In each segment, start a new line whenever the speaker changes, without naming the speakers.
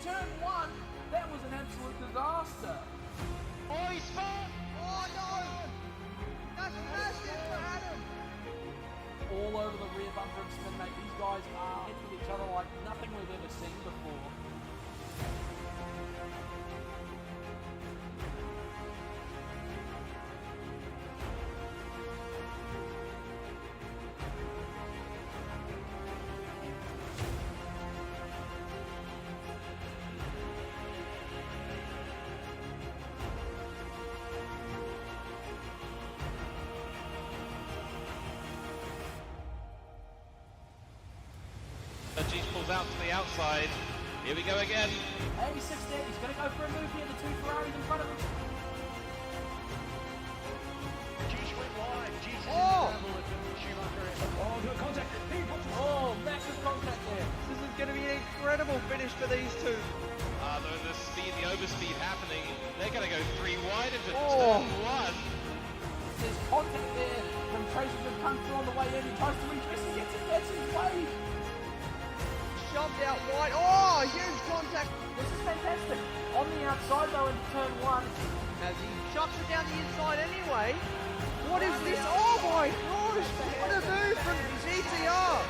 turn one, that was an absolute disaster.
Oh, he's far!
Oh no! That's massive for Adam!
All over the rear bumper and spin, mate. These guys are hitting each other like nothing we've ever seen before.
Jeez pulls out to the outside. Here we go again.
86 there, he's going to go for a move here. The two Ferraris in front of him.
Jeez went wide. Jeez is
Oh!
in trouble with Schumacher. Oh, good contact.
Oh, massive contact there.
This is going to be an incredible finish for these two.
The speed, the overspeed happening. They're going to go 3 wide into
Oh.
turn 1.
There's contact there from Tracy that comes through on the way in. He tries to retwist and gets his way.
Shoved out wide. Oh, huge contact.
This is fantastic. On the outside though in turn one.
As he chucks it down the inside anyway. What is this? Oh my gosh! What a move from GTR!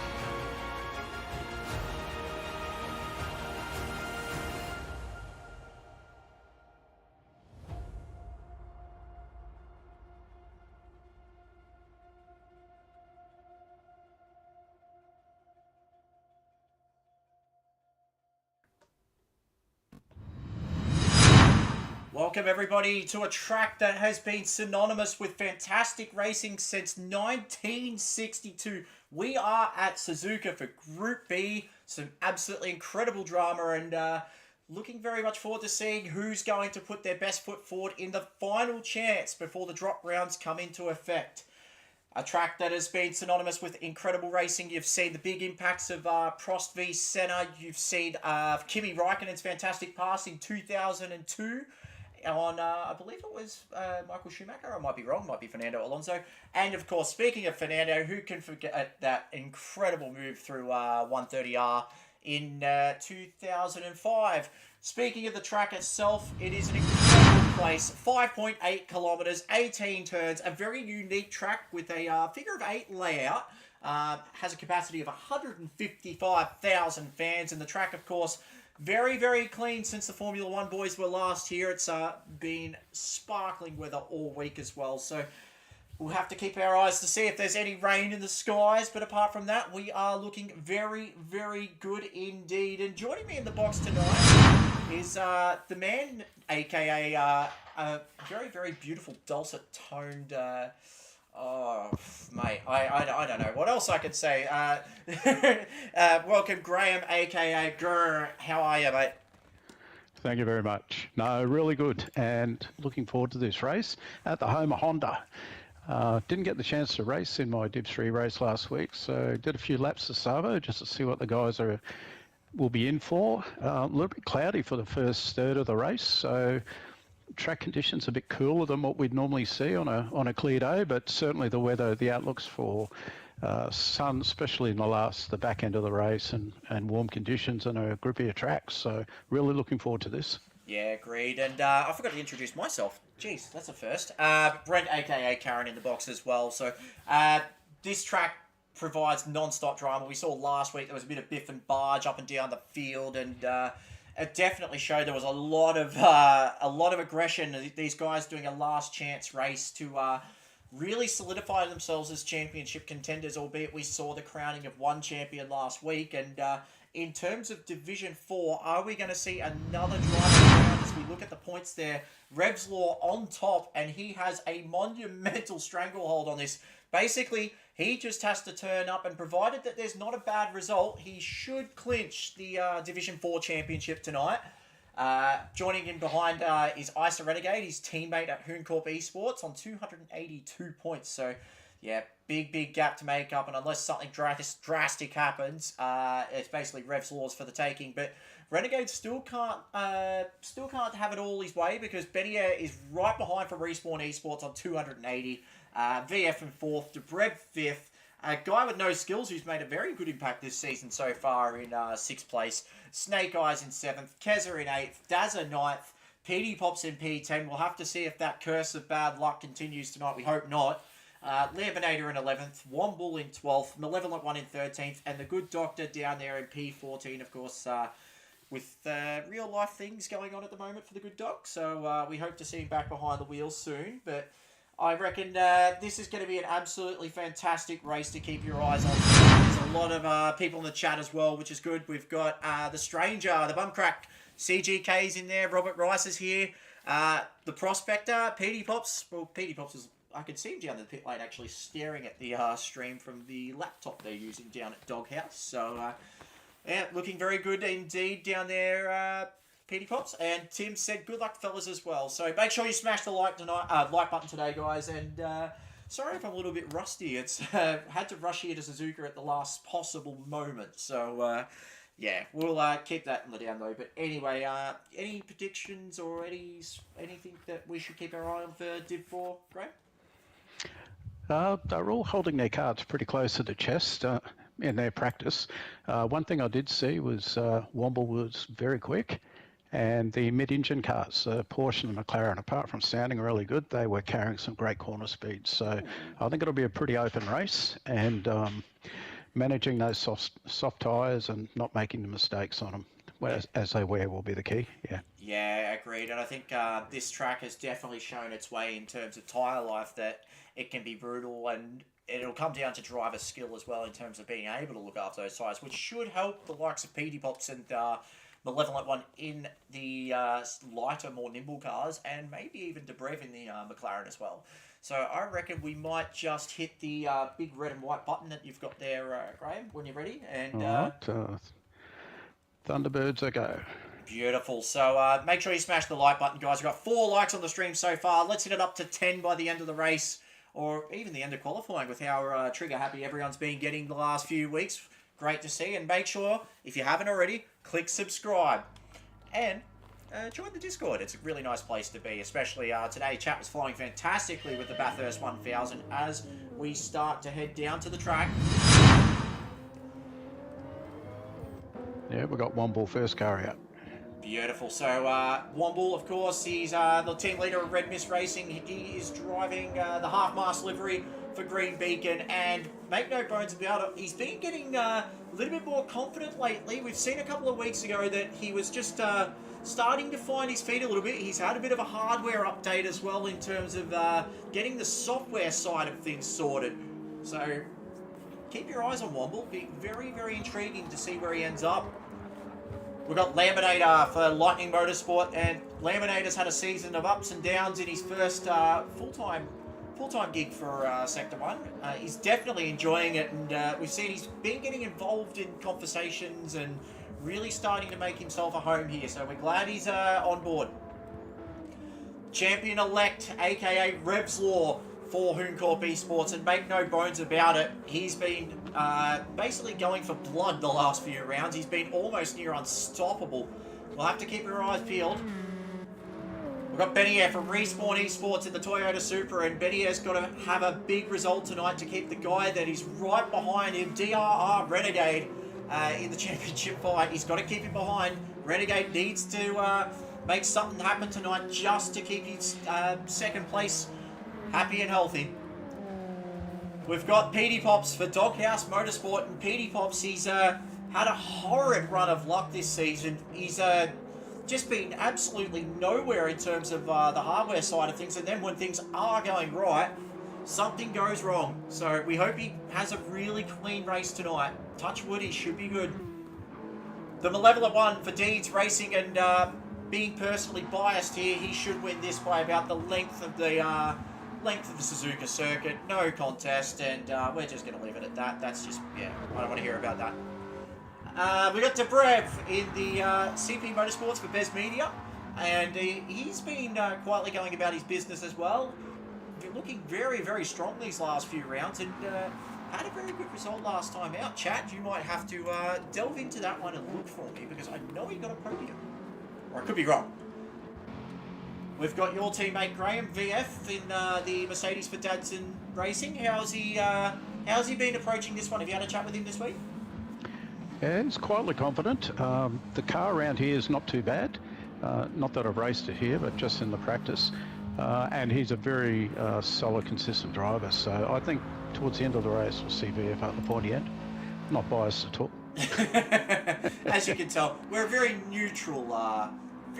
Welcome everybody to a track that has been synonymous with fantastic racing since 1962. We are at Suzuka for Group B. Some absolutely incredible drama and looking very much forward to seeing who's going to put their best foot forward in the final chance before the drop rounds come into effect. A track that has been synonymous with incredible racing. You've seen the big impacts of Prost v Senna. You've seen Kimi Raikkonen's fantastic pass in 2002. On, I believe it was Michael Schumacher, I might be wrong, might be Fernando Alonso. And of course, speaking of Fernando, who can forget that incredible move through 130R in 2005. Speaking of the track itself, it is an incredible place, 5.8 kilometers, 18 turns, a very unique track with a figure of 8 layout. Has a capacity of 155,000 fans, and the track, of course, very, very clean since the Formula One boys were last here. It's been sparkling weather all week as well. So we'll have to keep our eyes to see if there's any rain in the skies. But apart from that, we are looking very, very good indeed. And joining me in the box tonight is the man, a.k.a. A very, very beautiful dulcet-toned... oh, mate, I don't know what else I could say. Welcome, Graham, a.k.a. Grr. How are you, mate?
Thank you very much. No, really good, and looking forward to this race at the home of Honda. Didn't get the chance to race in my Div 3 race last week, so did a few laps to Savo just to see what the guys will be in for. A little bit cloudy for the first third of the race, so track conditions a bit cooler than what we'd normally see on a clear day, but certainly the weather, the outlooks for sun, especially in the back end of the race, and warm conditions and a groupier track. So really looking forward to this.
Yeah, agreed. And I forgot to introduce myself. Jeez, that's a first. Brent, a.k.a. Karen, in the box as well. So this track provides non-stop drama. We saw last week there was a bit of biff and barge up and down the field, and it definitely showed there was a lot of aggression. These guys doing a last chance race to really solidify themselves as championship contenders, albeit we saw the crowning of one champion last week. And in terms of Division 4, are we going to see another driver round as we look at the points there? Revslaw on top, and he has a monumental stranglehold on this. Basically, he just has to turn up, and provided that there's not a bad result, he should clinch the Division 4 championship tonight. Joining him behind is Isa Renegade, his teammate at Hooncorp Esports, on 282 points. So, yeah, big gap to make up, and unless something drastic happens, it's basically Revslaw's for the taking. But Renegade still can't have it all his way, because Benier is right behind for Respawn Esports on 280. VF in 4th, Debreb 5th, A guy with no skills who's made a very good impact this season so far in 6th place. Snake Eyes in 7th, Keza in 8th, Dazza 9th, PD Pops in P10. We'll have to see if that curse of bad luck continues tonight. We hope not. Laminator in 11th, Womble in 12th, Malevolent One in 13th, and the Good Doctor down there in P14, of course, with real life things going on at the moment for the Good Doc. So we hope to see him back behind the wheel soon. But I reckon this is going to be an absolutely fantastic race to keep your eyes on. There's a lot of people in the chat as well, which is good. We've got the Stranger, the Bumcrack, CGK's in there, Robert Rice is here, the Prospector, PD Pops. Well, PD Pops is... I can see him down in the pit lane actually staring at the stream from the laptop they're using down at Doghouse. So, yeah, looking very good indeed down there, PD Pops. And Tim said, good luck, fellas, as well. So make sure you smash the like button today, guys. And sorry if I'm a little bit rusty. It's had to rush here to Suzuka at the last possible moment. So, yeah, we'll keep that in the down low. But anyway, any predictions or anything that we should keep our eye on for Div 4, Graham?
They're all holding their cards pretty close to the chest in their practice. One thing I did see was Womble was very quick, and the mid-engine cars, Porsche and McLaren, apart from sounding really good, they were carrying some great corner speeds. So I think it'll be a pretty open race, and managing those soft tyres and not making the mistakes on them as they wear will be the key.
Yeah, agreed. And I think this track has definitely shown its way in terms of tyre life, that it can be brutal, and it'll come down to driver skill as well in terms of being able to look after those tyres, which should help the likes of PD Pops and Malevolent One in the lighter, more nimble cars, and maybe even Debrev in the McLaren as well. So I reckon we might just hit the big red and white button that you've got there, Graham, when you're ready. And
all right, Thunderbirds a go.
Beautiful. So make sure you smash the like button, guys. We've got 4 likes on the stream so far. Let's hit it up to 10 by the end of the race, or even the end of qualifying, with how trigger happy everyone's been getting the last few weeks. Great to see. And make sure, if you haven't already, click subscribe. And join the Discord. It's a really nice place to be, especially today. Chat was flowing fantastically with the Bathurst 1000 as we start to head down to the track.
Yeah, we've got Womble first car out.
Beautiful. So, Womble, of course, he's the team leader of Red Mist Racing. He is driving the half-mast livery for Green Beacon, and make no bones about it, he's been getting a little bit more confident lately. We've seen a couple of weeks ago that he was just starting to find his feet a little bit. He's had a bit of a hardware update as well in terms of getting the software side of things sorted. So, keep your eyes on Womble. Be very, very intriguing to see where he ends up. We've got Laminator for Lightning Motorsport, and Laminator's had a season of ups and downs in his first full-time gig for Sector 1. He's definitely enjoying it, and we've seen he's been getting involved in conversations and really starting to make himself a home here, so we're glad he's on board. Champion-elect, aka Revs Law, for Hooncorp Esports, and make no bones about it, he's been basically going for blood the last few rounds. He's been almost near unstoppable. We'll have to keep our eyes peeled. We've got Benny Air from Respawn Esports in the Toyota Supra, and Benny Air's got to have a big result tonight to keep the guy that is right behind him, DRR Renegade, in the championship fight. He's got to keep him behind. Renegade needs to make something happen tonight just to keep his second place happy and healthy. We've got PD Pops for Doghouse Motorsport, and PD Pops, he's had a horrid run of luck this season. He's just been absolutely nowhere in terms of the hardware side of things, and then when things are going right, something goes wrong. So we hope he has a really clean race tonight. Touch wood, he should be good. The Malevolent One for Deeds Racing, and being personally biased here, he should win this by about the length of the Suzuka circuit. No contest, and we're just going to leave it at that. That's just, yeah, I don't want to hear about that. We got Debrev in the CP Motorsports for Bez Media, and he's been quietly going about his business as well. Looking very, very strong these last few rounds, and had a very good result last time out. Chad, you might have to delve into that one and look for me, because I know he got a podium. Or I could be wrong. We've got your teammate Graham, VF, in the Mercedes for Dadson Racing. How's he How's he been approaching this one? Have you had a chat with him this week?
Yeah, he's quietly confident. The car around here is not too bad. Not that I've raced it here, but just in the practice. And he's a very solid, consistent driver. So I think towards the end of the race, we'll see VF at the pointy end. Not biased at all.
As you can tell, we're a very neutral,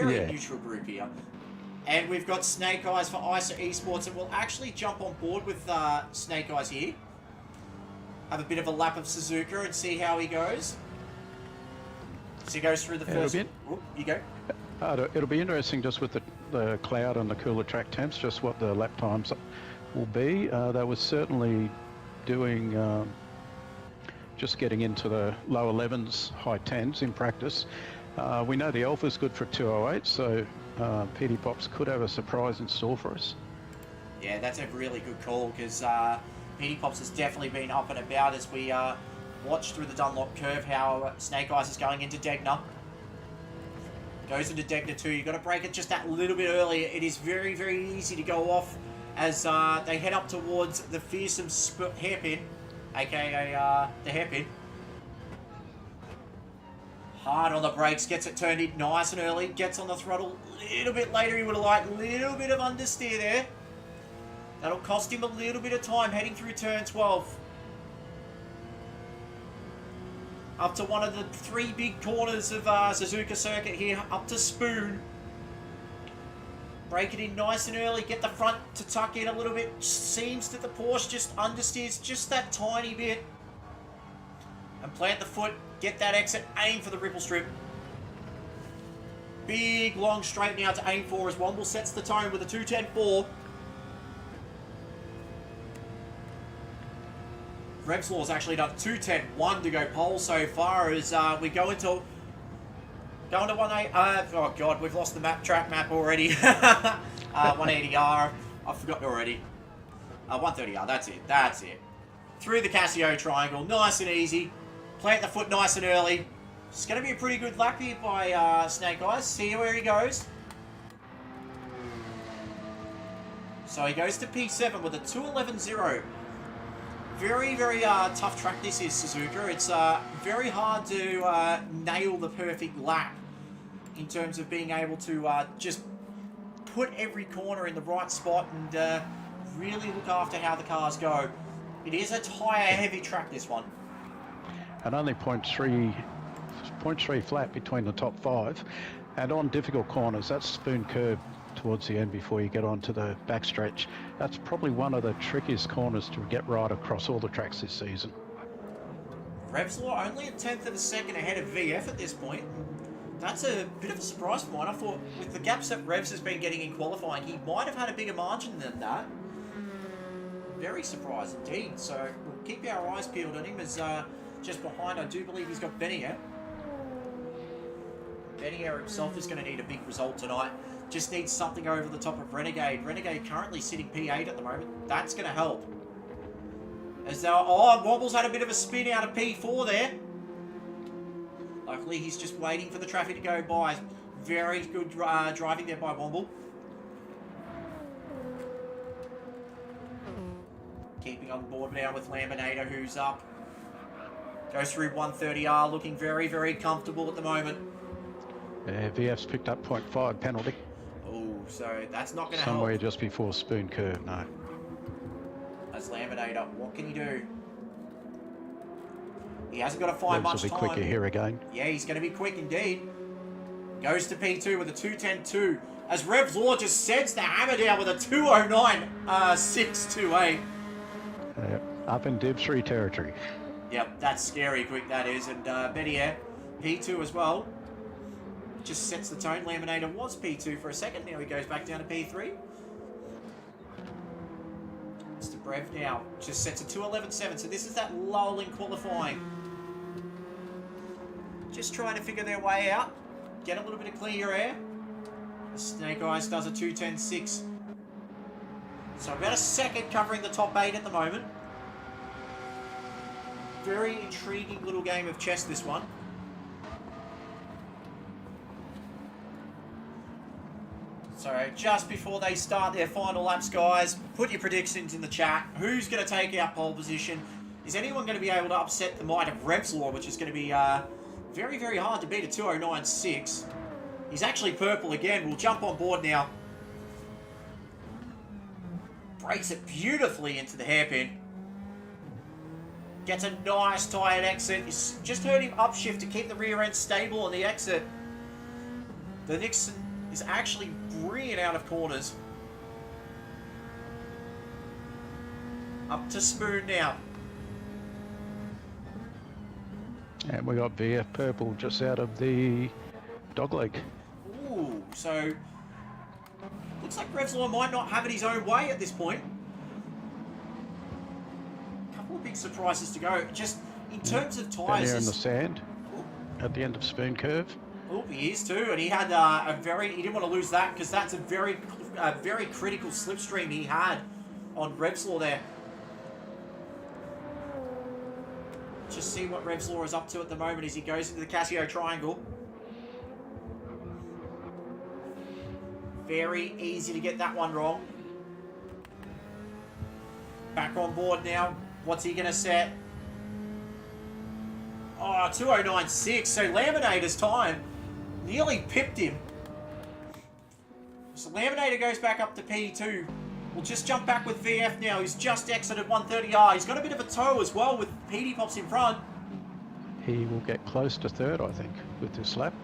neutral group here. And we've got Snake Eyes for ISA Esports, and we'll actually jump on board with Snake Eyes here. Have a bit of a lap of Suzuka and see how he goes. So he goes through the first... you go.
It'll be interesting just with the cloud and the cooler track temps, just what the lap times will be. They were certainly doing... just getting into the low 11s, high 10s in practice. We know the Alpha's good for 208, so PD Pops could have a surprise in store for us.
Yeah, that's a really good call, because PD Pops has definitely been up and about as we watch through the Dunlop curve how Snake Eyes is going into Degner. Goes into Degner 2. You've got to break it just that little bit earlier. It is very, very easy to go off as they head up towards the fearsome hairpin, aka the hairpin. Hard on the brakes, gets it turned in nice and early, gets on the throttle a little bit later. He would have liked a little bit of understeer there. That'll cost him a little bit of time heading through turn 12. Up to one of the 3 big corners of Suzuka circuit here, up to Spoon. Break it in nice and early, get the front to tuck in a little bit. Seems that the Porsche just understeers just that tiny bit. And plant the foot, get that exit, aim for the ripple strip. Big long straight now to aim for as Womble sets the tone with a 2:10.4. Revslaw's actually done 2:10.1 to go pole so far as we go into 180. Oh god, we've lost the track map already. 180R, I've forgotten already. 130R, that's it. Through the Casio triangle, nice and easy. Plant the foot nice and early. It's going to be a pretty good lap here by Snake Eyes. See where he goes. So he goes to P7 with a 2:11.0. Very, very tough track this is, Suzuka. It's very hard to nail the perfect lap in terms of being able to just put every corner in the right spot and really look after how the cars go. It is a tyre-heavy track, this one.
And only 0.3 flat between the top 5. And on difficult corners, that's Spoon curb towards the end before you get onto the backstretch. That's probably one of the trickiest corners to get right across all the tracks this season.
Revslaw only a 1/10 of a second ahead of VF at this point. That's a bit of a surprise for mine. I thought with the gaps that Revs has been getting in qualifying, he might have had a bigger margin than that. Very surprised indeed. So we'll keep our eyes peeled on him as just behind, I do believe he's got Benier. Benier himself is going to need a big result tonight. Just needs something over the top of Renegade. Renegade currently sitting P8 at the moment. That's going to help. As Wobble's had a bit of a spin out of P4 there. Luckily, he's just waiting for the traffic to go by. Very good driving there by Womble. Keeping on board now with Laminator, who's up. Goes through 130R, looking very, very comfortable at the moment.
Yeah, VF's picked up 0.5 penalty.
Oh, so that's not going to help.
Somewhere just before Spoon curve, no.
As Laminator, what can he do? He hasn't got to find much time.
Will be quicker here again.
Yeah, he's going to be quick indeed. Goes to P2 with a 2:10.2. As Revslaw just sends the hammer down with a 2:09.628.
Up in Div 3 territory.
Yep, that's scary quick that is. And Benier, P2 as well. Just sets the tone. Laminator was P2 for a second. Now he goes back down to P3. Mr. Brev now just sets a 2:11.7. So this is that lull in qualifying. Just trying to figure their way out. Get a little bit of clear air. The Snake Eyes does a 2:10.6. So about a second covering the top 8 at the moment. Very intriguing little game of chess, this one. So just before they start their final laps, guys, put your predictions in the chat. Who's going to take out pole position? Is anyone going to be able to upset the might of Revslaw, which is going to be very, very hard to beat at 209.6. He's actually purple again. We'll jump on board now. Breaks it beautifully into the hairpin. Gets a nice tired exit. He's just heard him upshift to keep the rear end stable on the exit. The Nixon is actually bringing out of corners. Up to Spoon now.
And we got VF purple just out of the dogleg.
Ooh, so looks like Revslaw might not have it his own way at this point. A couple of big surprises to go. Just in terms of
Down
tyres.
here in the sand at the end of Spoon Curve.
Oh, he is too, and he had he didn't want to lose that because that's a very critical slipstream he had on Revslaw there. Just see what Revslaw is up to at the moment as he goes into the Casio Triangle. Very easy to get that one wrong. Back on board now. What's he going to set? Oh, 209.6. So Laminator's time nearly pipped him. So Laminator goes back up to P2. We'll just jump back with VF now. He's just exited 130R. He's got a bit of a toe as well with PD Pops in front.
He will get close to third, I think, with this lap.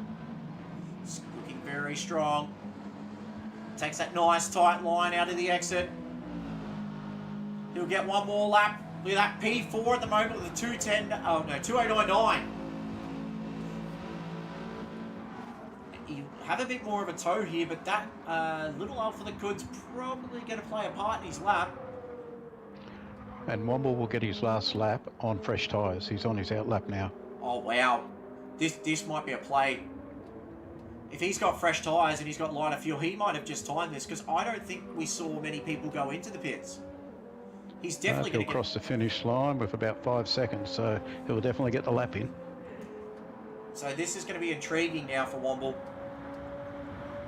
It's looking very strong. Takes that nice tight line out of the exit. He'll get one more lap. Look at that P4 at the moment with a 209.9. You have a bit more of a toe here, but that little Alpha the Good's probably going to play a part in his lap.
And Womble will get his last lap on fresh tyres. He's on his out lap now.
Oh, wow. This might be a play. If he's got fresh tyres and he's got lighter fuel, he might have just timed this because I don't think we saw many people go into the pits. He's definitely going to
cross the finish line with about 5 seconds, so he'll definitely get the lap in.
So this is going to be intriguing now for Womble.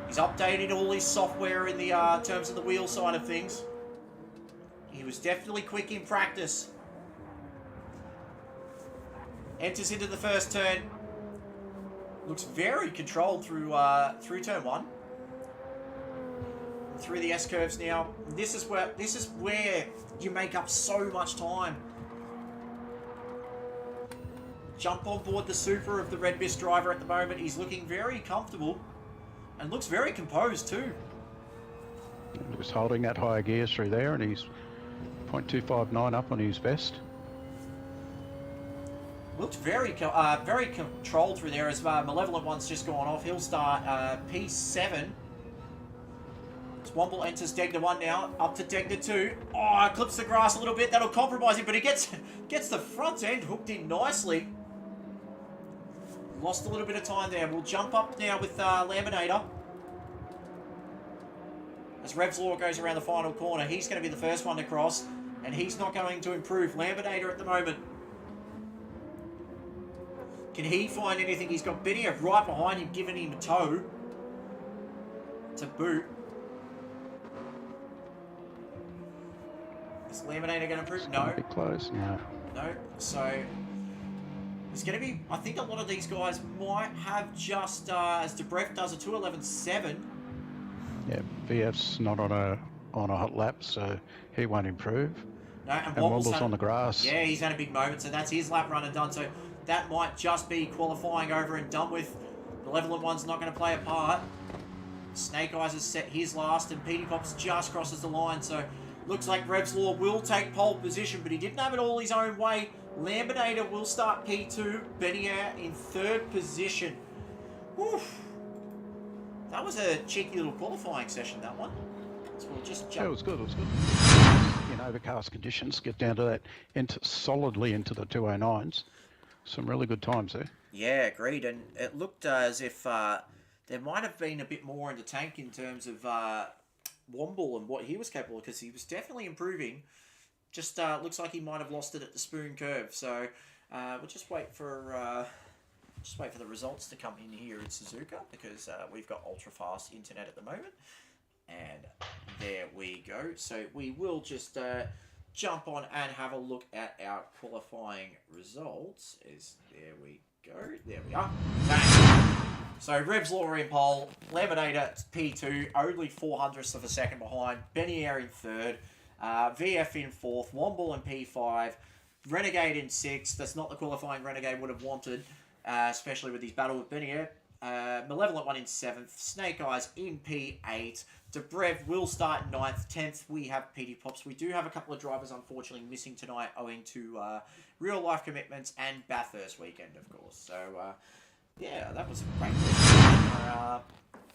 He's updated all his software in the terms of the wheel side of things. He was definitely quick in practice. Enters into the first turn. Looks very controlled through turn 1. Through the S curves now. This is where you make up so much time. Jump on board the Super of the Red Mist driver at the moment. He's looking very comfortable and looks very composed too.
He was holding that higher gear through there, and he's 0.259 up on his best.
Looks very controlled through there as Malevolent One's just gone off. He'll start P7. Swamble enters Degner 1 now, up to Degner 2. Oh, clips the grass a little bit. That'll compromise him, but he gets the front end hooked in nicely. Lost a little bit of time there. We'll jump up now with Laminator. As Revslaw goes around the final corner, he's going to be the first one to cross, and he's not going to improve. Laminator at the moment. Can he find anything? He's got Benio right behind him, giving him a toe to boot. Is Laminator going to improve? No.
A bit close, no.
No. So it's going to be. I think a lot of these guys might have just as Debrev does a 2:11.7.
Yeah, VF's not on a hot lap, so he won't improve.
No, and
Wobble's on the grass.
Yeah, he's had a big moment, so that's his lap run and done. So that might just be qualifying over and done with. Malevolent One's not going to play a part. Snake Eyes has set his last, and Petey Pops just crosses the line. So looks like Revslaw will take pole position, but he didn't have it all his own way. Laminator will start P2. Benier in third position. Oof. That was a cheeky little qualifying session, that one. So we'll just jump.
Yeah, it was good, it was good. In overcast conditions, get down to that, solidly into the 209s. Some really good times there.
Yeah, agreed. And it looked as if there might have been a bit more in the tank in terms of Womble and what he was capable of, because he was definitely improving. Just looks like he might have lost it at the Spoon Curve. So we'll just wait for the results to come in here in Suzuka, because we've got ultra fast internet at the moment. And there we go. So we will just jump on and have a look at our qualifying results. There we go. There we are. Bang. So Revs Law in pole, Lemonator P2, only 400ths of a second behind. Benier in third, VF in fourth, Womble in P5, Renegade in sixth. That's not the qualifying Renegade would have wanted, especially with his battle with Benier. Malevolent One in seventh, Snake Eyes in P8. Debrev will start in 9th, 10th. We have PD Pops. We do have a couple of drivers unfortunately missing tonight owing to real life commitments and Bathurst weekend, of course. So yeah, that was a great one.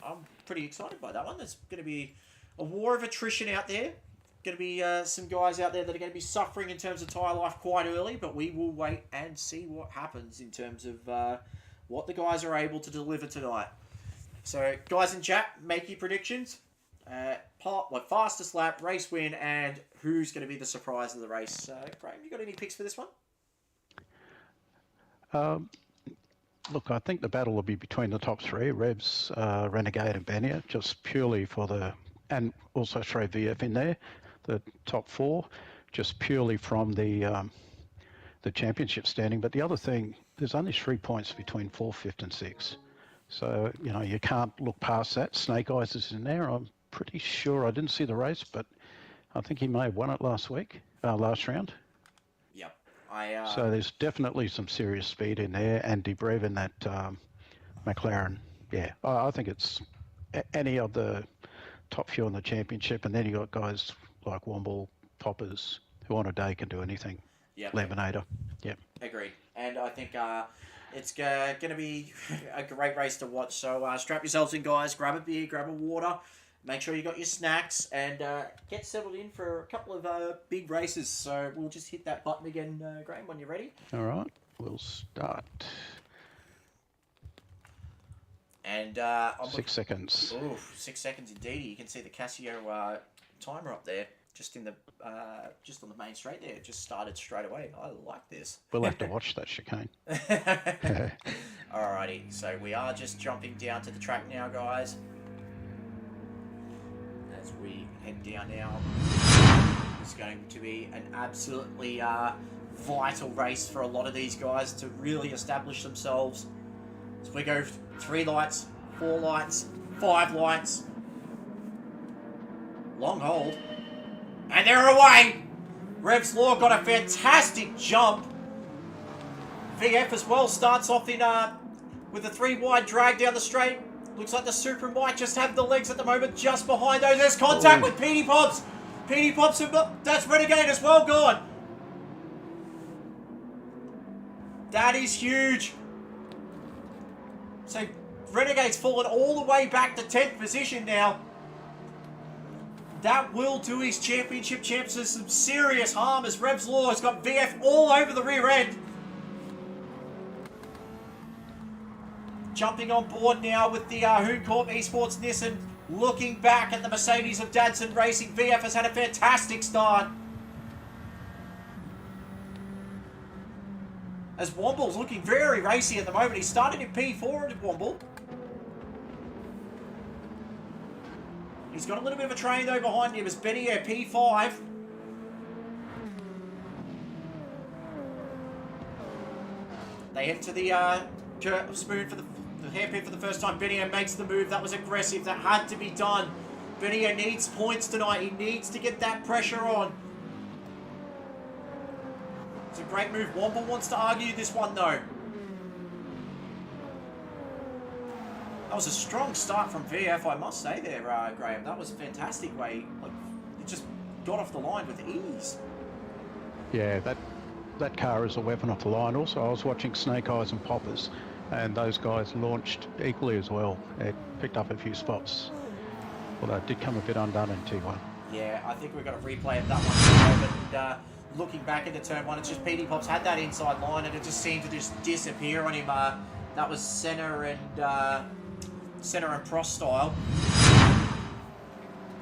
I'm pretty excited by that one. There's going to be a war of attrition out there. Going to be some guys out there that are going to be suffering in terms of tyre life quite early, but we will wait and see what happens in terms of what the guys are able to deliver tonight. So, guys in chat, make your predictions. Fastest lap, race win, and who's going to be the surprise of the race. Graham, you got any picks for this one?
Look, I think the battle will be between the top three, Revs, Renegade and Benier, just purely for and also throw VF in there, the top four, just purely from the championship standing. But the other thing, there's only 3 points between 4th, 5th and 6th. So, you can't look past that. Snake Eyes is in there. I'm pretty sure, I didn't see the race, but I think he may have won it last round.
Yep.
So there's definitely some serious speed in there, and Debrev in that McLaren. Yeah, I think it's any of the top few in the championship, and then you got guys like Womble, Poppers, who on a day can do anything.
Yep.
Lemonator. Yep.
Agreed. And I think it's going to be a great race to watch. So strap yourselves in, guys. Grab a beer, grab a water. Make sure you got your snacks and get settled in for a couple of big races. So we'll just hit that button again, Graham, when you're ready.
All right. We'll start.
And
6 seconds.
Ooh, 6 seconds indeed. You can see the Casio timer up there, just in the just on the main straight there. It just started straight away. I like this.
We'll have to watch that chicane.
Alrighty, so we are just jumping down to the track now, guys. As we head down now, it's going to be an absolutely vital race for a lot of these guys to really establish themselves. So we go 3 lights, 4 lights, 5 lights. Long hold. And they're away! Revs Law got a fantastic jump. VF as well starts off in with a 3 wide drag down the straight. Looks like the Supra might just have the legs at the moment just behind those. There's contact with PD Pops. PD Pops, that's Renegade as well gone. That is huge. So Renegade's fallen all the way back to 10th position now. That will do his championship chances some serious harm as Revs Law has got VF all over the rear end. Jumping on board now with the Hooncorp Esports Nissan, looking back at the Mercedes of Dadson Racing. VF has had a fantastic start. As Womble's looking very racy at the moment. He's started in P4 at Womble. He's got a little bit of a train though behind him as Benier P5. They head to the spoon for the hairpin for the first time. Benier makes the move. That was aggressive. That had to be done. Benier needs points tonight. He needs to get that pressure on. It's a great move. Womble wants to argue this one though. That was a strong start from VF, I must say there, Graham. That was a fantastic way. Like, it just got off the line with ease.
Yeah, that car is a weapon off the line. Also, I was watching Snake Eyes and Poppers, and those guys launched equally as well. It picked up a few spots, although it did come a bit undone in T1.
Yeah, I think we've got a replay of that one. And looking back into turn 1, it's just PD Pops had that inside line, and it just seemed to just disappear on him. That was Senna and Prost style.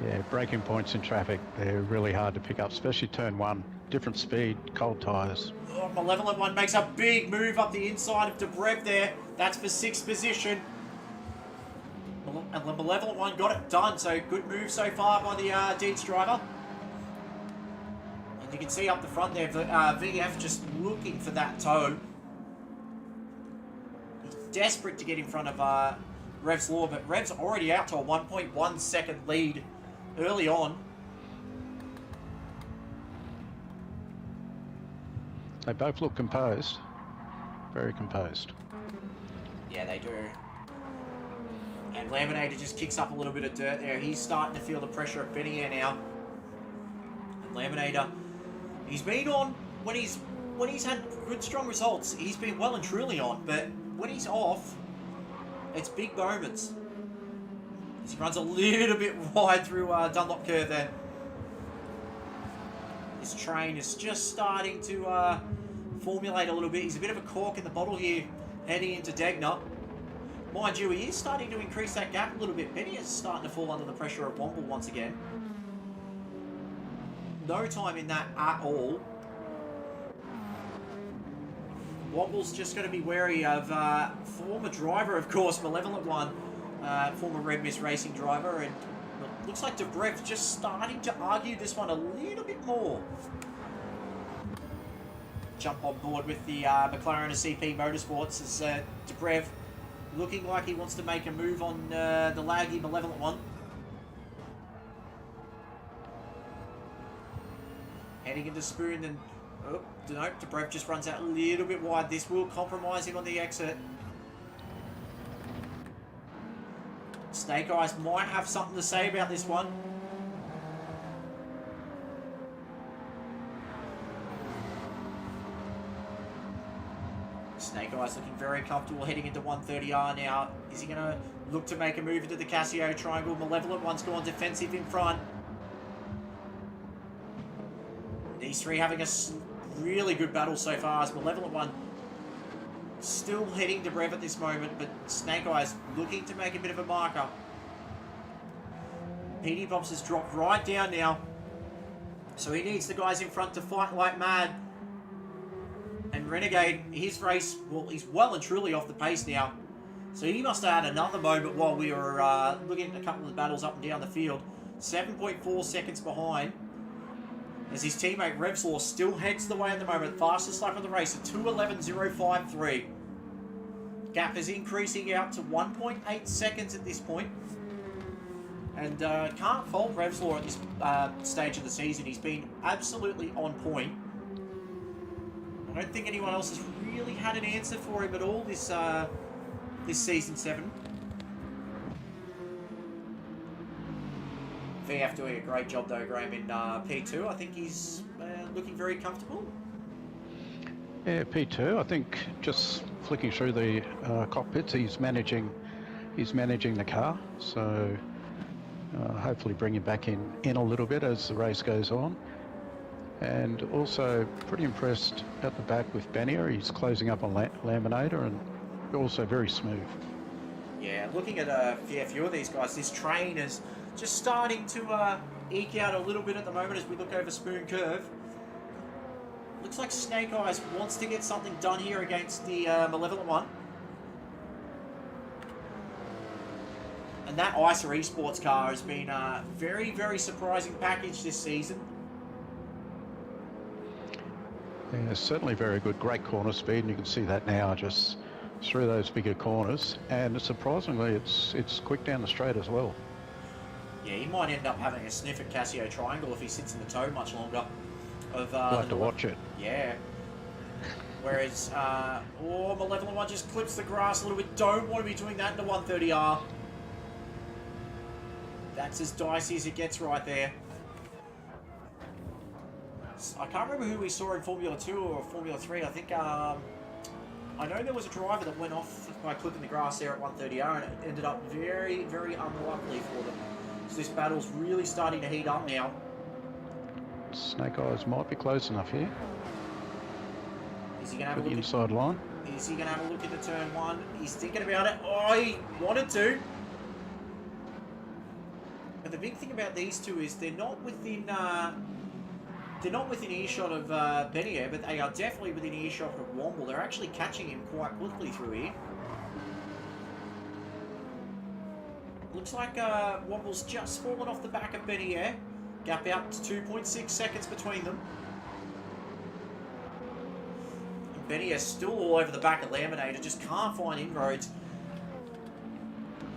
Yeah, braking points in traffic, they're really hard to pick up, especially turn 1. Different speed, cold tyres.
Oh, Malevolent One makes a big move up the inside of Debrev there. That's for 6th position. And the Malevolent One got it done, so good move so far by the Deeds driver. And you can see up the front there, VF just looking for that toe. He's desperate to get in front of Rev's Law, but Rev's already out to a 1.1 second lead early on.
They both look composed. Very composed.
Yeah, they do. And Laminator just kicks up a little bit of dirt there. He's starting to feel the pressure of Benier now. And Laminator, he's been on when he's had good, strong results. He's been well and truly on, but when he's off, it's big moments. He runs a little bit wide through Dunlop curve there. His train is just starting to formulate a little bit. He's a bit of a cork in the bottle here, heading into Degner. Mind you, he is starting to increase that gap a little bit. Benny is starting to fall under the pressure of Womble once again. No time in that at all. Womble's just going to be wary of former driver, of course, Malevolent One, former Red Mist Racing driver, and it looks like Debrev just starting to argue this one a little bit more. Jump on board with the McLaren and CP Motorsports as Debrev looking like he wants to make a move on the laggy Malevolent One. Heading into Spoon, and oh, no, Debrev just runs out a little bit wide. This will compromise him on the exit. Snake Eyes might have something to say about this one. Snake Eyes looking very comfortable heading into 130R now. Is he going to look to make a move into the Casio triangle? Malevolent One's gone defensive in front. These three having a really good battle so far, as Malevolent One still heading to Brev at this moment, but Snake Eyes looking to make a bit of a marker. PD Pops has dropped right down now, so he needs the guys in front to fight like mad. And Renegade, his race, well, he's well and truly off the pace now. So he must have had another moment while we were looking at a couple of the battles up and down the field. 7.4 seconds behind. As his teammate Revslaw still heads the way at the moment. Fastest lap of the race at 2:11.053. Gap is increasing out to 1.8 seconds at this point. And can't fault Revslaw at this stage of the season. He's been absolutely on point. I don't think anyone else has really had an answer for him at all this this season 7. VF doing a great job though, Graham, in P2. I think he's looking very comfortable.
Yeah, P2. I think just flicking through the cockpits, he's managing the car. So hopefully bring him back in a little bit as the race goes on. And also pretty impressed at the back with Benier. He's closing up on Laminator and also very smooth.
Yeah, looking at a few of these guys, this train is just starting to eke out a little bit at the moment as we look over Spoon Curve. Looks like Snake Eyes wants to get something done here against the Malevolent One. And that ISA Esports car has been a very, very surprising package this season.
Yeah, certainly very good. Great corner speed, and you can see that now just through those bigger corners. And surprisingly, it's quick down the straight as well.
Yeah, he might end up having a sniff at Casio Triangle if he sits in the toe much longer. We'll
have to watch it.
Yeah. Whereas, Malevolent One just clips the grass a little bit. Don't want to be doing that in the 130R. That's as dicey as it gets right there. I can't remember who we saw in Formula 2 or Formula 3. I think, I know there was a driver that went off by clipping the grass there at 130R, and it ended up very, very unluckily for them. So this battle's really starting to heat up now.
Snake Eyes might be close enough here.
Is he going to have a look
inside line?
Is he going to have a look into turn 1? He's thinking about it. Oh, he wanted to. But the big thing about these two is they're not within earshot of Benier, but they are definitely within earshot of Womble. They're actually catching him quite quickly through here. Looks like Womble's just fallen off the back of Benier. Gap out to 2.6 seconds between them. Benny is still all over the back of Laminator, just can't find inroads.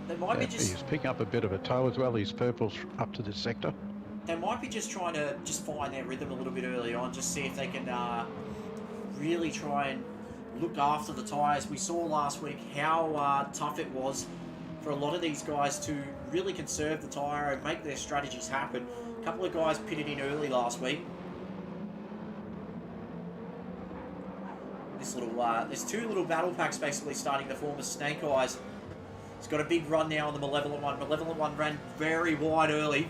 They might be just...
He's picking up a bit of a toe as well. His purple's up to this sector.
They might be just trying to just find their rhythm a little bit early on, just see if they can really try and look after the tyres. We saw last week how tough it was for a lot of these guys to really conserve the tyre and make their strategies happen. A couple of guys pitted in early last week. This little, there's two little battle packs basically starting to form as Snake Eyes. He's got a big run now on the Malevolent one. Malevolent one ran very wide early.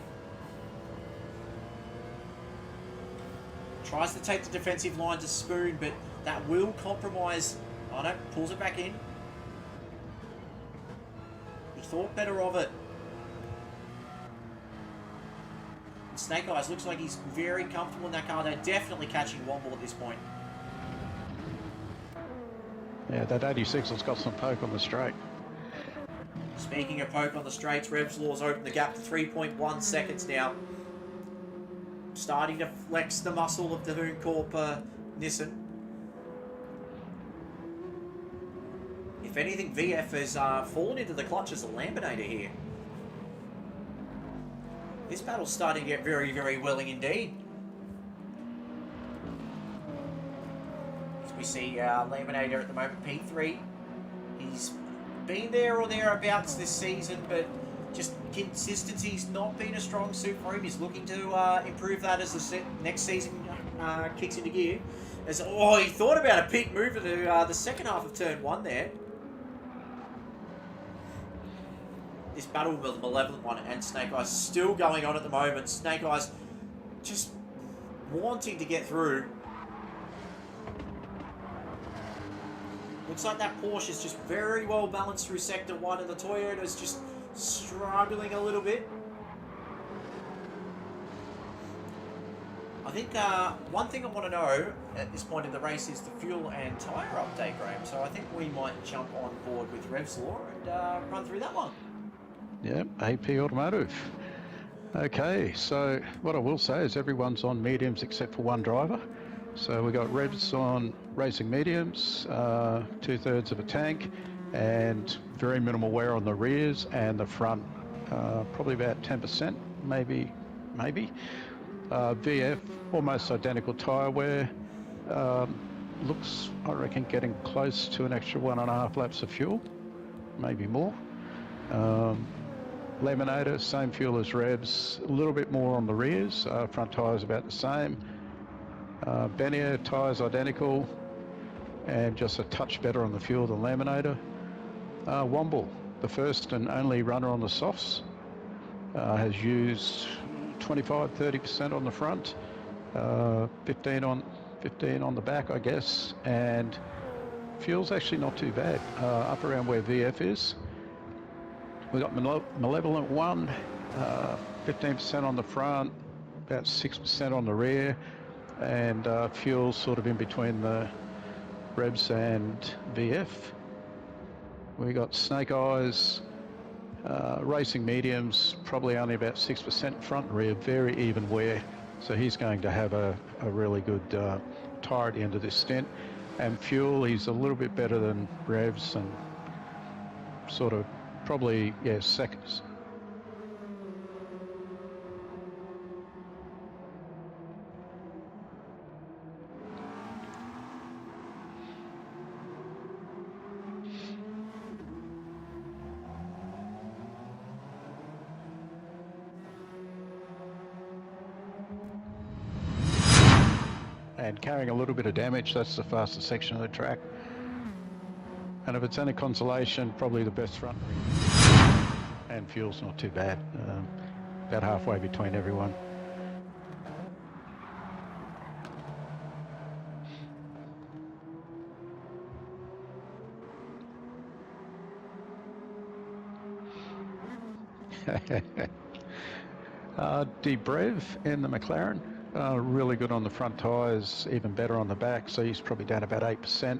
Tries to take the defensive line to Spoon, but that will compromise. Oh no, pulls it back in. He thought better of it. And Snake Eyes looks like he's very comfortable in that car. They're definitely catching Womble at this point.
Yeah, that 86 has got some poke on the straight.
Speaking of poke on the straights, Revslaw's opened the gap to 3.1 seconds now. Starting to flex the muscle of the Hooncorp Nissan. If anything, VF has fallen into the clutches of Laminator here. This battle's starting to get very, very willing indeed. As we see Laminator at the moment, P3. He's been there or thereabouts this season, but just consistency's not been a strong suit for him. He's looking to improve that as the next season kicks into gear. As he thought about a peak move into the second half of turn 1 there. This battle with the Malevolent one and Snake Eyes still going on at the moment. Snake Eyes just wanting to get through. Looks like that Porsche is just very well balanced through Sector 1 and the Toyota's just struggling a little bit. I think one thing I want to know at this point in the race is the fuel and tyre update, Graham. So I think we might jump on board with Revslaw and run through that one.
Yep, AP Automotive. Okay, so what I will say is everyone's on mediums except for one driver. So we got Revs on racing mediums, 2/3 of a tank, and very minimal wear on the rears and the front, probably about 10%, maybe. VF, almost identical tyre wear. Looks, I reckon, getting close to an extra 1.5 laps of fuel, maybe more. Laminator, same fuel as Revs, a little bit more on the rears, front tyres about the same. Benier, tyres identical, and just a touch better on the fuel than Laminator. Womble, the first and only runner on the softs, has used 25-30% on the front, 15 on the back, I guess, and fuel's actually not too bad, up around where VF is. We've got Malevolent 1, 15% on the front, about 6% on the rear, and fuel's sort of in between the Revs and VF. We got Snake Eyes, racing mediums, probably only about 6% front and rear, very even wear. So he's going to have a really good tyre at the end of this stint. And fuel, he's a little bit better than Revs and sort of probably, yeah, seconds. And carrying a little bit of damage, that's the fastest section of the track. And if it's any consolation, probably the best front wing. And fuel's not too bad, about halfway between everyone. Debrev in the McLaren. Really good on the front tyres, even better on the back, so he's probably down about 8%.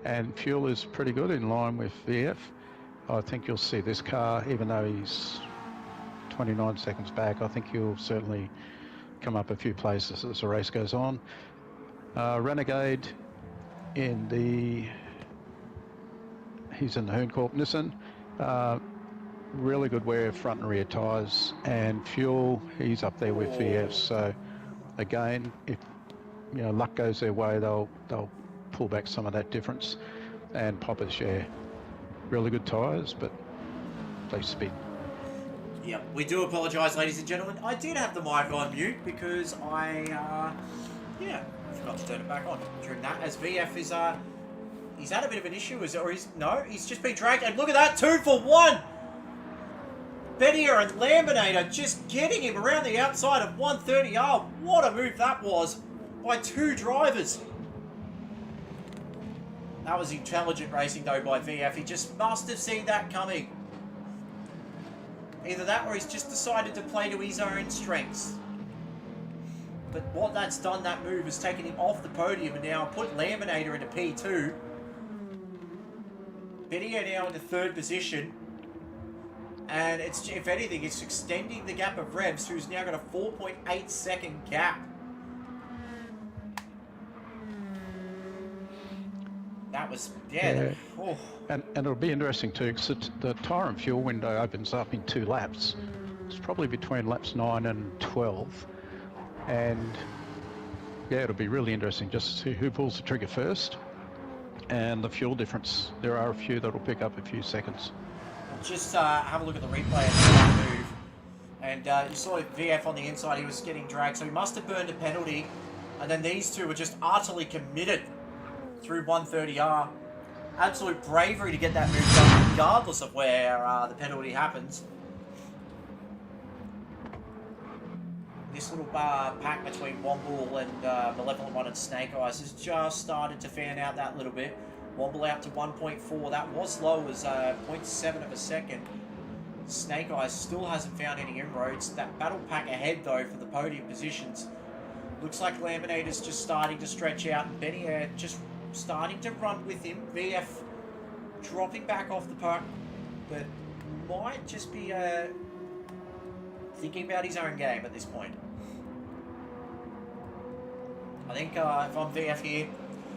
And fuel is pretty good, in line with VF. I think you'll see this car, even though he's 29 seconds back, I think he'll certainly come up a few places as the race goes on. Renegade, in the Hooncorp Nissan. Really good wear of front and rear tyres, and fuel, he's up there with VF. So again, if luck goes their way, they'll pull back some of that difference. And Poppers, really good tyres, but they spin.
Yep, we do apologise, ladies and gentlemen. I did have the mic on mute because I forgot to turn it back on during that, as VF is he's had a bit of an issue, he's just been dragged, and look at that, 2 for 1! Bettier and Laminator just getting him around the outside of 130R. What a move that was by 2 drivers. That was intelligent racing though by VF. He just must have seen that coming. Either that or he's just decided to play to his own strengths. But what that's done, that move, has taken him off the podium and now put Laminator into P2. Bettier now in the 3rd position. And it's, if anything, it's extending the gap of Revs, who's now got a 4.8 second gap. That was, oh.
And it'll be interesting too, because the tyre and fuel window opens up in 2 laps. It's probably between laps 9 and 12. And it'll be really interesting just to see who pulls the trigger first. And the fuel difference, there are a few that'll pick up a few seconds.
Just have a look at the replay of that move. And you saw VF on the inside, he was getting dragged, so he must have burned a penalty. And then these two were just utterly committed through 130R. Absolute bravery to get that move done, regardless of where the penalty happens. This little pack between Womble and Malevolent One and Snake Eyes has just started to fan out that little bit. Womble out to 1.4. That was low as 0.7 of a second. Snake Eyes still hasn't found any inroads. That battle pack ahead, though, for the podium positions. Looks like Laminator's just starting to stretch out, and Bettier just starting to run with him. VF dropping back off the park, but might just be thinking about his own game at this point. I think if I'm VF here,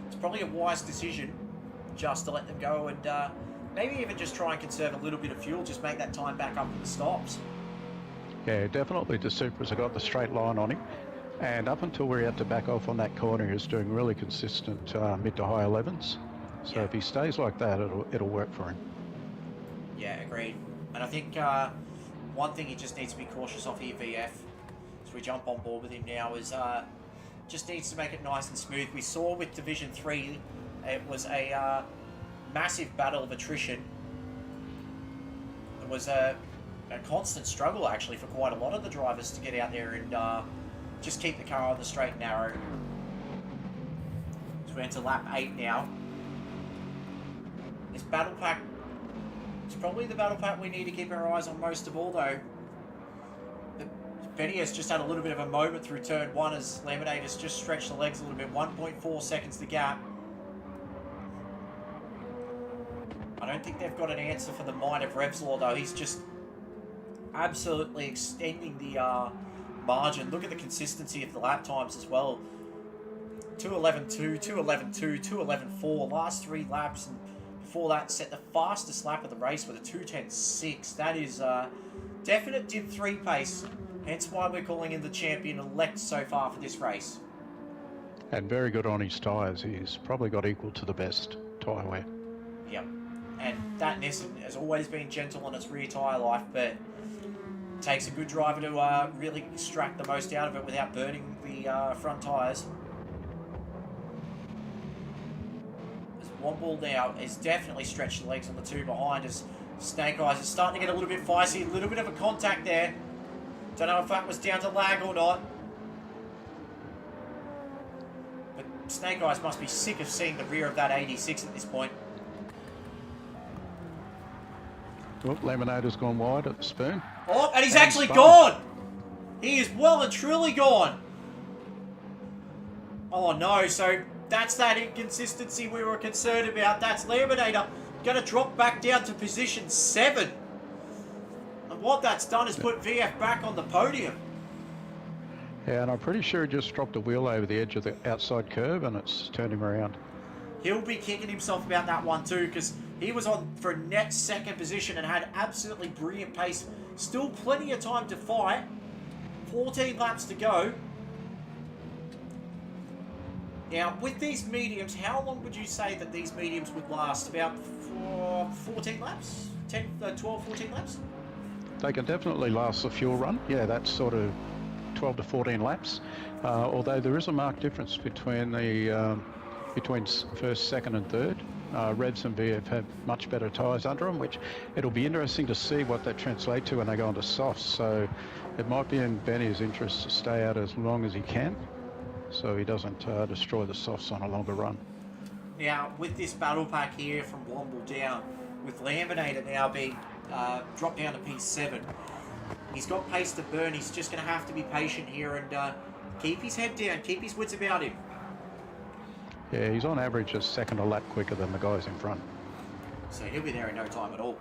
it's probably a wise decision just to let them go and maybe even just try and conserve a little bit of fuel, just make that time back up in the stops.
Yeah, definitely the Supras have got the straight line on him. And up until we're out to back off on that corner, he's doing really consistent mid to high 11s. So if he stays like that, it'll work for him.
Yeah, agreed. And I think one thing he just needs to be cautious of here, VF, as we jump on board with him now, is just needs to make it nice and smooth. We saw with Division 3, it was a massive battle of attrition. It was a constant struggle, actually, for quite a lot of the drivers to get out there and just keep the car on the straight and narrow. So we're into lap 8 now. This battle pack, it's probably the battle pack we need to keep our eyes on most of all, though. Benny has just had a little bit of a moment through turn 1 as Laminator's just stretched the legs a little bit. 1.4 seconds the gap. I don't think they've got an answer for the mind of Revslaw, though. He's just absolutely extending the margin. Look at the consistency of the lap times as well. 2:11.2, 2:11.2, 2:11.4. Last 3 laps, and before that set the fastest lap of the race with a 2:10.6. That is definite Div 3 pace. Hence why we're calling him the champion-elect so far for this race.
And very good on his tyres. He's probably got equal to the best tyre wear.
Yep. And that Nissan has always been gentle on its rear tyre life, but it takes a good driver to really extract the most out of it without burning the front tyres. As Womble now has definitely stretched the legs on the 2 behind, as Snake Eyes is starting to get a little bit feisty, a little bit of a contact there. Don't know if that was down to lag or not. But Snake Eyes must be sick of seeing the rear of that 86 at this point.
Well, Laminator's gone wide at the spoon.
Oh, and he's actually gone! He is well and truly gone. Oh no, so that's that inconsistency we were concerned about. That's Laminator going to drop back down to position 7. And what that's done is put VF back on the podium.
Yeah, and I'm pretty sure he just dropped a wheel over the edge of the outside curve and it's turned him around.
he'll be kicking himself about that one too, because he was on for net second position and had absolutely brilliant pace. Still plenty of time to fight. 14 laps to go. Now, with these mediums, how long would you say that these mediums would last? About 14 laps? 12, 14 laps?
They can definitely last the fuel run. Yeah, that's sort of 12 to 14 laps. Although there is a marked difference between the between first, second, and third. Revs and VF have much better tyres under them, which it'll be interesting to see what that translates to when they go onto softs. So it might be in Benny's interest to stay out as long as he can, so he doesn't destroy the softs on a longer run.
Now, with this battle pack here from Womble down, with Laminator now being dropped down to P7, he's got pace to burn. He's just going to have to be patient here and keep his head down, keep his wits about him.
Yeah, he's on average a second a lap quicker than the guys in front.
So he'll be there in no time at all.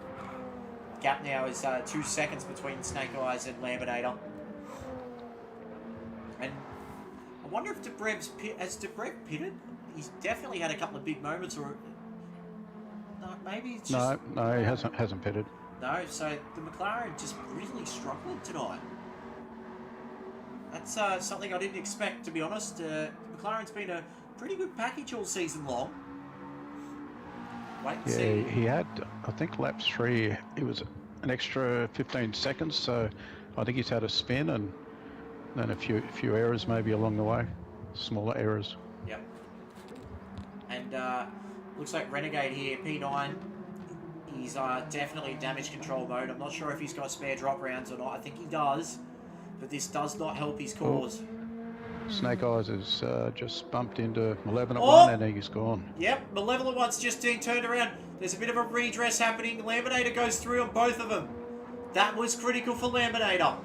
Gap now is 2 seconds between Snake Eyes and Laminator. And I wonder if has Debrev pitted? He's definitely had a couple of big moments, or no, maybe it's just...
No, he hasn't pitted.
No, so the McLaren just really struggling tonight. That's something I didn't expect, to be honest. McLaren's been a pretty good package all season long. Wait and see.
Yeah, he had, I think lap 3, it was an extra 15 seconds, so I think he's had a spin and then a few errors maybe along the way, smaller errors.
Yep. And looks like Renegade here, P9. He's definitely in damage control mode. I'm not sure if he's got spare drop rounds or not. I think he does, but this does not help his cause.
Snake Eyes has just bumped into Malevolent One and he's gone.
Yep, Malevolent One's just being turned around. There's a bit of a redress happening. Laminator goes through on both of them. That was critical for Laminator.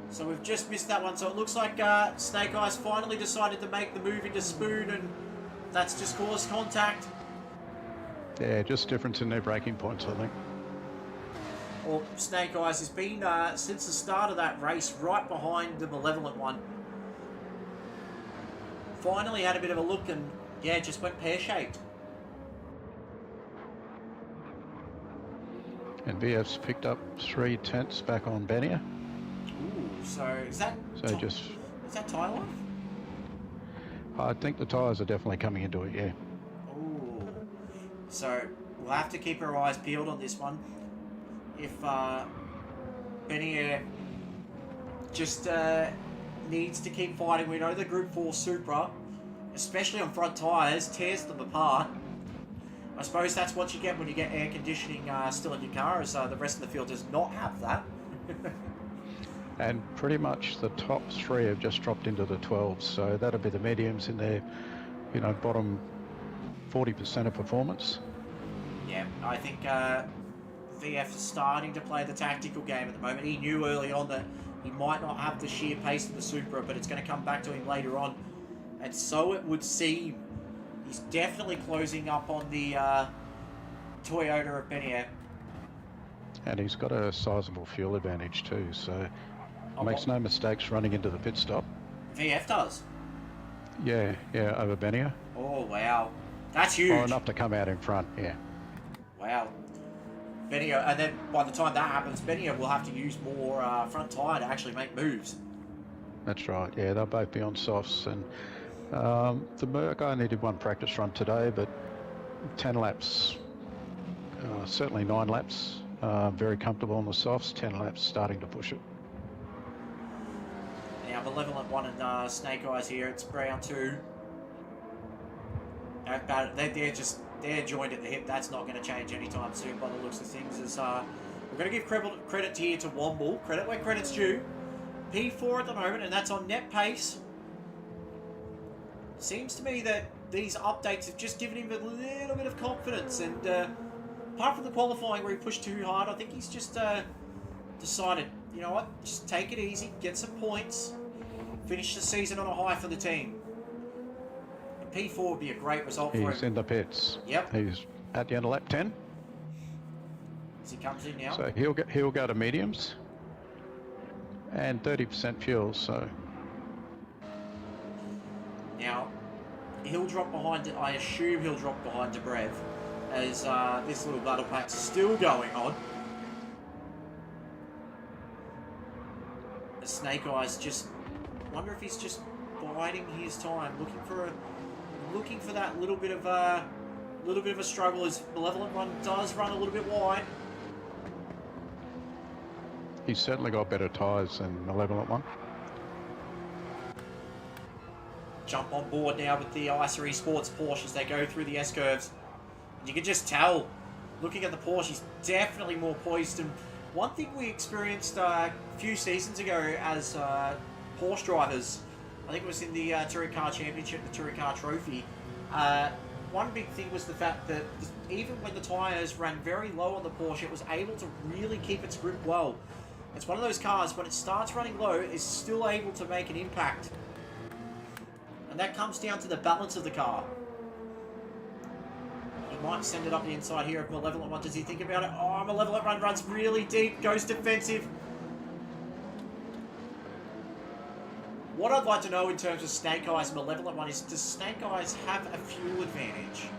So we've just missed that one. So it looks like Snake Eyes finally decided to make the move into Spoon, and that's just caused contact.
Yeah, just difference in their braking points, I think.
Well, Snake Eyes has been, since the start of that race, right behind the Malevolent One. Finally had a bit of a look and, yeah, just went pear-shaped.
And VF's picked up 3 tenths back on Benia.
Ooh, so is that...
So
is that tyre life?
I think the tyres are definitely coming into it, yeah.
Ooh. So we'll have to keep our eyes peeled on this one. If Benia just needs to keep fighting. We know the Group 4 Supra, especially on front tyres, tears them apart. I suppose that's what you get when you get air conditioning still in your car, as the rest of the field does not have that.
And pretty much the top 3 have just dropped into the 12s, so that'll be the mediums in their, you know, bottom 40% of performance.
Yeah, I think VF is starting to play the tactical game at the moment. He knew early on that he might not have the sheer pace of the Supra, but it's going to come back to him later on. And so it would seem. He's definitely closing up on the Toyota of Benia.
And he's got a sizable fuel advantage too, so makes no mistakes running into the pit stop.
VF does?
Yeah, over Benia.
Oh, wow. That's huge.
Oh, enough to come out in front, yeah.
Wow. Benia, and then by the time that happens, Benia will have to use more front tyre to actually make moves.
That's right, yeah, they'll both be on softs. And the Merc only did 1 practice run today, but 10 laps, certainly 9 laps, very comfortable on the softs, 10 laps starting to push it.
Now, Malevolent One and Snake Eyes here, it's Brown 2. They're joined at the hip. That's not going to change anytime soon by the looks of things. As we're going to give credit here to Womble. Credit where credit's due. P4 at the moment, and that's on net pace. Seems to me that these updates have just given him a little bit of confidence. And apart from the qualifying where he pushed too hard, I think he's just decided, you know what, just take it easy, get some points, finish the season on a high for the team. P4 would be a great result for him.
He's in the pits.
Yep.
He's at the end of lap 10.
As he comes in now.
So he'll go to mediums. And 30% fuel, so...
Now, he'll drop behind, I assume he'll drop behind Dobrev as this little battle pack's still going on. The Snake Eyes just, wonder if he's just biding his time, looking for that little bit of a struggle as Malevolent One does run a little bit wide.
He's certainly got better tyres than Malevolent One.
Jump on board now with the ISA Esports Porsche as they go through the S-curves. You can just tell, looking at the Porsche, he's definitely more poised. And one thing we experienced a few seasons ago as Porsche drivers, I think it was in the Touring Car Championship, the Touring Car Trophy, one big thing was the fact that even when the tyres ran very low on the Porsche, it was able to really keep its grip well. It's one of those cars, when it starts running low, is still able to make an impact. And that comes down to the balance of the car. He might send it up the inside here of Malevolent One. Does he think about it? Oh, Malevolent One runs really deep, goes defensive. What I'd like to know in terms of Snake Eyes and Malevolent One is, does Snake Eyes have a fuel advantage?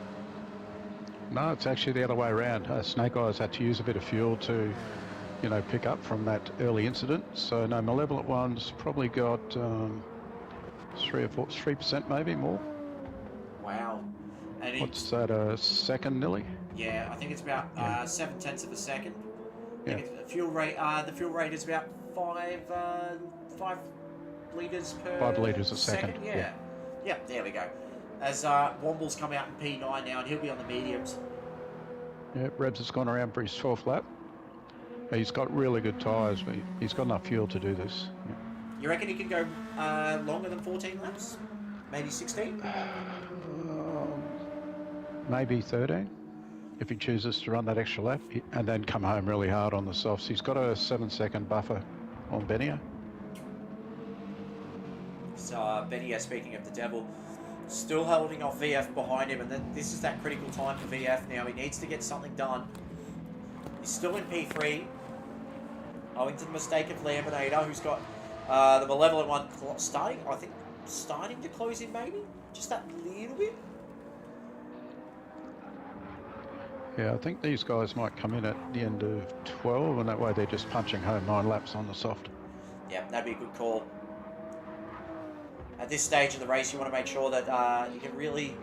No, it's actually the other way around. Snake Eyes had to use a bit of fuel to, you know, pick up from that early incident. So no, Malevolent One's probably got 3% maybe more.
Wow. And
What's that, a second nearly?
Yeah, I think it's about 0.7 of a second.
Yeah.
The fuel rate is about 5 litres per
5 litres a second.
Yeah. Yeah, there we go. As Womble's come out in P9 now, and he'll be on the mediums.
Yeah, Rebs has gone around for his 12th lap. He's got really good tyres, but he's got enough fuel to do this. Yeah.
You reckon he can go longer than 14 laps? Maybe 16?
Maybe 13, if he chooses to run that extra lap, and then come home really hard on the softs. He's got a 7-second buffer on Benia.
So Benia, speaking of the devil, still holding off VF behind him, and then this is that critical time for VF now. He needs to get something done. He's still in P3, owing to the mistake of Laminator, who's got the Malevolent One starting to close in maybe? Just that little bit?
Yeah, I think these guys might come in at the end of 12, and that way they're just punching home 9 laps on the soft.
Yeah, that'd be a good call. At this stage of the race, you want to make sure that you can really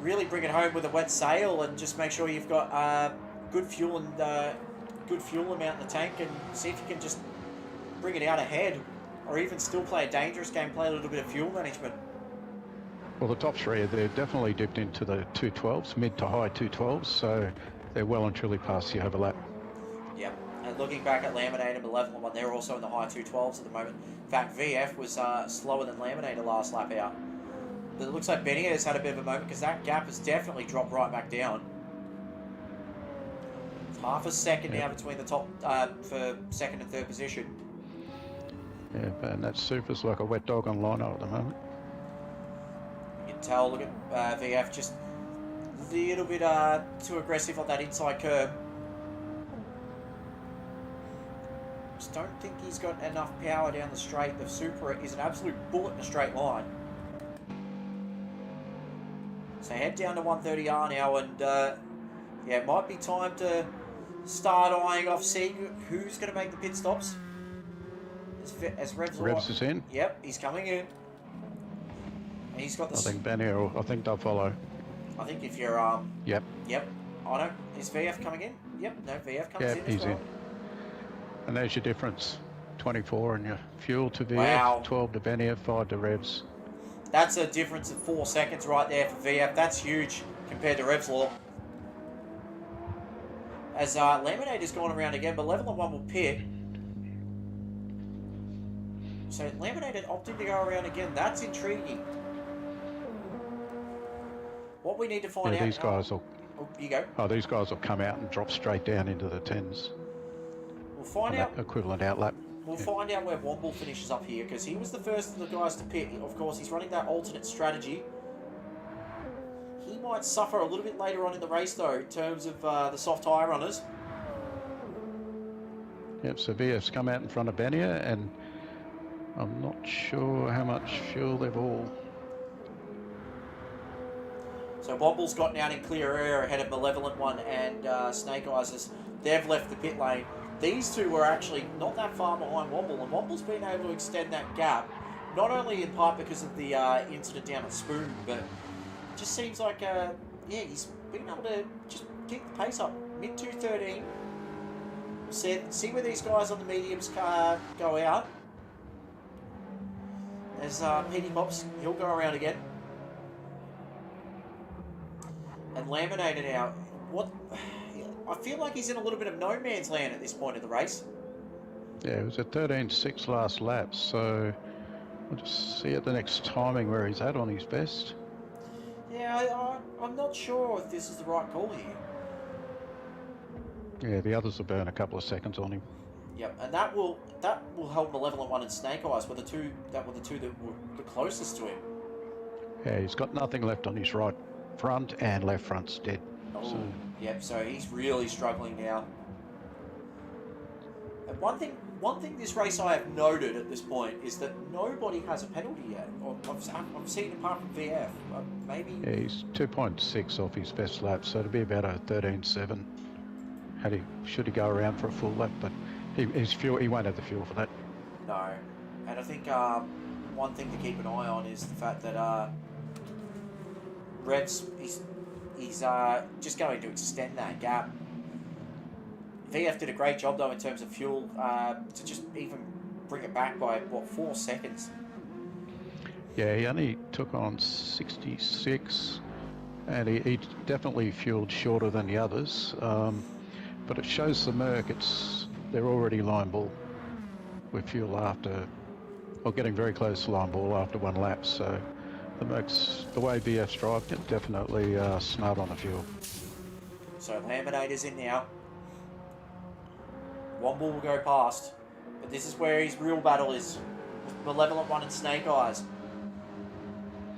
bring it home with a wet sail, and just make sure you've got good fuel and good fuel amount in the tank, and see if you can just bring it out ahead, or even still play a dangerous game, play a little bit of fuel management.
Well, the top three, they're definitely dipped into the 212s, mid to high 212s, so they're well and truly past the overlap.
Yep, and looking back at Laminator and Malevolent One, they're also in the high 212s at the moment. In fact, VF was slower than Laminator last lap out. But it looks like Benia has had a bit of a moment, because that gap has definitely dropped right back down. It's half a second now between the top for second and third position.
Yeah, and that Supa's like a wet dog on lino at the moment.
You can tell, look at VF, just a little bit too aggressive on that inside curb. Just don't think he's got enough power down the straight. The Supra is an absolute bullet in a straight line. So head down to 130R now, and yeah, it might be time to start eyeing off, seeing who's going to make the pit stops. As
Revs is in.
Yep, he's coming in. And he's got the...
I think Benia, I think they'll follow.
I think if you're...
Yep.
Yep. I know. Is VF coming in? Yep. No, VF comes in as
he's
well.
in. And there's your difference. 24 on your fuel to VF,
Wow.
12 to Benia, 5 to Revs.
That's a difference of 4 seconds right there for VF. That's huge compared to Revs Law. As Laminator's gone around again, but Malevolent One will pit. So Laminator opted to go around again. That's intriguing. What we need to find out...
These guys will...
Oh, you go.
Oh, these guys will come out and drop straight down into the 10s.
We'll find out...
Equivalent outlap.
We'll find out where Womble finishes up here, because he was the first of the guys to pit. Of course, he's running that alternate strategy. He might suffer a little bit later on in the race, though, in terms of the soft tyre runners.
Yep, so VF's come out in front of Benia, and I'm not sure how much fuel they've all
Womble's gotten out in clear air ahead of Malevolent One and Snake Eyes as they've left the pit lane. These two were actually not that far behind Womble, and Womble's been able to extend that gap, not only in part because of the incident down at Spoon, but it just seems like, yeah, he's been able to just keep the pace up. Mid 213. See where these guys on the mediums go out. As Petey Pops, he'll go around again. And Laminator now, what? I feel like he's in a little bit of no man's land at this point of the race.
Yeah, it was at 13.6 last lap, so we'll just see at the next timing where he's at on his best.
Yeah, I'm not sure if this is the right call here.
Yeah, the others will burn a couple of seconds on him.
Yep, and that will help Malevolent One and Snake Eyes were the two that were the closest to him.
Yeah, he's got nothing left on his right front, and left front's dead.
Oh,
So,
yep. So he's really struggling now. And one thing this race I have noted at this point is that nobody has a penalty yet. I've seen apart from VF. Maybe.
yeah, he's 2.6 off his best lap, so it'll be about a 13.7. Should he go around for a full lap, but he won't have the fuel for that.
No, and I think one thing to keep an eye on is the fact that Rev's he's just going to extend that gap. VF did a great job though in terms of fuel to just even bring it back by what 4 seconds.
Yeah, he only took on 66, and he definitely fueled shorter than the others. But it shows the Merc they're already line ball with fuel after, or getting very close to line ball after 1 lap. So the Merc's, the way BF's driving it, definitely smart on the fuel.
So Laminator's in now. Womble will go past, but this is where his real battle is with Malevolent One and Snake Eyes.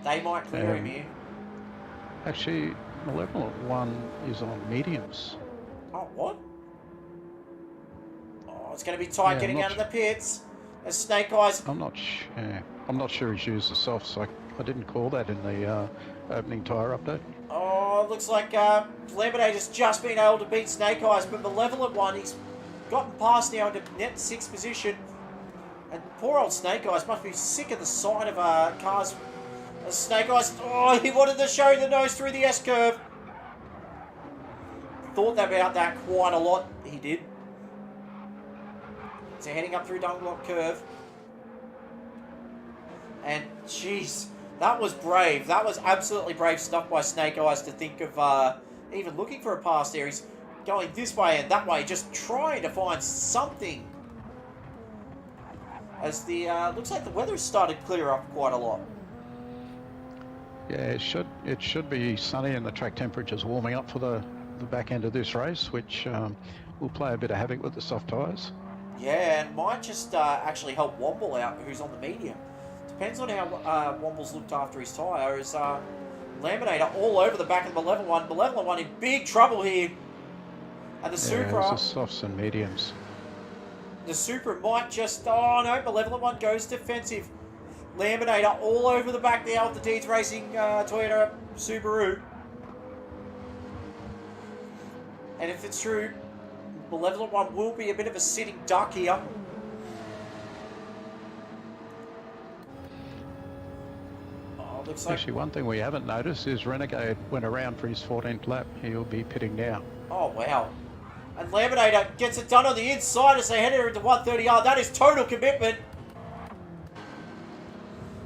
They might clear him here.
Actually, Malevolent One is on mediums.
Oh, what? Oh, it's going to be tight
Yeah,
getting out of the pits. As Snake Eyes...
I'm not sure he's used the softs. I didn't call that in the opening tyre update.
Oh, it looks like Laminator's just been able to beat Snake Eyes, but Malevolent One, he's gotten past now into net 6th position. And poor old Snake Eyes must be sick of the sight of cars. As Snake Eyes... Oh, he wanted to show the nose through the S-curve. Thought about that quite a lot. He did. So heading up through Dunlock Curve. And, jeez, that was brave. That was absolutely brave stuff by Snake Eyes to think of even looking for a pass there. He's going this way and that way, just trying to find something. As the, looks like the weather's started to clear up quite a lot.
Yeah, it should be sunny and the track temperature's warming up for the back end of this race, which will play a bit of havoc with the soft tyres.
Yeah, and might just actually help Womble out, who's on the medium. Depends on how Womble's looked after his tyre. Is Laminator all over the back of the Malevolent One. Malevolent One in big trouble here. And the Supra...
Yeah, it's the softs and mediums.
The Supra might just... Oh, no, Malevolent One goes defensive. Laminator all over the back now of the Deeds Racing Toyota Subaru. And if it's true, Malevolent One will be a bit of a sitting duck here. Oh, looks like...
Actually, one thing we haven't noticed is Renegade went around for his 14th lap. He'll be pitting now.
Oh, wow. And Laminator gets it done on the inside as they head into 130R. That is total commitment.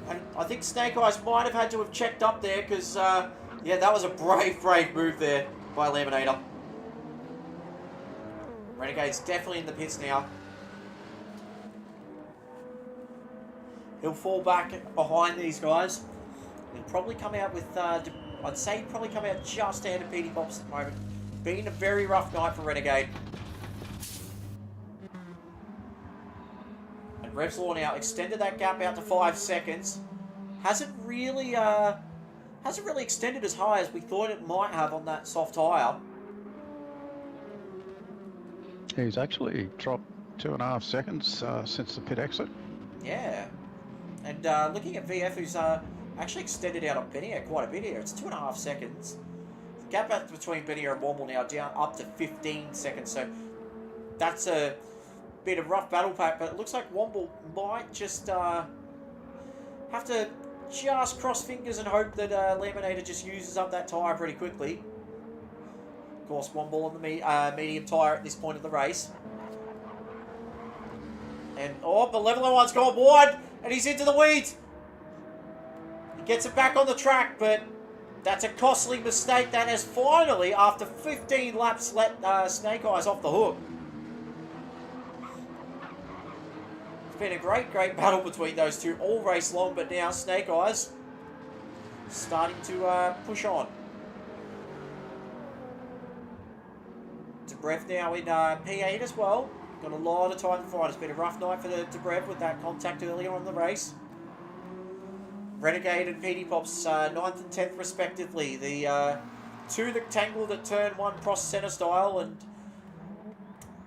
And I think Snake Eyes might have had to have checked up there because, yeah, that was a brave move there by Laminator. Renegade's definitely in the pits now. He'll fall back behind these guys. He'll probably come out with, I'd say he'd probably come out just ahead of Petey Pops at the moment. Been a very rough night for Renegade. And Revslaw now extended that gap out to 5 seconds. Hasn't really extended as high as we thought it might have on that soft tyre.
He's actually dropped 2.5 seconds since the pit exit.
Yeah. And looking at VF, who's Actually extended out on Benier quite a bit here. It's 2.5 seconds. The gap between Benier and Womble now down up to 15 seconds. So that's a bit of rough battle pack, but it looks like Womble might just have to just cross fingers and hope that Laminator just uses up that tyre pretty quickly. Of course, Womble on the medium tyre at this point of the race. And, oh, the leveler one's gone wide, and he's into the weeds. He gets it back on the track, but that's a costly mistake that has finally, after 15 laps, let Snake Eyes off the hook. It's been a great battle between those two all race long, but now Snake Eyes starting to push on. Debrev now in P8 as well. Got a lot of time to fight. It's been a rough night for the Debrev with that contact earlier on in the race. Renegade and PD Pops 9th and 10th respectively. The two that tangled at turn 1 cross centre style, and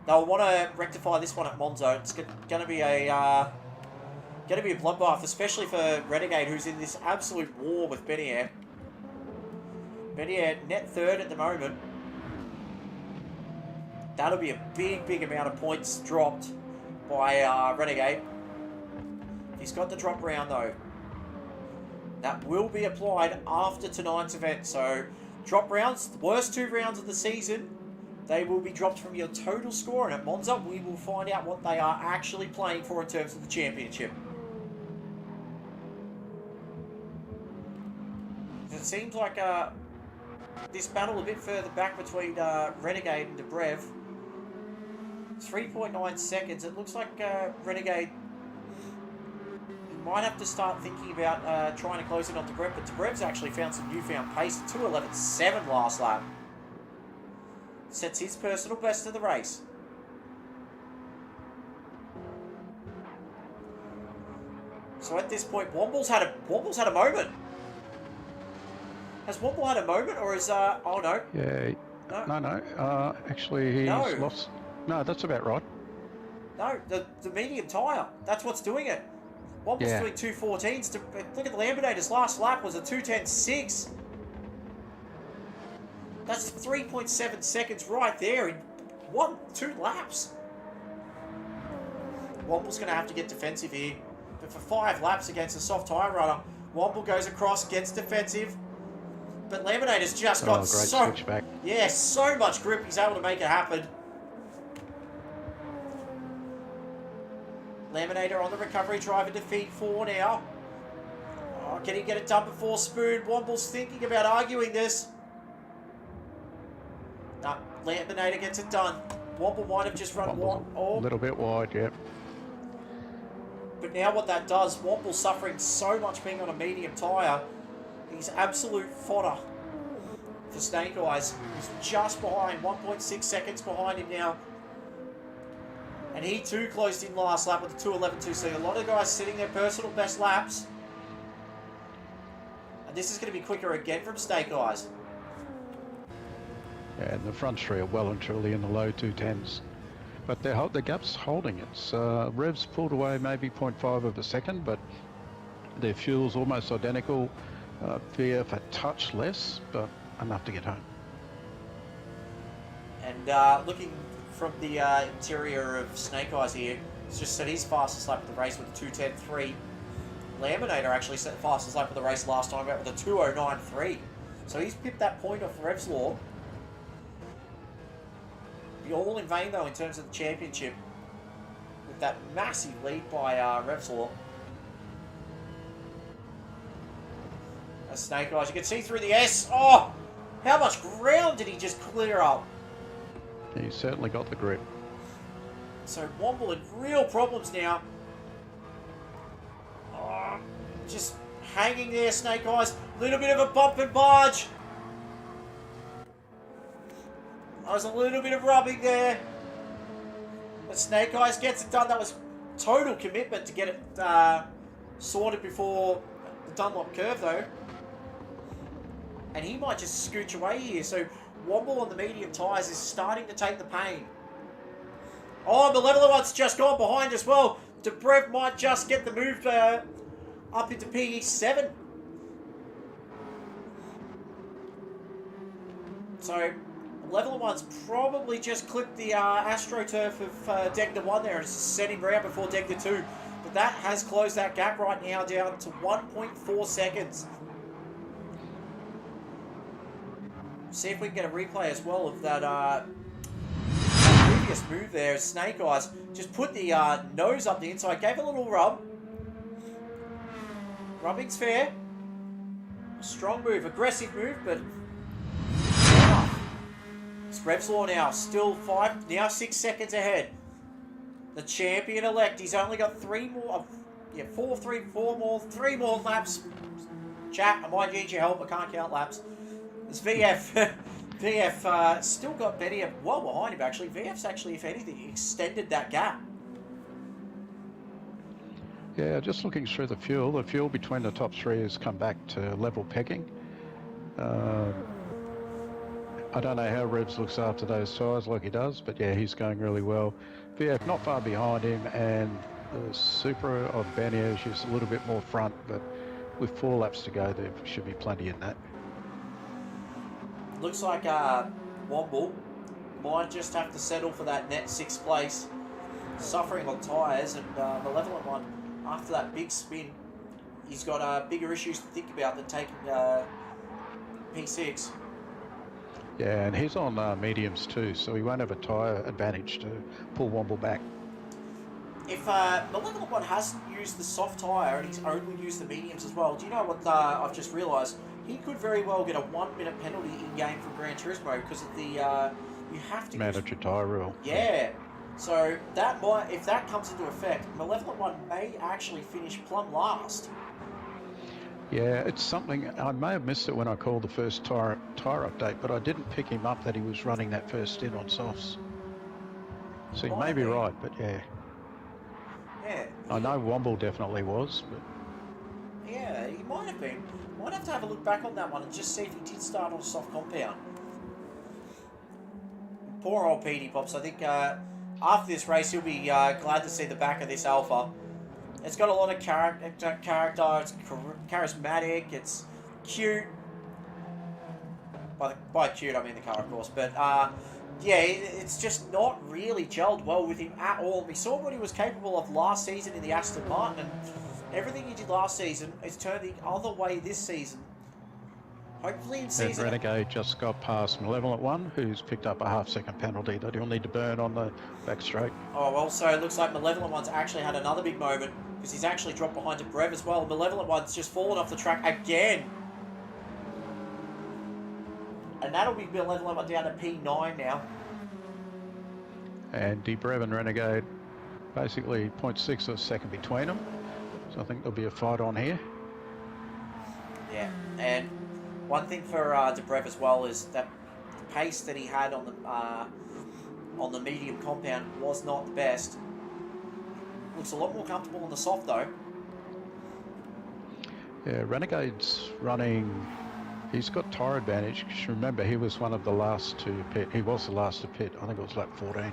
they'll want to rectify this one at Monza. It's going to be a bloodbath, especially for Renegade, who's in this absolute war with Benier. Benier net 3rd at the moment. That'll be a big amount of points dropped by Renegade. He's got the drop round though. That will be applied after tonight's event. So drop rounds, the worst 2 rounds of the season, they will be dropped from your total score. And at Monza, we will find out what they are actually playing for in terms of the championship. It seems like this battle a bit further back between Renegade and Debrev. 3.9 seconds. It looks like Renegade might have to start thinking about trying to close it on Debrev, but Debrev's actually found some newfound pace. 2:11.7 last lap. Sets his personal best of the race. So at this point, Womble's had a moment. Has Womble had a moment, or is oh no?
Yeah. No. Actually, he's lost. No, that's about right.
No, the medium tyre. That's what's doing it. Womble's doing 2:14s. Look at the Laminator's last lap was a 2:10.6. That's 3.7 seconds right there in 2 laps. Womble's going to have to get defensive here. But for 5 laps against a soft tyre runner, Womble goes across, gets defensive. But Laminator's just got so much grip, he's able to make it happen. Laminator on the recovery drive into feed 4 now. Oh, can he get it done before Spoon? Womble's thinking about arguing this. No, Laminator gets it done. Womble might have just run wide.
A little bit wide, yep.
But now what that does, Womble's suffering so much being on a medium tyre. He's absolute fodder for Snake Eyes. He's just behind, 1.6 seconds behind him now. And he too closed in last lap with a 2:11.2. So a lot of guys sitting their personal best laps. And this is going to be quicker again from Snake Eyes.
Yeah, and the front 3 are well and truly in the low 2:10s. But the gap's holding. It's Rev's pulled away maybe 0.5 of a second, but their fuel's almost identical. VF a touch less, but enough to get home.
And looking from the interior of Snake Eyes here, it's just set his fastest lap of the race with a 2:10.3. Laminator actually set the fastest lap of the race last time out with a 2:09.3. So he's pipped that point off Rev's Law. Be all in vain though in terms of the championship with that massive lead by Rev's Law. Snake Eyes, you can see through the S. Oh, how much ground did he just clear up?
He certainly got the grip.
So Womble in real problems now. Oh, just hanging there, Snake Eyes. Little bit of a bump and barge. There was a little bit of rubbing there. But Snake Eyes gets it done. That was total commitment to get it sorted before the Dunlop curve though. And he might just scooch away here. So Womble on the medium tyres is starting to take the pain. Oh, the leveler one's just gone behind as well. Debrev might just get the move up into PE7. So, Level 1's probably just clipped the AstroTurf of Degner 1 there, and it's just setting ground before Degner 2. But that has closed that gap right now down to 1.4 seconds. See if we can get a replay as well of that previous move there. Snake Eyes just put the nose up the inside, gave a little rub. Rubbing's fair. Strong move, aggressive move, but it's Revslaw now, still 6 seconds ahead. The champion-elect, he's only got three more laps. Chat, I might need your help, I can't count laps. There's VF. VF still got Benny well behind him, actually. VF's actually, if anything, extended that gap.
Yeah, just looking through the fuel between the top three has come back to level pegging. I don't know how Revs looks after those tyres like he does, but yeah, he's going really well. VF not far behind him, and the Supra of Benier is a little bit more front, but with 4 laps to go, there should be plenty in that.
Looks like Womble might just have to settle for that net 6th place. Suffering on tyres, and Malevolent One, after that big spin, he's got bigger issues to think about than taking P6.
Yeah, and he's on mediums too, so he won't have a tyre advantage to pull Womble back.
If Malevolent One hasn't used the soft tyre and he's only used the mediums as well, do you know what I've just realised? He could very well get a 1-minute penalty in-game for Gran Turismo because of the, you have to
mandatory tyre rule.
Yeah. So that might, if that comes into effect, Malevolent One may actually finish plumb last.
Yeah, it's something, I may have missed it when I called the first tyre update, but I didn't pick him up that he was running that first stint on softs. So he may be right, but yeah.
Yeah.
I know Womble definitely was, but...
Yeah, he might have been. Might have to have a look back on that one and just see if he did start on a soft compound. Poor old Petey Pops. I think after this race he'll be glad to see the back of this Alpha. It's got a lot of character, it's charismatic, it's cute. By cute I mean the car, of course, but yeah, it's just not really gelled well with him at all. We saw what he was capable of last season in the Aston Martin, and everything he did last season is turned the other way this season. Hopefully in season...
Renegade just got past Malevolent One, who's picked up a half-second penalty that he'll need to burn on the back straight.
Oh, well, so it looks like Malevolent One's actually had another big moment, because he's actually dropped behind Debrev as well. Malevolent One's just fallen off the track again. And that'll be Malevolent One down to P9 now.
And Debrev and Renegade, basically 0.6 of a second between them. So I think there'll be a fight on here.
Yeah, and one thing for Debrev as well is that the pace that he had on the medium compound was not the best. Looks a lot more comfortable on the soft though.
Yeah, Renegade's running. He's got tyre advantage. Because remember, he was one of the last to pit. He was the last to pit. I think it was lap 14.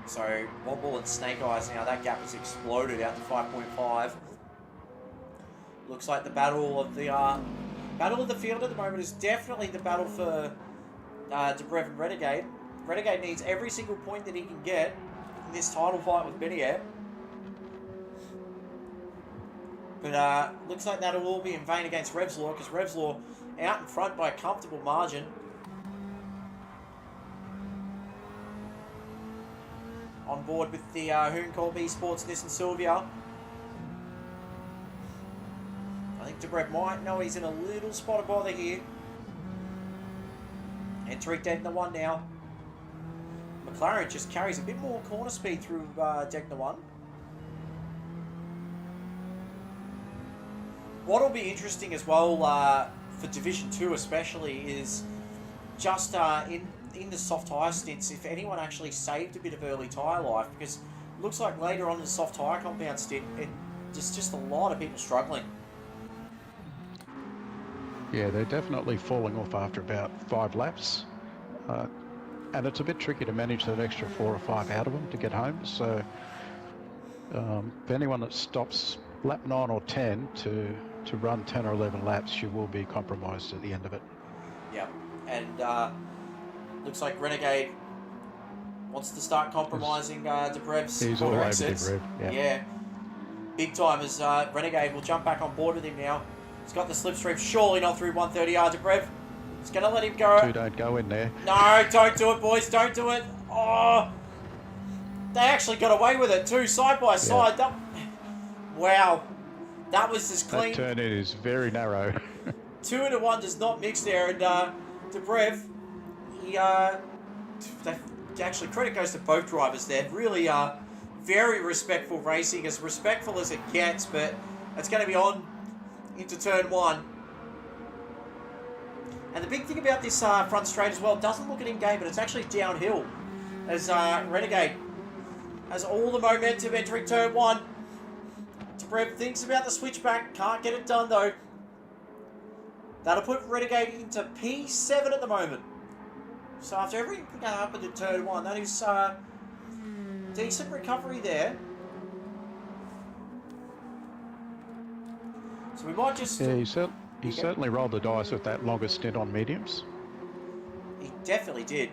So Womble and Snake Eyes now, that gap has exploded out to 5.5. Looks like the battle of the field at the moment is definitely the battle for Debrev and Renegade. Renegade needs every single point that he can get in this title fight with Benier. But looks like that'll all be in vain against Revslaw, because Revslaw out in front by a comfortable margin. On board with the Hooncorp Esports Nissan Silvia. I think Debrev might know he's in a little spot of bother here. Entering Degner 1 now. McLaren just carries a bit more corner speed through Degner 1. What'll be interesting as well for Division 2 especially is just in the soft tyre stints, if anyone actually saved a bit of early tyre life, because it looks like later on in the soft tyre compound stint, there's just a lot of people struggling.
Yeah, they're definitely falling off after about 5 laps. And it's a bit tricky to manage that extra 4 or 5 out of them to get home. So for anyone that stops lap 9 or 10 to to run 10 or 11 laps, you will be compromised at the end of it.
Yeah, and looks like Renegade wants to start compromising Debrev's
He's all over
exits.
Debrev,
Yeah, big time as Renegade will jump back on board with him now. He's got the slipstream, surely not through 130 yards. Debrev, he's going to let him go.
Two don't go in there.
No, don't do it, boys, don't do it. Oh, they actually got away with it too, side by side. That, wow, that was just clean.
That turn in is very narrow.
2 into 1 does not mix there, and Debrev, he actually credit goes to both drivers there. Really, very respectful racing, as respectful as it gets, but it's going to be on into turn 1. And the big thing about this front straight as well, it doesn't look at in-game, but it's actually downhill, as Renegade has all the momentum entering turn 1. Debrev thinks about the switchback, can't get it done though. That'll put Renegade into P7 at the moment. So after everything that happened in turn 1, that is decent recovery there. So we might just...
Yeah, he certainly rolled the dice with that longer stint on mediums.
He definitely did.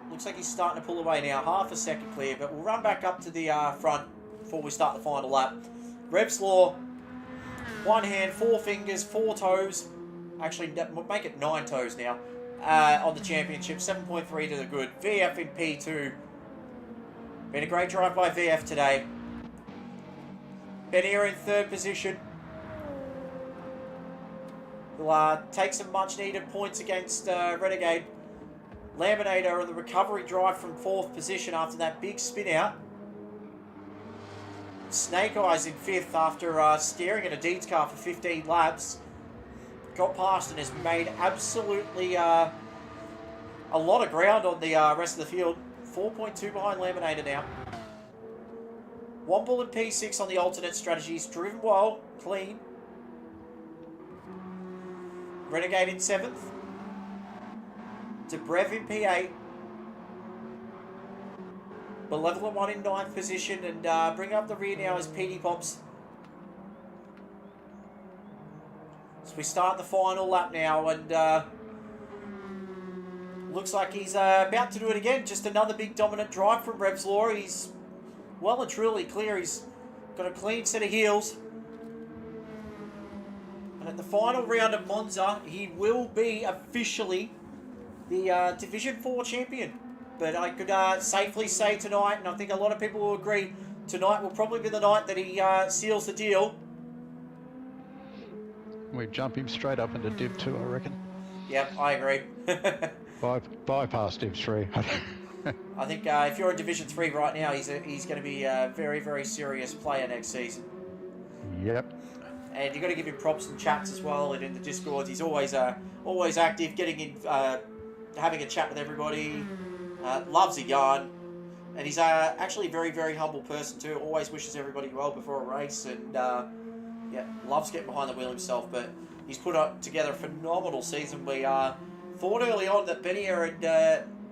Looks like he's starting to pull away now. Half a second clear, but we'll run back up to the front before we start the final lap. Rev's Law, 1 hand, 4 fingers, 4 toes. Actually, make it 9 toes now. On the championship, 7.3 to the good. VF in P2. Been a great drive by VF today. Benier in 3rd position. Will take some much needed points against Renegade. Laminator on the recovery drive from 4th position after that big spin out. Snake Eyes in 5th after staring at a Deeds car for 15 laps. Got past and has made absolutely a lot of ground on the rest of the field. 4.2 behind Laminator now. Womble in P6 on the alternate strategies. Driven well, clean. Renegade in 7th. Debrev in P8. Malevolent 1 in 9th position, and bring up the rear now as PD Pops. So we start the final lap now, and looks like he's about to do it again. Just another big dominant drive from Rev's Law. He's well and truly clear. He's got a clean set of heels. And at the final round of Monza, he will be officially the Division 4 champion. But I could safely say tonight, and I think a lot of people will agree, tonight will probably be the night that he seals the deal.
We jump him straight up into Div 2, I reckon.
Yep, I agree.
Bypass Div 3.
I think if you're in Division 3 right now, he's going to be a very, very serious player next season.
Yep.
And you've got to give him props and chats as well, and in the Discord, he's always active, getting in, having a chat with everybody. Loves a yarn, and he's actually a very, very humble person too. Always wishes everybody well before a race, and yeah, loves getting behind the wheel himself. But he's put together a phenomenal season. We thought early on that Benier and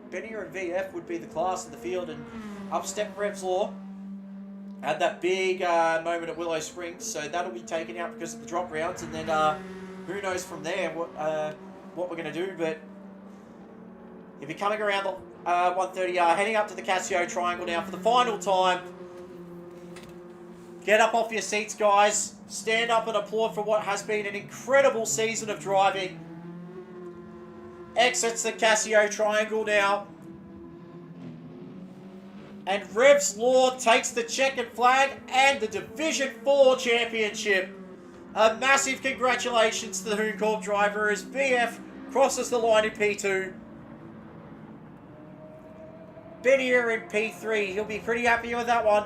VF would be the class of the field, and up stepped Rev's Law. Had that big moment at Willow Springs, so that'll be taken out because of the drop rounds, and then who knows from there what we're going to do. But he'll be coming around the 130, heading up to the Casio Triangle now for the final time. Get up off your seats, guys. Stand up and applaud for what has been an incredible season of driving. Exits the Casio Triangle now. And Rev's Law takes the checkered flag and the Division 4 championship. A massive congratulations to the Hoon Corp driver as BF crosses the line in P2. Benier in P3. He'll be pretty happy with that one.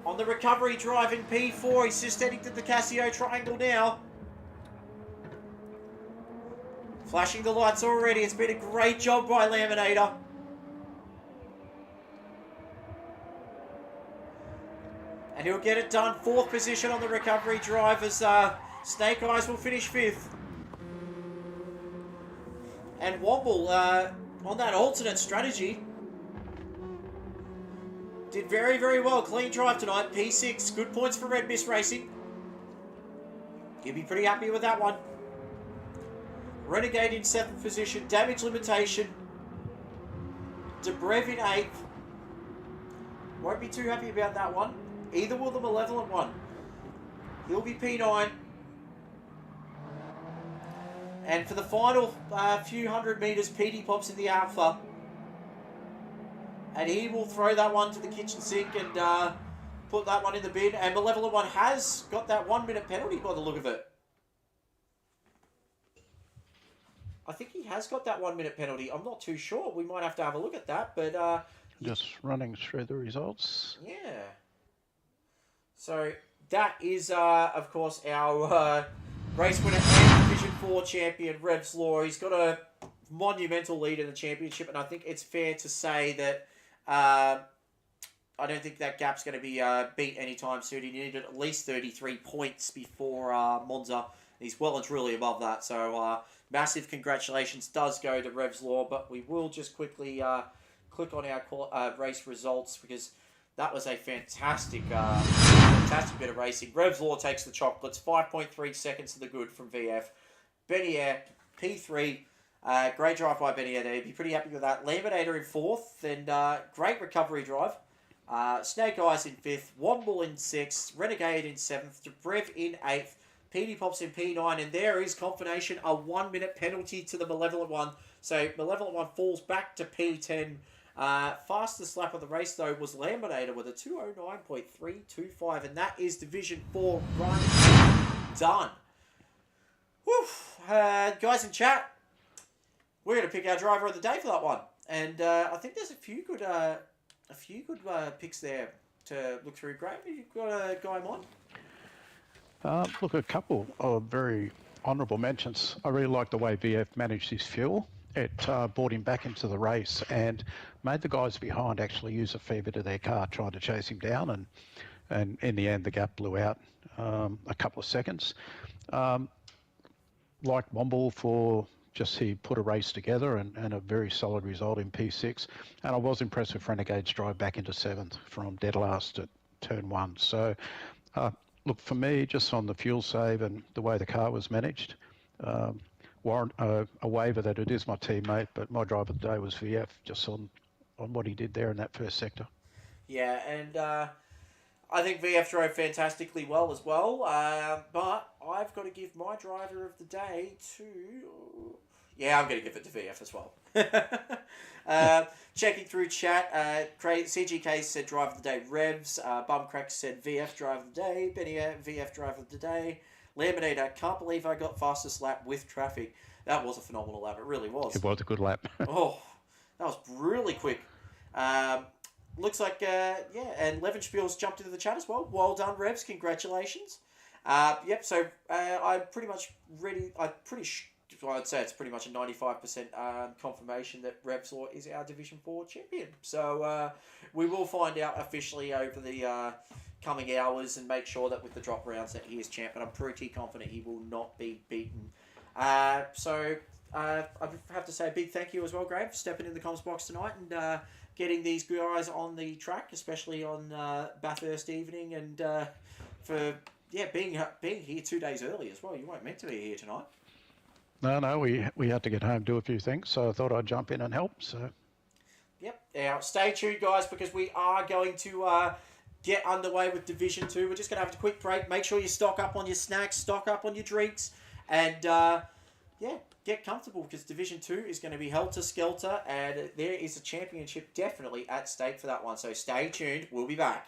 On the recovery drive in P4, he's just heading to the Casio Triangle now. Flashing the lights already. It's been a great job by Laminator. And he'll get it done. 4th position on the recovery drive as Snake Eyes will finish 5th. And Womble on that alternate strategy Did very, very well. Clean drive tonight. P6. Good points for Red Mist Racing. You'll be pretty happy with that one. Renegade in 7th position. Damage limitation. Debrev in 8th. Won't be too happy about that one. Either will the Malevolent one. He'll be P9. And for the final few hundred metres, PD pops in the Alpha. And he will throw that one to the kitchen sink and put that one in the bin. And Malevolent one has got that 1 minute penalty by the look of it. I think he has got that 1 minute penalty. I'm not too sure. We might have to have a look at that. But
Just running through the results.
yeah. So that is, of course, our race winner and Division 4 champion, Revs Law. He's got a monumental lead in the championship, and I think it's fair to say that I don't think that gap's going to be beat anytime soon. He needed at least 33 points before Monza. He's well and truly above that. So massive congratulations does go to Revs Law, but we will just quickly click on our race results because that was a fantastic bit of racing. Revs Law takes the chocolates. 5.3 seconds to the good from VF. Benier, P3. Great drive by Benier there. Be pretty happy with that. Laminator in 4th. And great recovery drive. Snake Eyes in 5th. Womble in 6th. Renegade in 7th. Debrev in 8th. PD pops in P9. And there is confirmation. A 1 minute penalty to the Malevolent one. So Malevolent one falls back to P10. Fastest lap of the race, though, was Laminator with a 209.325, and that is Division 4 run done. Whew. Guys in chat, we're going to pick our driver of the day for that one, and I think there's a few good picks there to look through. Graham, have you got a guy in mind?
Look, a couple of very honourable mentions. I really like the way VF managed his fuel. It brought him back into the race and made the guys behind actually use a fair bit of their car trying to chase him down, and in the end the gap blew out a couple of seconds. Like Womble for just he put a race together and a very solid result in P6, and I was impressed with Renegade's drive back into 7th from dead last at turn 1. So look, for me, just on the fuel save and the way the car was managed, warrant a waiver that it is my teammate, but my driver of the day was VF, just on what he did there in that first sector.
Yeah, and I think VF drove fantastically well as well, but I've got to give my driver of the day to... Yeah, I'm going to give it to VF as well. Checking through chat, CGK said driver of the day Revs, Bumcrack said VF driver of the day, Benier VF driver of the day, Laminator, can't believe I got fastest lap with traffic. That was a phenomenal lap. It really was.
It was a good lap.
Oh, that was really quick. Looks like, and Levenspiel's jumped into the chat as well. Well done, Revs. Congratulations. Yep, so I'm pretty much ready. I'd say it's pretty much a 95% confirmation that Revs Law is our Division 4 champion. So we will find out officially over the coming hours and make sure that with the drop rounds that he is champ, and I'm pretty confident he will not be beaten. So I have to say a big thank you as well, Graham, for stepping in the comms box tonight and getting these guys on the track, especially on Bathurst evening, and for being here 2 days early as well. You weren't meant to be here tonight.
No, we had to get home, do a few things, so I thought I'd jump in and help. So.
Yep. Now, stay tuned, guys, because we are going to get underway with Division 2. We're just going to have a quick break. Make sure you stock up on your snacks, stock up on your drinks, and, get comfortable because Division 2 is going to be helter-skelter, and there is a championship definitely at stake for that one. So stay tuned. We'll be back.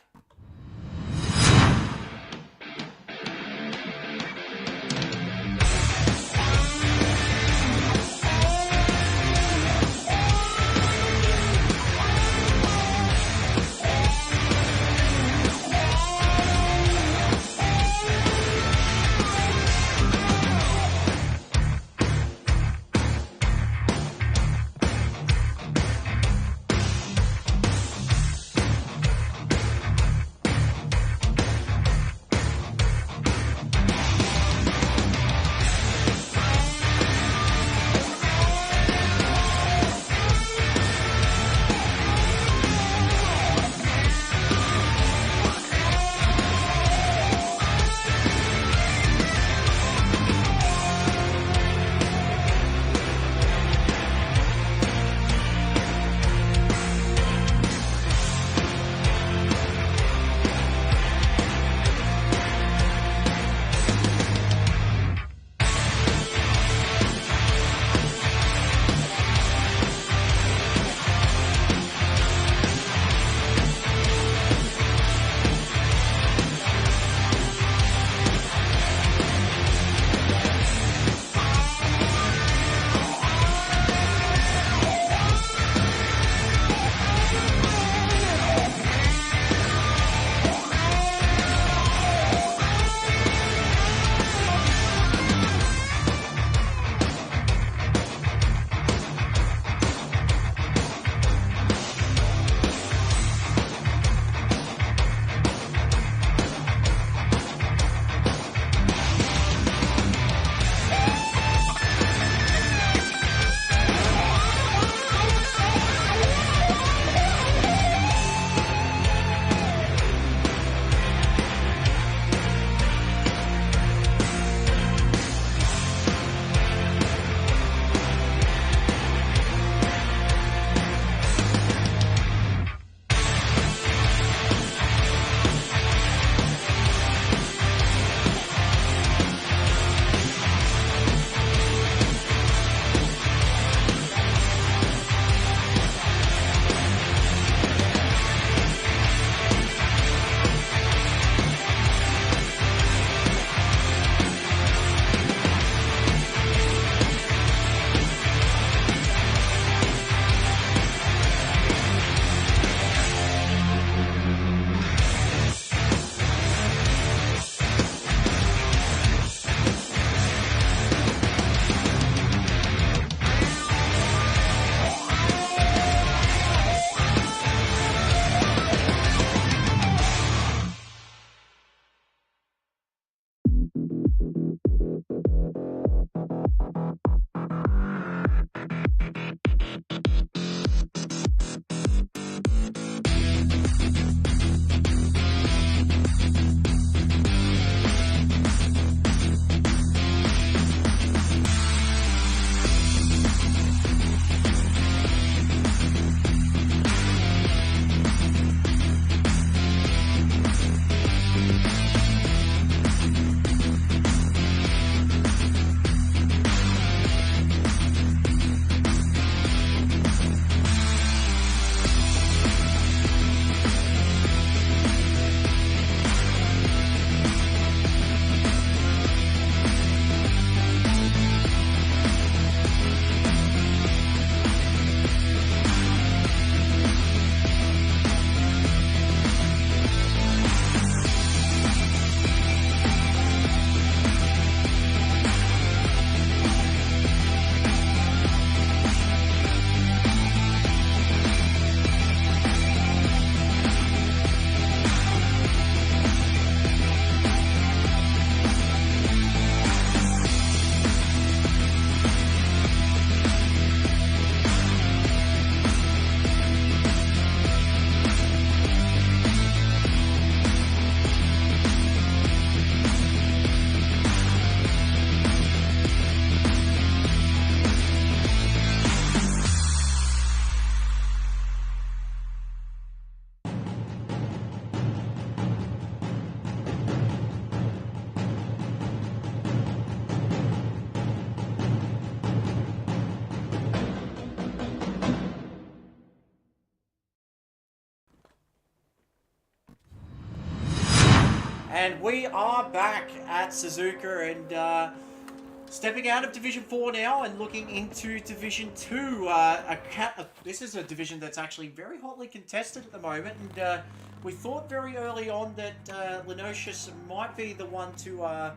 And we are back at Suzuka and stepping out of Division 4 now and looking into Division 2. This is a division that's actually very hotly contested at the moment, and we thought very early on that Lenosius might be the one to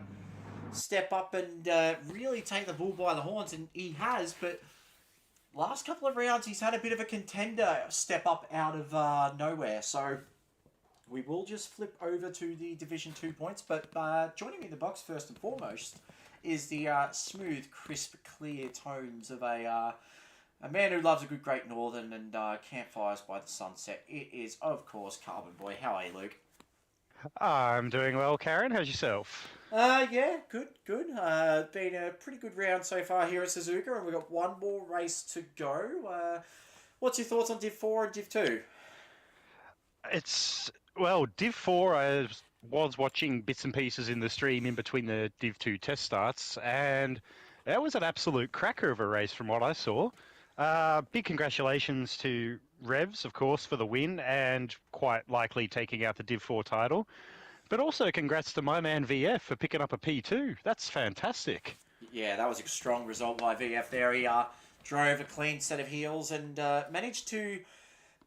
step up and really take the bull by the horns, and he has, but last couple of rounds he's had a bit of a contender step up out of nowhere, so we will just flip over to the Division 2 points, but joining me in the box first and foremost is the smooth, crisp, clear tones of a man who loves a good Great Northern and campfires by the sunset. It is, of course, Carbon Boy. How are you, Luke?
I'm doing well, Karen. How's yourself?
Yeah, good. Been a pretty good round so far here at Suzuka, and we've got one more race to go. What's your thoughts on Div 4 and Div 2?
Well, Div 4, I was watching bits and pieces in the stream in between the Div 2 test starts, and that was an absolute cracker of a race from what I saw. Big congratulations to Revs, of course, for the win, and quite likely taking out the Div 4 title. But also congrats to my man VF for picking up a P2. That's fantastic.
Yeah, that was a strong result by VF there. He drove a clean set of heels and managed to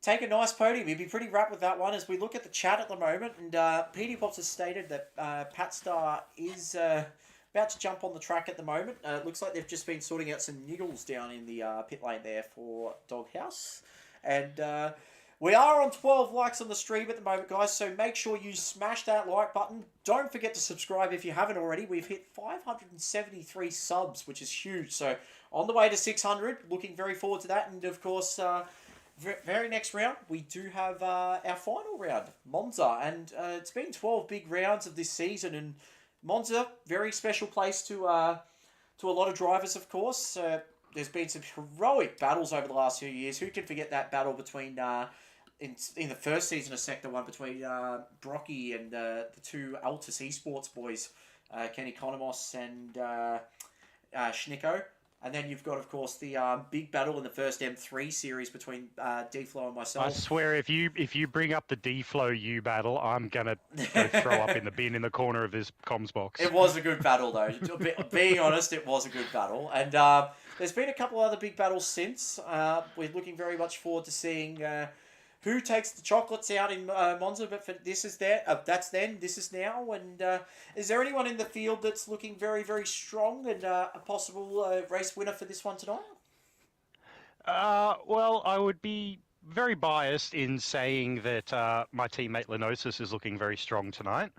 take a nice podium. He'd be pretty wrapped with that one as we look at the chat at the moment. And PD Pops has stated that Pat Star is about to jump on the track at the moment. It looks like they've just been sorting out some niggles down in the pit lane there for Doghouse. And we are on 12 likes on the stream at the moment, guys, so make sure you smash that like button. Don't forget to subscribe if you haven't already. We've hit 573 subs, which is huge. So on the way to 600, looking very forward to that. And, of course, very next round, we do have our final round, Monza. And it's been 12 big rounds of this season, and Monza, very special place to a lot of drivers, of course. There's been some heroic battles over the last few years. Who can forget that battle between in the first season of Sector 1 between Brocky and the two Altus Esports boys, Kenny Konomos and Schnicko. And then you've got, of course, the big battle in the first M3 series between D-Flow and myself.
I swear, if you bring up the D-Flow U battle, I'm going to go throw up in the bin in the corner of this comms box.
It was a good battle, though. Being honest, it was a good battle. And there's been a couple other big battles since. We're looking very much forward to seeing who takes the chocolates out in Monza. But for this is there. That's then. This is now. And is there anyone in the field that's looking very, very strong and a possible race winner for this one tonight?
Well, I would be very biased in saying that my teammate Lenosis is looking very strong tonight.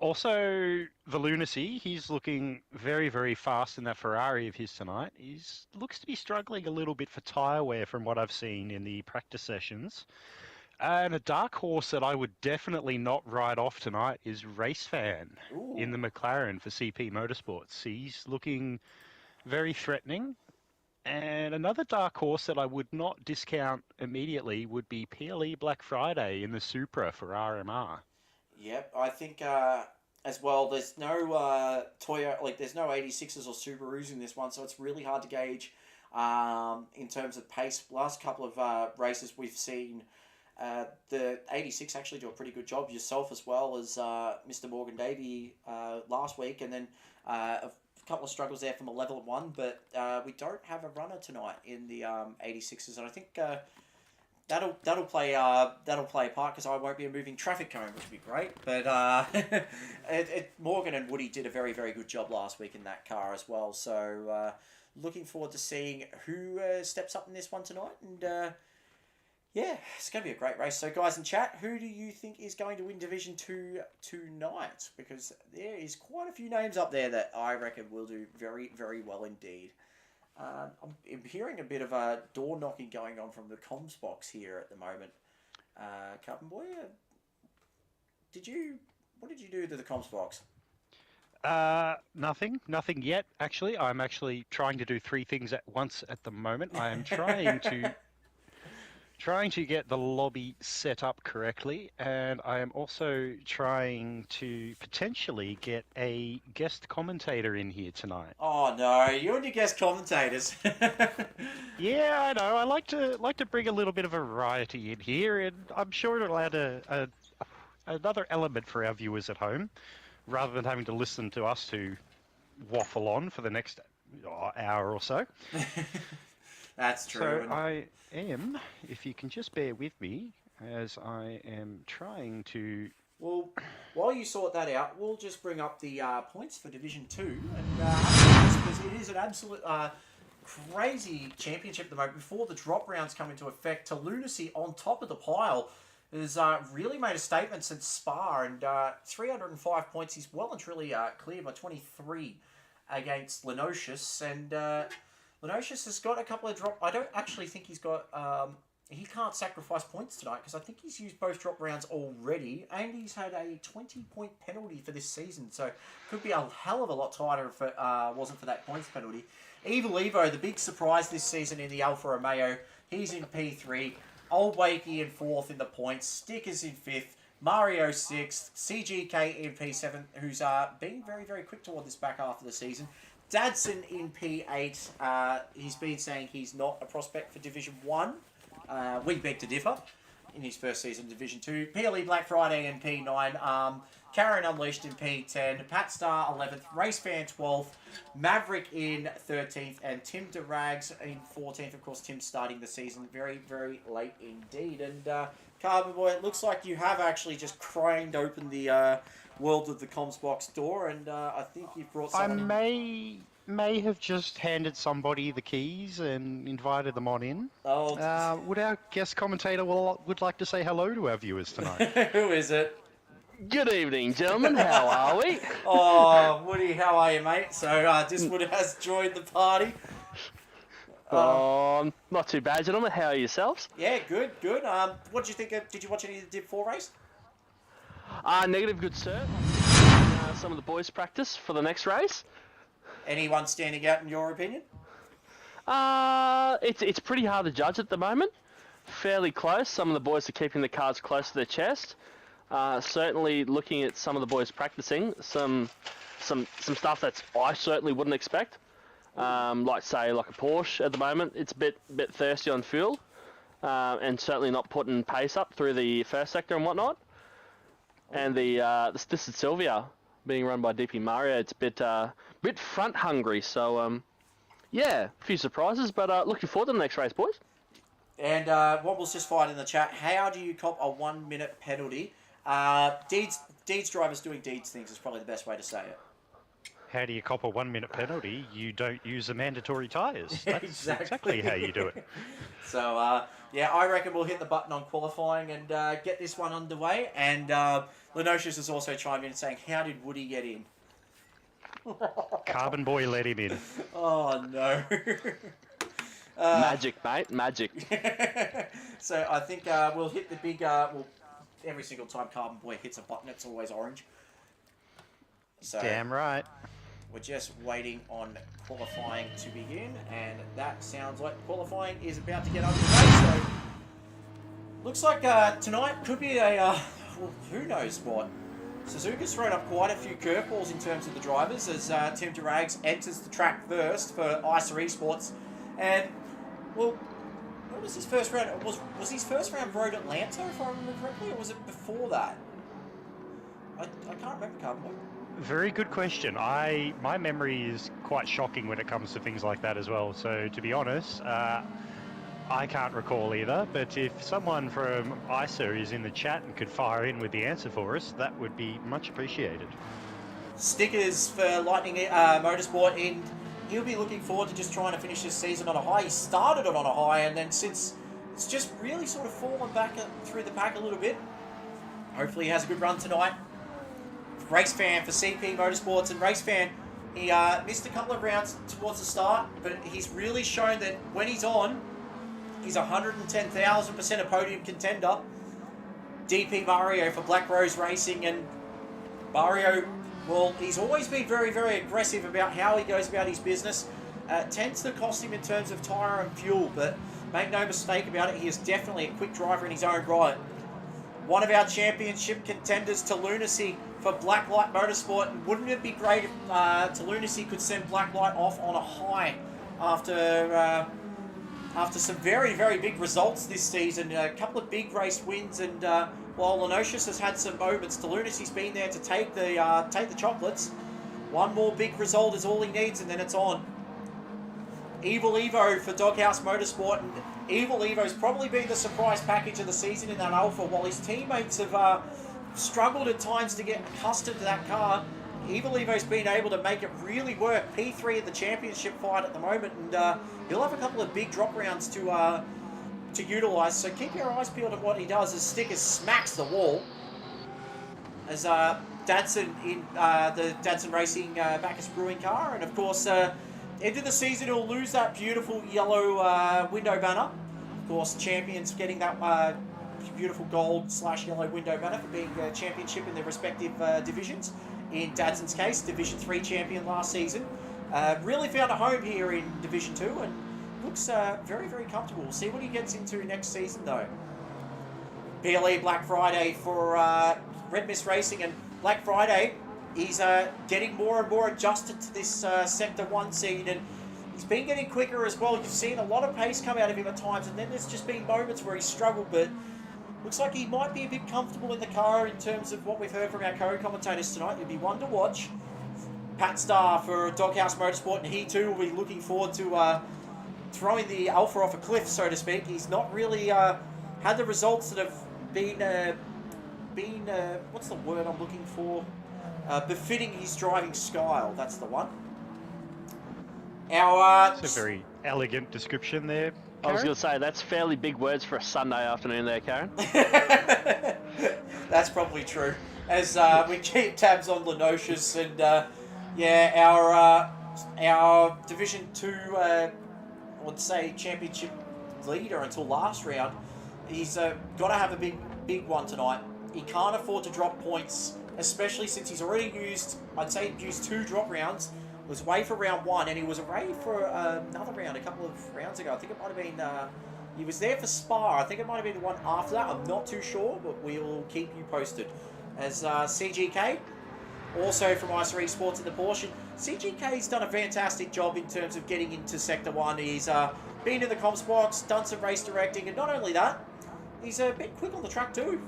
Also, the Lunacy, he's looking very, very fast in that Ferrari of his tonight. He looks to be struggling a little bit for tyre wear from what I've seen in the practice sessions. And a dark horse that I would definitely not ride off tonight is Race Fan in the McLaren for CP Motorsports. He's looking very threatening. And another dark horse that I would not discount immediately would be PLE Black Friday in the Supra for RMR.
Yep, I think as well. There's no there's no 86s or Subarus in this one, so it's really hard to gauge in terms of pace. Last couple of races we've seen the 86 actually do a pretty good job. Yourself as well as Mr. Morgan Davey last week, and then a couple of struggles there from a level 1, but we don't have a runner tonight in the 86s, and I think. That'll play a part because I won't be a moving traffic cone, which would be great. But Morgan and Woody did a very, very good job last week in that car as well. So looking forward to seeing who steps up in this one tonight. And yeah, it's going to be a great race. So guys in chat, who do you think is going to win Division 2 tonight? Because there is quite a few names up there that I reckon will do very, very well indeed. I'm hearing a bit of a door knocking going on from the comms box here at the moment. Carbon Boy, what did you do to the comms box?
Nothing yet. Actually, I'm actually trying to do 3 things at once at the moment. I am trying to get the lobby set up correctly, and I am also trying to potentially get a guest commentator in here tonight.
Oh no, you and your guest commentators.
Yeah, I know. I like to bring a little bit of variety in here, and I'm sure it'll add another element for our viewers at home, rather than having to listen to us to waffle on for the next hour or so.
That's true.
So
and-
I am, if you can just bear with me, as I am trying to...
Well, while you sort that out, we'll just bring up the points for Division 2. And because it is an absolute crazy championship at the moment. Before the drop rounds come into effect, to Lunacy on top of the pile has really made a statement since Spa. And 305 points. He's well and truly clear by 23 against Lenocious. And Lenocious has got a couple of drop... I don't actually think he's got... he can't sacrifice points tonight because I think he's used both drop rounds already, and he's had a 20-point penalty for this season, so could be a hell of a lot tighter if it wasn't for that points penalty. Evil Evo, the big surprise this season in the Alfa Romeo, he's in P3, Old Wakey in 4th in the points, Stickers in 5th, Mario 6th, CGK in P7, who's been very, very quick toward this back half of the season. Dadson in P8, he's been saying he's not a prospect for Division 1. We beg to differ in his first season, Division 2. PLE Black Friday in P9. Karen Unleashed in P10. Pat Star 11th. Race Fan 12th. Maverick in 13th. And Tim DeRags in 14th. Of course, Tim's starting the season very, very late indeed. And Carbon Boy, it looks like you have actually just craned open the world of the comms box door. And I think you've brought someone in.
May have just handed somebody the keys and invited them on in.
Oh.
Would our guest commentator would like to say hello to our viewers tonight?
Who is it?
Good evening, gentlemen. How are we?
Oh, Woody, how are you, mate? So, this Woody has joined the party.
Not too bad, gentlemen. How are yourselves?
Yeah, good, good. What did you think of, did you watch any of the Div 4 race?
Negative, good sir. Some of the boys practice for the next race.
Anyone standing out in your opinion?
It's pretty hard to judge at the moment. Fairly close. Some of the boys are keeping the cards close to their chest. Certainly looking at some of the boys practicing, some stuff that I certainly wouldn't expect. Like a Porsche at the moment, it's a bit thirsty on fuel, and certainly not putting pace up through the first sector and whatnot. And this is Sylvia being run by DP Mario. It's a bit front hungry. So yeah, a few surprises, but looking forward to the next race, boys.
And what was just fired in the chat? How do you cop a 1 minute penalty? Deeds drivers doing Deeds things is probably the best way to say it.
How do you cop a 1 minute penalty? You don't use the mandatory tyres. That's
Exactly.
how you do it.
So, yeah, I reckon we'll hit the button on qualifying and get this one underway. And Lenocious has also chimed in saying, how did Woody get in?
Carbon Boy let him in.
Oh, no.
Magic, mate, magic.
So I think we'll hit the big... every single time Carbon Boy hits a button, it's always orange. So
Damn right.
we're just waiting on qualifying to begin, and that sounds like qualifying is about to get underway. So looks like tonight could be a... well, who knows what. Suzuka's thrown up quite a few curveballs in terms of the drivers as Tim DeRags enters the track first for ISA Esports. And, well, what was his first round? Was his first round Road Atlanta, if I remember correctly, or was it before that? I can't remember, Carbon Boy.
Very good question. My memory is quite shocking when it comes to things like that as well. So to be honest, I can't recall either. But if someone from ISA is in the chat and could fire in with the answer for us, that would be much appreciated.
Stickers for Lightning Motorsport in. He'll be looking forward to just trying to finish this season on a high. He started it on a high, and then since it's just really sort of fallen back through the pack a little bit. Hopefully he has a good run tonight. Race Fan for CP Motorsports, and Race Fan, he missed a couple of rounds towards the start, but he's really shown that when he's on, he's 110,000% a podium contender. DP Mario for Black Rose Racing, and Mario, well, he's always been very, very aggressive about how he goes about his business. Tends to cost him in terms of tyre and fuel, but make no mistake about it, he is definitely a quick driver in his own right. One of our championship contenders to Lunacy for Blacklight Motorsport, and wouldn't it be great if to Lunacy could send Blacklight off on a high after some very, very big results this season, a couple of big race wins, and while Lenosius has had some moments. Lunacy's been there to take the chocolates. One more big result is all he needs, and then it's on. Evil Evo for Doghouse Motorsport, and Evil Evo's probably been the surprise package of the season in that Alpha. While his teammates have struggled at times to get accustomed to that car, Evil Evo's been able to make it really work. P3 in the championship fight at the moment, and he'll have a couple of big drop rounds to utilise. So keep your eyes peeled on what he does as Stickers smacks the wall. As Dadson in the Dadson Racing Bacchus Brewing car, and of course end of the season he'll lose that beautiful yellow window banner. Of course, champions getting that beautiful gold/yellow window banner for being championship in their respective divisions. In Dadson's case, Division 3 champion last season. Really found a home here in Division 2 and looks very, very comfortable. We'll see what he gets into next season though. PLE Black Friday for Red Mist Racing, and Black Friday, he's getting more and more adjusted to this Sector 1 scene, and he's been getting quicker as well. You've seen a lot of pace come out of him at times, and then there's just been moments where he's struggled, but looks like he might be a bit comfortable in the car in terms of what we've heard from our co-commentators tonight. It'll be one to watch. Pat Starr for Doghouse Motorsport, and he too will be looking forward to throwing the Alpha off a cliff, so to speak. He's not really had the results that have been what's the word I'm looking for? Befitting his driving style. That's the one.
It's a very elegant description there,
I was
Karen.
going to say, that's fairly big words for a Sunday afternoon there, Karen.
That's probably true. As we keep tabs on Lenosius, and yeah, our Division 2, I would say, championship leader until last round, he's got to have a big one tonight. He can't afford to drop points, especially since he's already used, I'd say he used 2 drop rounds. Was away for round 1, and he was away for another round a couple of rounds ago. I think it might have been, he was there for Spa. I think it might have been the one after that. I'm not too sure, but we'll keep you posted. As CGK, also from Icer Esports in the Porsche. CGK's done a fantastic job in terms of getting into Sector 1. He's been in the comms box, done some race directing, and not only that, he's a bit quick on the track too.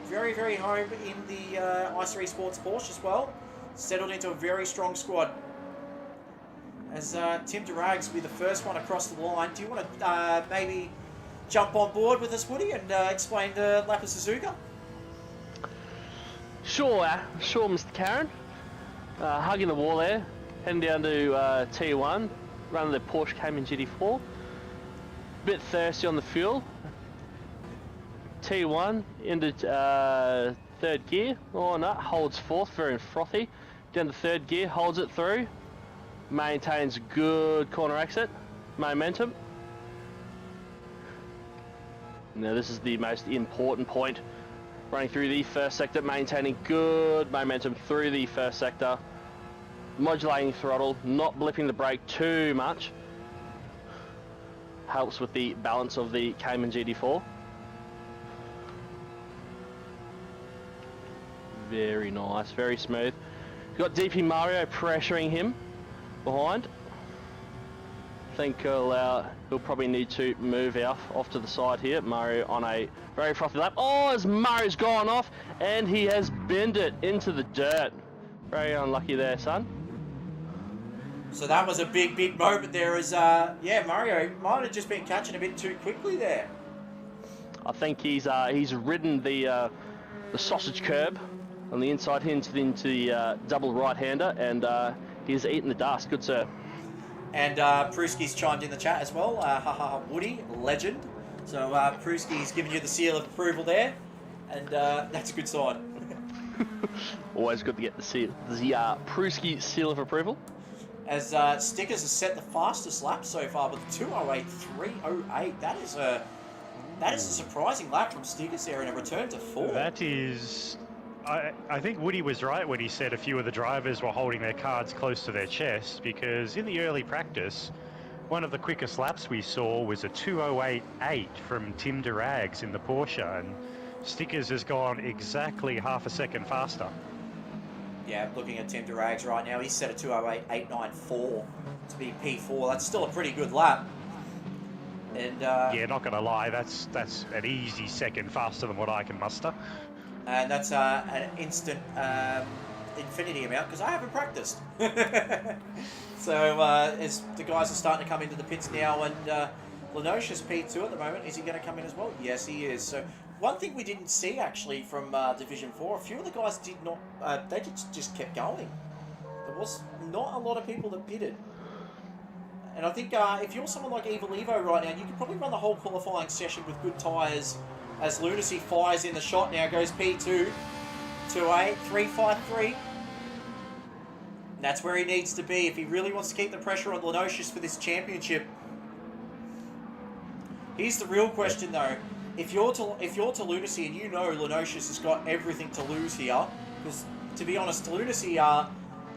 Very, very home in the Icer Esports Porsche as well. Settled into a very strong squad. As Tim Durags will be the first one across the line. Do you want to maybe jump on board with us, Woody, and explain the lap of Suzuka?
Sure, Mr. Karen. Hugging the wall there, heading down to T1, running the Porsche Cayman GT4. Bit thirsty on the fuel. T1 into 3rd gear. Oh no, holds 4th, very frothy. Down to 3rd gear, holds it through. Maintains good corner exit momentum. Now this is the most important point. Running through the first sector, maintaining good momentum through the first sector. Modulating throttle, not blipping the brake too much. Helps with the balance of the Cayman GT4. Very nice, very smooth. Got DP Mario pressuring him behind. I think he'll probably need to move off to the side here. Mario on a very frothy lap. Oh, as Mario's gone off, and he has binned it into the dirt. Very unlucky there, son.
So that was a big moment there as, yeah, Mario might have just been catching a bit too quickly there.
I think he's ridden the sausage curb on the inside into the double right-hander, and he's eaten the dust. Good sir.
And Pruski's chimed in the chat as well. Woody, legend. So Pruski's giving you the seal of approval there, and that's a good sign.
Always good to get the Pruski seal of approval.
As Stickers has set the fastest lap so far with 2:08.308. That is a surprising lap from Stickers there and a return to 4.
That is... I think Woody was right when he said a few of the drivers were holding their cards close to their chest, because in the early practice, one of the quickest laps we saw was a 2:08.8 from Tim Durags in the Porsche, and Stickers has gone exactly half a second faster.
Yeah, looking at Tim Durags right now, he's set a 2:08.894 to be P4. That's still a pretty good lap. And
Yeah, not going to lie, that's an easy second faster than what I can muster.
and that's an instant infinity amount because I haven't practiced. So as the guys are starting to come into the pits now, and Lenosius P2 at the moment, is he going to come in as well? Yes, he is. So one thing we didn't see actually from Division 4, a few of the guys did not, they just kept going. There was not a lot of people that pitted. And I think if you're someone like Evil Evo right now, you could probably run the whole qualifying session with good tyres as Lunacy fires in the shot now, goes P2, 2.8, 3.53. And that's where he needs to be if he really wants to keep the pressure on Lenosius for this championship. Here's the real question though. If you're to Lunacy and you know Lenosius has got everything to lose here, because to be honest, Lunacy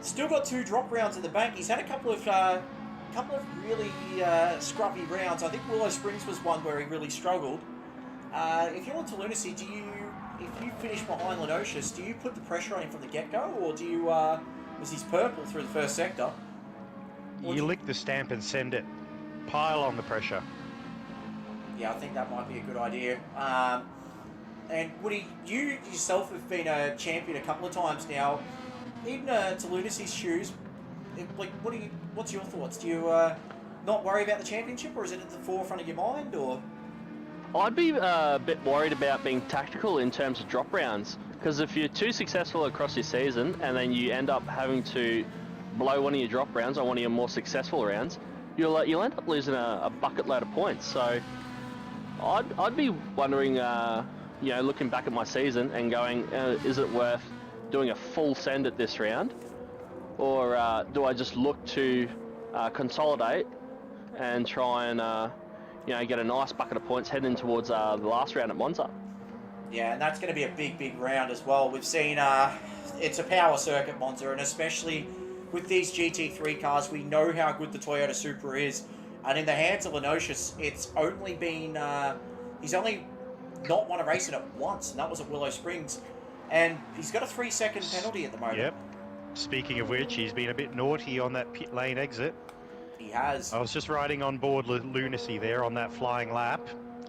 still got 2 drop rounds in the bank. He's had a couple of really scruffy rounds. I think Willow Springs was one where he really struggled. If you're onto Lunacy, if you finish behind Lenosius, do you put the pressure on him from the get-go, or do you, was he's purple through the first sector?
You lick the stamp and send it. Pile on the pressure.
Yeah, I think that might be a good idea. And Woody, you yourself have been a champion a couple of times now. In to Lunacy's shoes, what's your thoughts? Do you not worry about the championship, or is it at the forefront of your mind, or?
I'd be a bit worried about being tactical in terms of drop rounds, because if you're too successful across your season and then you end up having to blow one of your drop rounds on one of your more successful rounds, you'll end up losing a bucket load of points. So I'd be wondering, looking back at my season and going, is it worth doing a full send at this round, or do I just look to consolidate and try and get a nice bucket of points heading towards the last round at Monza?
Yeah, and that's going to be a big round as well. We've seen it's a power circuit, Monza, and especially with these GT3 cars, we know how good the Toyota Supra is. And in the hands of Lenosius, it's only been he's only not won a race in it once, and that was at Willow Springs. And he's got a 3-second penalty at the moment.
Yep. Speaking of which, he's been a bit naughty on that pit lane exit.
He has.
I was just riding on board Lunacy there on that flying lap,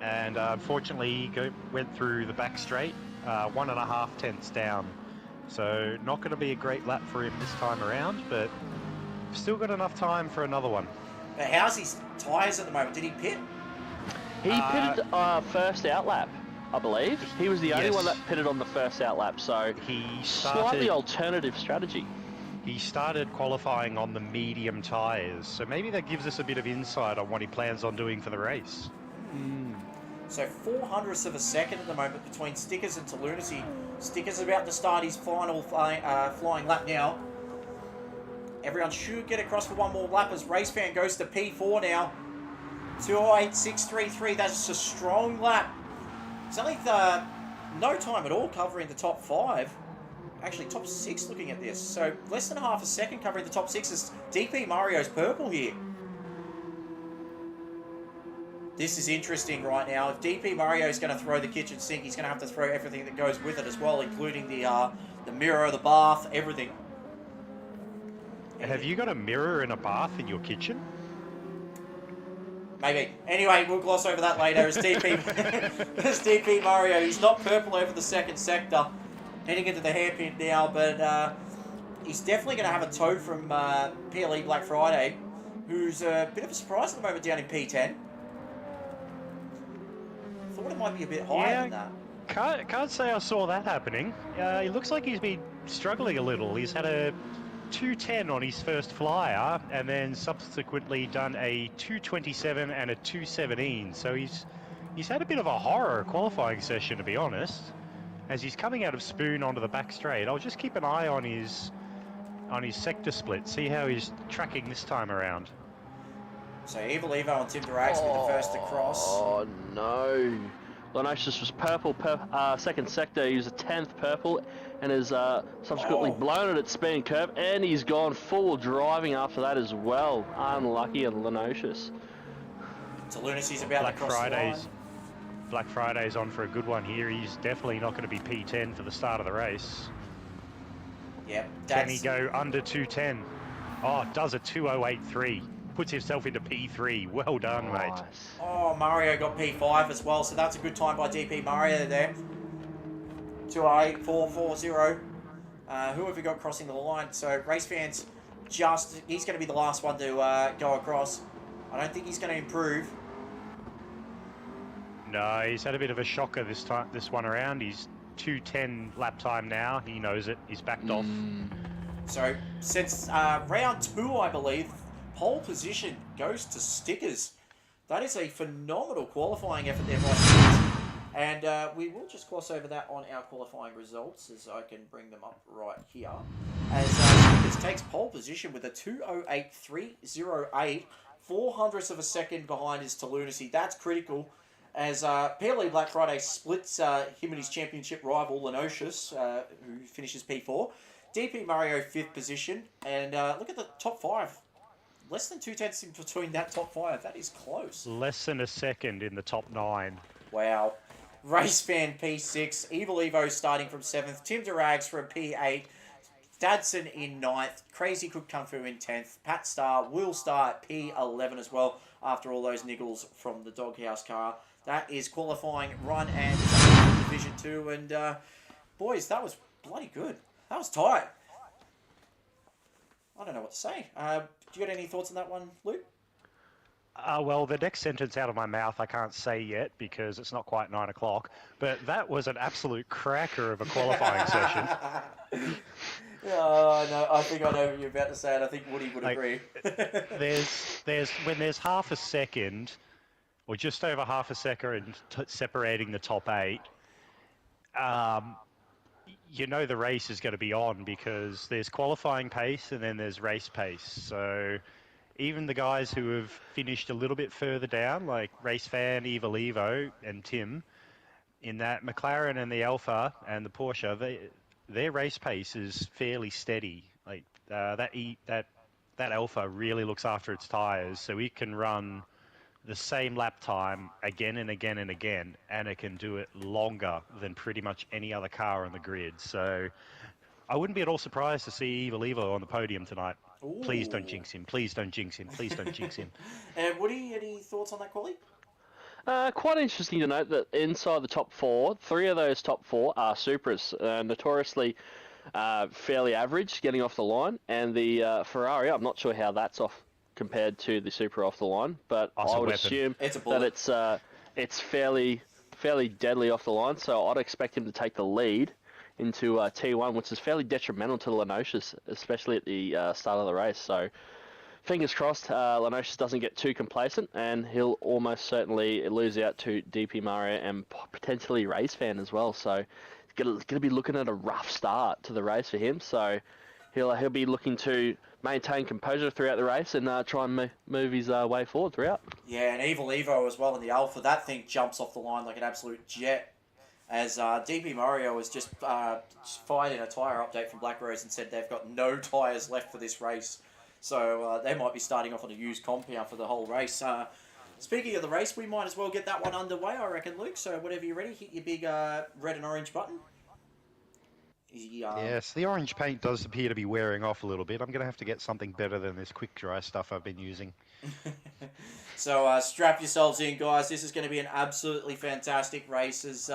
and unfortunately he went through the back straight, 1.5 tenths down. So not going to be a great lap for him this time around, but still got enough time for another one.
How's his tyres at the moment? Did he pit?
He pitted first out lap, I believe. He was the only one that pitted on the first out lap, so
he
slightly alternative strategy.
He started qualifying on the medium tyres, so maybe that gives us a bit of insight on what he plans on doing for the race.
So 0.04 of a second at the moment between Stickers and Lunacy. Stickers about to start his final flying lap now. Everyone should get across for one more lap as Racefan goes to P4 now. 2:08.633. That's a strong lap. It's only no time at all covering the top 5. Actually, top 6 looking at this. So less than half a second covering the top 6 as DP Mario's purple here. This is interesting right now. If DP Mario is going to throw the kitchen sink, he's going to have to throw everything that goes with it as well, including the mirror, the bath, everything.
Have you got a mirror and a bath in your kitchen?
Maybe. Anyway, we'll gloss over that later. As DP Mario, he's not purple over the second sector, heading into the hairpin now, but he's definitely going to have a tow from PLE Black Friday, who's a bit of a surprise at the moment down in P10. Thought it might be a bit higher than that.
Can't say I saw that happening. He looks like he's been struggling a little. He's had a 2:10 on his first flyer, and then subsequently done a 2:27 and a 2:17. So he's had a bit of a horror qualifying session, to be honest. As he's coming out of Spoon onto the back straight, I'll just keep an eye on his sector split, see how he's tracking this time around.
So Evil Evo and Tim Durax will be the first to cross.
Oh no. Lenosius was purple, second sector, he was a 10th purple, and has subsequently blown it at speed curve, and he's gone full driving after that as well. Unlucky on Lenosius.
So Lunacy's about to cross the line.
Black Friday's on for a good one here. He's definitely not going to be P10 for the start of the race.
Yep.
Can he go under 2:10? Oh, it does a 2:08.3. puts himself into P3. Well done, mate.
Nice.
Oh, Mario got P5 as well, so that's a good time by DP Mario there. 208.440. Who have we got crossing the line? So race fans, he's going to be the last one to go across. I don't think he's going to improve.
No, he's had a bit of a shocker this one around. He's 2:10 lap time now. He knows it. He's backed off.
So since round 2, I believe, pole position goes to Stickers. That is a phenomenal qualifying effort there by Stickers. And we will just gloss over that on our qualifying results, as I can bring them up right here. As Stickers takes pole position with a 2:08.308, 0.04 of a second behind is to Lunacy. That's critical, as PLE Black Friday splits him and his championship rival, Lenocious, who finishes P4. DP Mario 5th position, and look at the top 5. Less than 2/10 in between that top 5. That is close.
Less than a second in the top 9.
Wow. Race Fan P6, Evil Evo starting from 7th, Tim Durags from P8, Dadson in 9th, Crazy Cook Kung Fu in 10th, Pat Star will start P11 as well after all those niggles from the Doghouse car. That is qualifying run and Division 2, and boys, that was bloody good. That was tight. I don't know what to say. Do you got any thoughts on that one, Luke?
Well, the next sentence out of my mouth I can't say yet because it's not quite 9 o'clock, but that was an absolute cracker of a qualifying session.
Oh, no, I think I know what you're about to say, and I think Woody would agree.
When there's half a second, or just over half a second separating the top 8, you know the race is going to be on because there's qualifying pace and then there's race pace. So even the guys who have finished a little bit further down, like Race Fan, Evil Evo, and Tim, in that McLaren and the Alpha and the Porsche, their race pace is fairly steady. Like that Alpha really looks after its tyres, so it can run the same lap time again and again and again, and it can do it longer than pretty much any other car on the grid. So I wouldn't be at all surprised to see Evil Evo on the podium tonight.
Ooh.
Please don't jinx him. Please don't jinx him. Please don't jinx him.
And Woody, any thoughts on that, quali?
Quite interesting to note that inside the top 4, 3 of those top 4 are Supras, notoriously fairly average getting off the line, and the Ferrari, I'm not sure how that's off compared to the Supra off the line, but I would assume that it's fairly deadly off the line, so I'd expect him to take the lead into T1, which is fairly detrimental to Lenocious, especially at the start of the race. So fingers crossed Lenocious doesn't get too complacent, and he'll almost certainly lose out to DP Mario and potentially Race Fan as well. So going to be looking at a rough start to the race for him. So he'll be looking to maintain composure throughout the race and try and move his way forward throughout.
Yeah, and Evil Evo as well in the Alpha. That thing jumps off the line like an absolute jet. As DP Mario has just fired in a tyre update from Black Rose and said they've got no tyres left for this race. So they might be starting off on a used compound for the whole race. Speaking of the race, we might as well get that one underway, I reckon, Luke. So whenever you're ready, hit your big red and orange button.
Yes, the orange paint does appear to be wearing off a little bit. I'm going to have to get something better than this quick dry stuff I've been using.
So strap yourselves in, guys. This is going to be an absolutely fantastic race as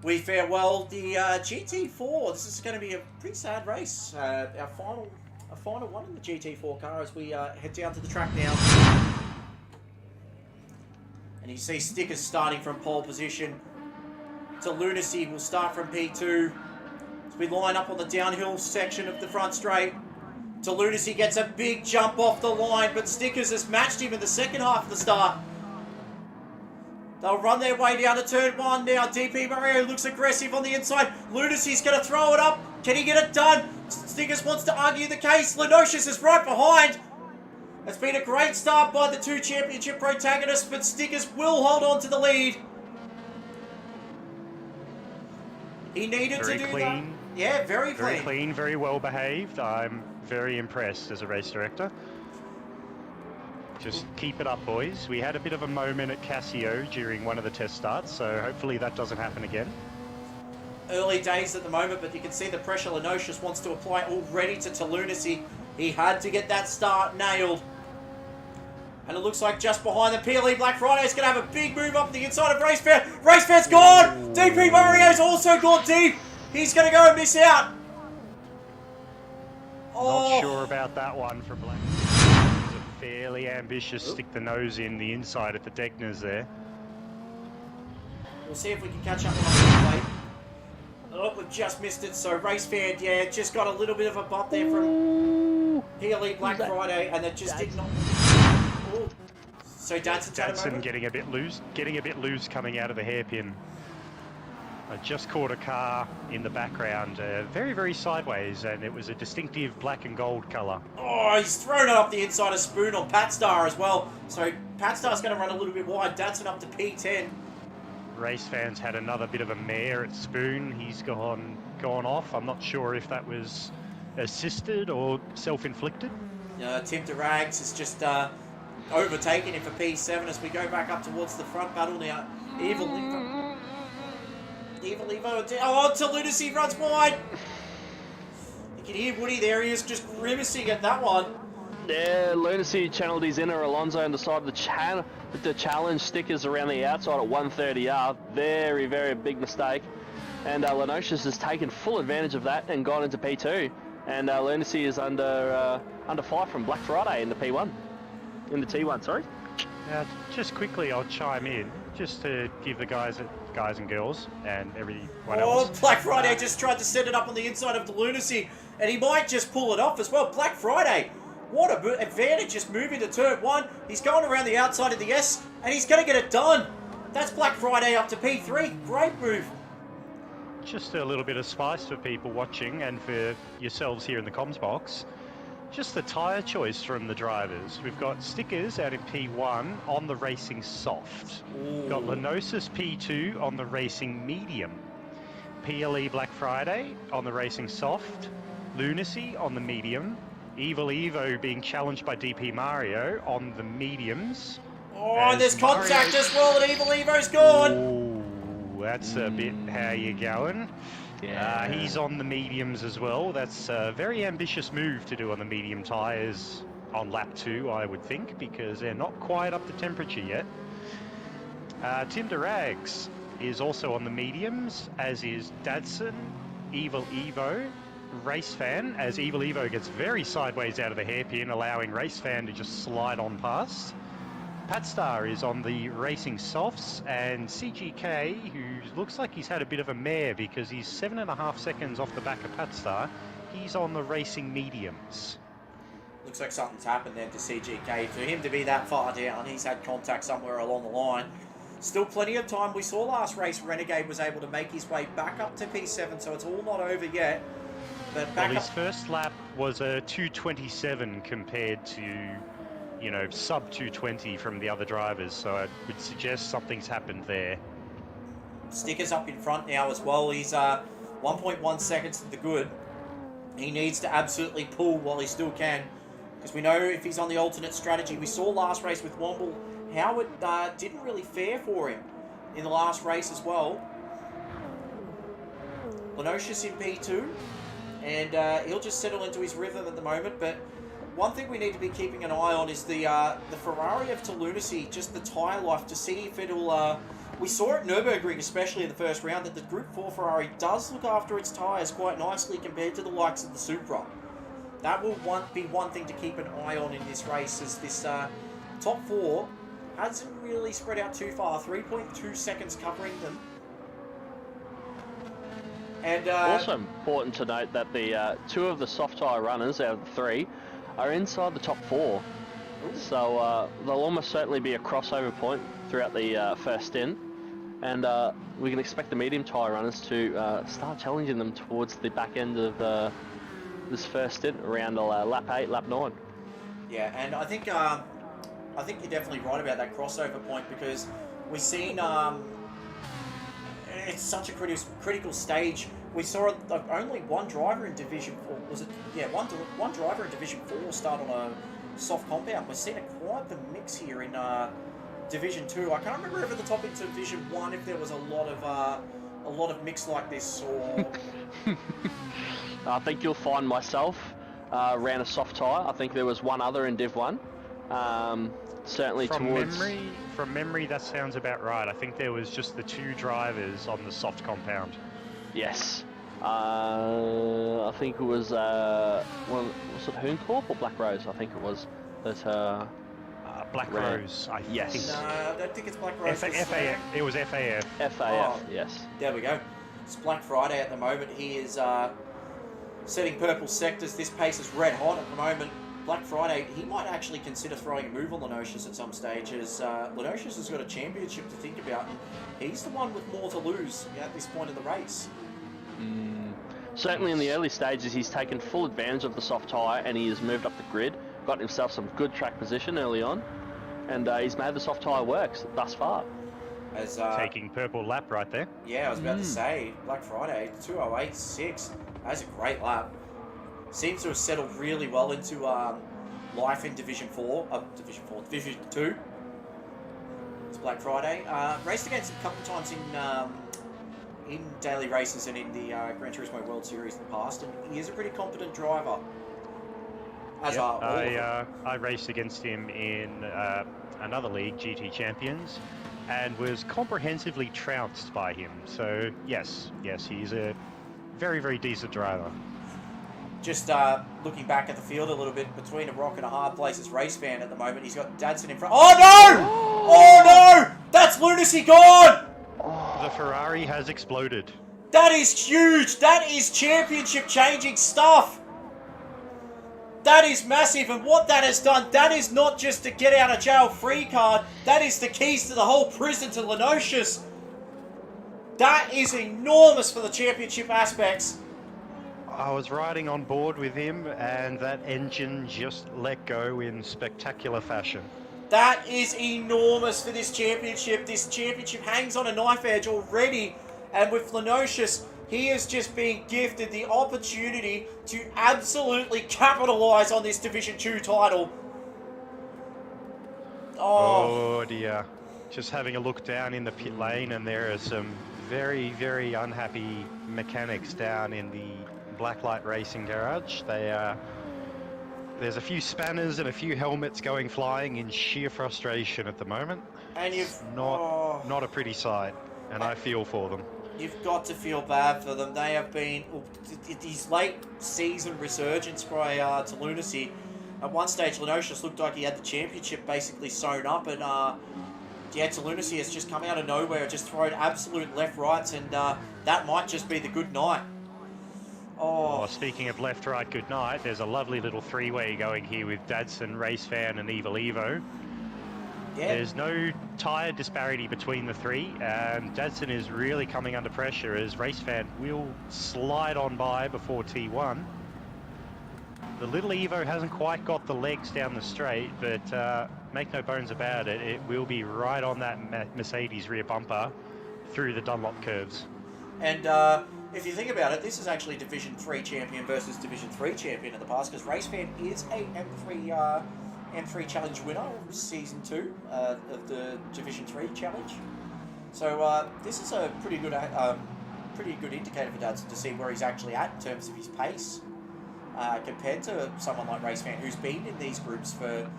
we farewell the GT4. This is going to be a pretty sad race. Our final one in the GT4 car as we head down to the track now. And you see Stickers starting from pole position. To Lunacy will start from P2. As we line up on the downhill section of the front straight. To Lunacy gets a big jump off the line, but Stickers has matched him in the second half of the start. They'll run their way down to turn 1 now. DP Mario looks aggressive on the inside. Lunacy's going to throw it up. Can he get it done? Stickers wants to argue the case. Lenocious is right behind. It's been a great start by the 2 championship protagonists, but Stickers will hold on to the lead. He needed to do that. Yeah, very clean.
Very clean, very well behaved. I'm very impressed as a race director. Just keep it up, boys. We had a bit of a moment at Casio during one of the test starts, so hopefully that doesn't happen again.
Early days at the moment, but you can see the pressure Lenocious wants to apply already to Lunacy. He had to get that start nailed. And it looks like just behind the PLE Black Friday is going to have a big move up the inside of Race Fan. Race Fan's gone! DP Mario's also gone deep. He's going to go and miss out.
Not sure about that one for Black. It's a fairly ambitious stick the nose in the inside at the Degners there.
We'll see if we can catch up on the plate. Oh, we've just missed it. So Race Fan, yeah, just got a little bit of a bump there from PLE Black Friday, and it just did not. Oh. So
Dadson getting a bit loose coming out of the hairpin. I just caught a car in the background, very, very sideways, and it was a distinctive black and gold colour.
Oh, he's thrown it up the inside of Spoon on Patstar as well. So Patstar's going to run a little bit wide. Dadson up to P10.
Race Fans had another bit of a mare at Spoon. He's gone off. I'm not sure if that was assisted or self-inflicted.
Tim DeRags is just overtaking him for P7 as we go back up towards the front battle now. Evil Evo. Oh, until Lunacy runs wide. You can hear Woody there. He is just grimacing at that one.
Yeah, Lunacy channeled his inner Alonso and decided to challenge stickers around the outside at 130R. Very, very big mistake. And Lenocious has taken full advantage of that and gone into P2. And Lunacy is under fire from Black Friday in the P1. In the T1, sorry.
Just quickly, I'll chime in just to give the guys and girls and everyone
else.
Oh,
Black Friday just tried to set it up on the inside of the Lunacy, and he might just pull it off as well. Black Friday, what a advantage just moving to turn 1. He's going around the outside of the S, and he's going to get it done. That's Black Friday up to P3. Great move.
Just a little bit of spice for people watching and for yourselves here in the comms box. Just the tyre choice from the drivers. We've got stickers out in P1 on the racing soft. We've got Lenosis P2 on the racing medium. PLE Black Friday on the racing soft. Lunacy on the medium. Evil Evo being challenged by DP Mario on the mediums.
Oh, and there's contact as well, and Evil Evo's gone.
Ooh, that's a bit how you going. Yeah. He's on the mediums as well. That's a very ambitious move to do on the medium tyres on lap 2, I would think, because they're not quite up to temperature yet. Tim DeRags is also on the mediums, as is Dadson, Evil Evo, Race Fan, as Evil Evo gets very sideways out of the hairpin, allowing Race Fan to just slide on past. Patstar is on the racing softs, and CGK, who looks like he's had a bit of a mare because he's 7.5 seconds off the back of Patstar, he's on the racing mediums.
Looks like something's happened there to CGK. For him to be that far down, he's had contact somewhere along the line. Still plenty of time. We saw last race Renegade was able to make his way back up to P7, so it's all not over yet. But back
his first lap was a 2:27 compared to, you know, sub 2:20 from the other drivers, so I would suggest something's happened there.
Sticker's up in front now as well. He's 1.1 seconds to the good. He needs to absolutely pull while he still can, because we know if he's on the alternate strategy. We saw last race with Womble how it didn't really fare for him in the last race as well. Lenocious in P2, and he'll just settle into his rhythm at the moment. But one thing we need to be keeping an eye on is the Ferrari of Lunacy, just the tyre life, to see if it'll... we saw at Nürburgring, especially in the first round, that the Group 4 Ferrari does look after its tyres quite nicely compared to the likes of the Supra. That will be one thing to keep an eye on in this race, as this top 4 hasn't really spread out too far. 3.2 seconds covering them. And
also important to note that the 2 of the soft tyre runners out of the 3 are inside the top 4. Ooh. So there'll almost certainly be a crossover point throughout the first stint, and we can expect the medium tyre runners to start challenging them towards the back end of this first stint, around lap 8, lap 9.
Yeah, and I think you're definitely right about that crossover point, because we've seen it's such a critical stage. We saw only one driver in Division 4. Was it? Yeah, one driver in Division 4 start on a soft compound. We've seen quite the mix here in Division 2. I can't remember over the top in Division 1 if there was a lot of mix like this, or...
I think you'll find myself ran a soft tyre. I think there was one other in Div 1. certainly
From
towards...
memory, that sounds about right. I think there was just the 2 drivers on the soft compound.
Yes. I think it was, was it Hooncorp or Black Rose? I think it was. That,
Black
ran.
Rose, I
Yes.
think.
No, I don't think it's Black Rose.
FAF. It was FAF.
FAF,
Oh.
yes.
There we go. It's Black Friday at the moment. He is setting purple sectors. This pace is red hot at the moment. Black Friday, he might actually consider throwing a move on Lenosius at some stage, as Lenosius has got a championship to think about, and he's the one with more to lose at this point of the race.
Certainly in the early stages, he's taken full advantage of the soft tyre and he has moved up the grid, got himself some good track position early on, and he's made the soft tyre work thus far.
As
Taking purple lap right there.
Yeah, I was about to say, Black Friday, 2:08.6. That's a great lap. Seems to have settled really well into life in Division 2. It's Black Friday. Raced against him a couple of times in daily races and in the Gran Turismo World Series in the past, and he is a pretty competent driver. As are all of them.
I raced against him in another league, GT Champions, and was comprehensively trounced by him. So yes, he's a very, very decent driver.
Just looking back at the field a little bit, between a rock and a hard place as race fan at the moment. He's got Dadson in front. Oh no! Oh no! That's lunacy gone!
The Ferrari has exploded.
That is huge! That is championship changing stuff! That is massive, and what that has done, that is not just a get out of jail free card, that is the keys to the whole prison to Lenosius. That is enormous for the championship aspects.
I was riding on board with him, and that engine just let go in spectacular fashion.
That is enormous for this championship. This championship hangs on a knife edge already, and with Lenosius, he is just being gifted the opportunity to absolutely capitalise on this Division 2 title.
Oh dear. Just having a look down in the pit lane, and there are some very, very unhappy mechanics down in the Blacklight Racing Garage. There's a few spanners and a few helmets going flying in sheer frustration at the moment.
And you've
not a pretty sight, and I feel for them.
You've got to feel bad for them. They have been his late season resurgence prior to lunacy. At one stage, Lenosius looked like he had the championship basically sewn up, and yeah, to lunacy has just come out of nowhere, just thrown absolute left rights, and that might just be the good night.
Oh, speaking of left, right, good night, there's a lovely little three-way going here with Dadson, Race Fan, and Evil Evo. Yeah. There's no tyre disparity between the three, and Dadson is really coming under pressure as Race Fan will slide on by before T1. The little Evo hasn't quite got the legs down the straight, but make no bones about it, it will be right on that Mercedes rear bumper through the Dunlop curves.
And if you think about it, this is actually Division 3 champion versus Division 3 champion in the past, because Race Fan is a M3 Challenge winner of Season 2 of the Division 3 Challenge. So this is a pretty good indicator for Dadson to see where he's actually at in terms of his pace, compared to someone like Race Fan, who's been in these groups for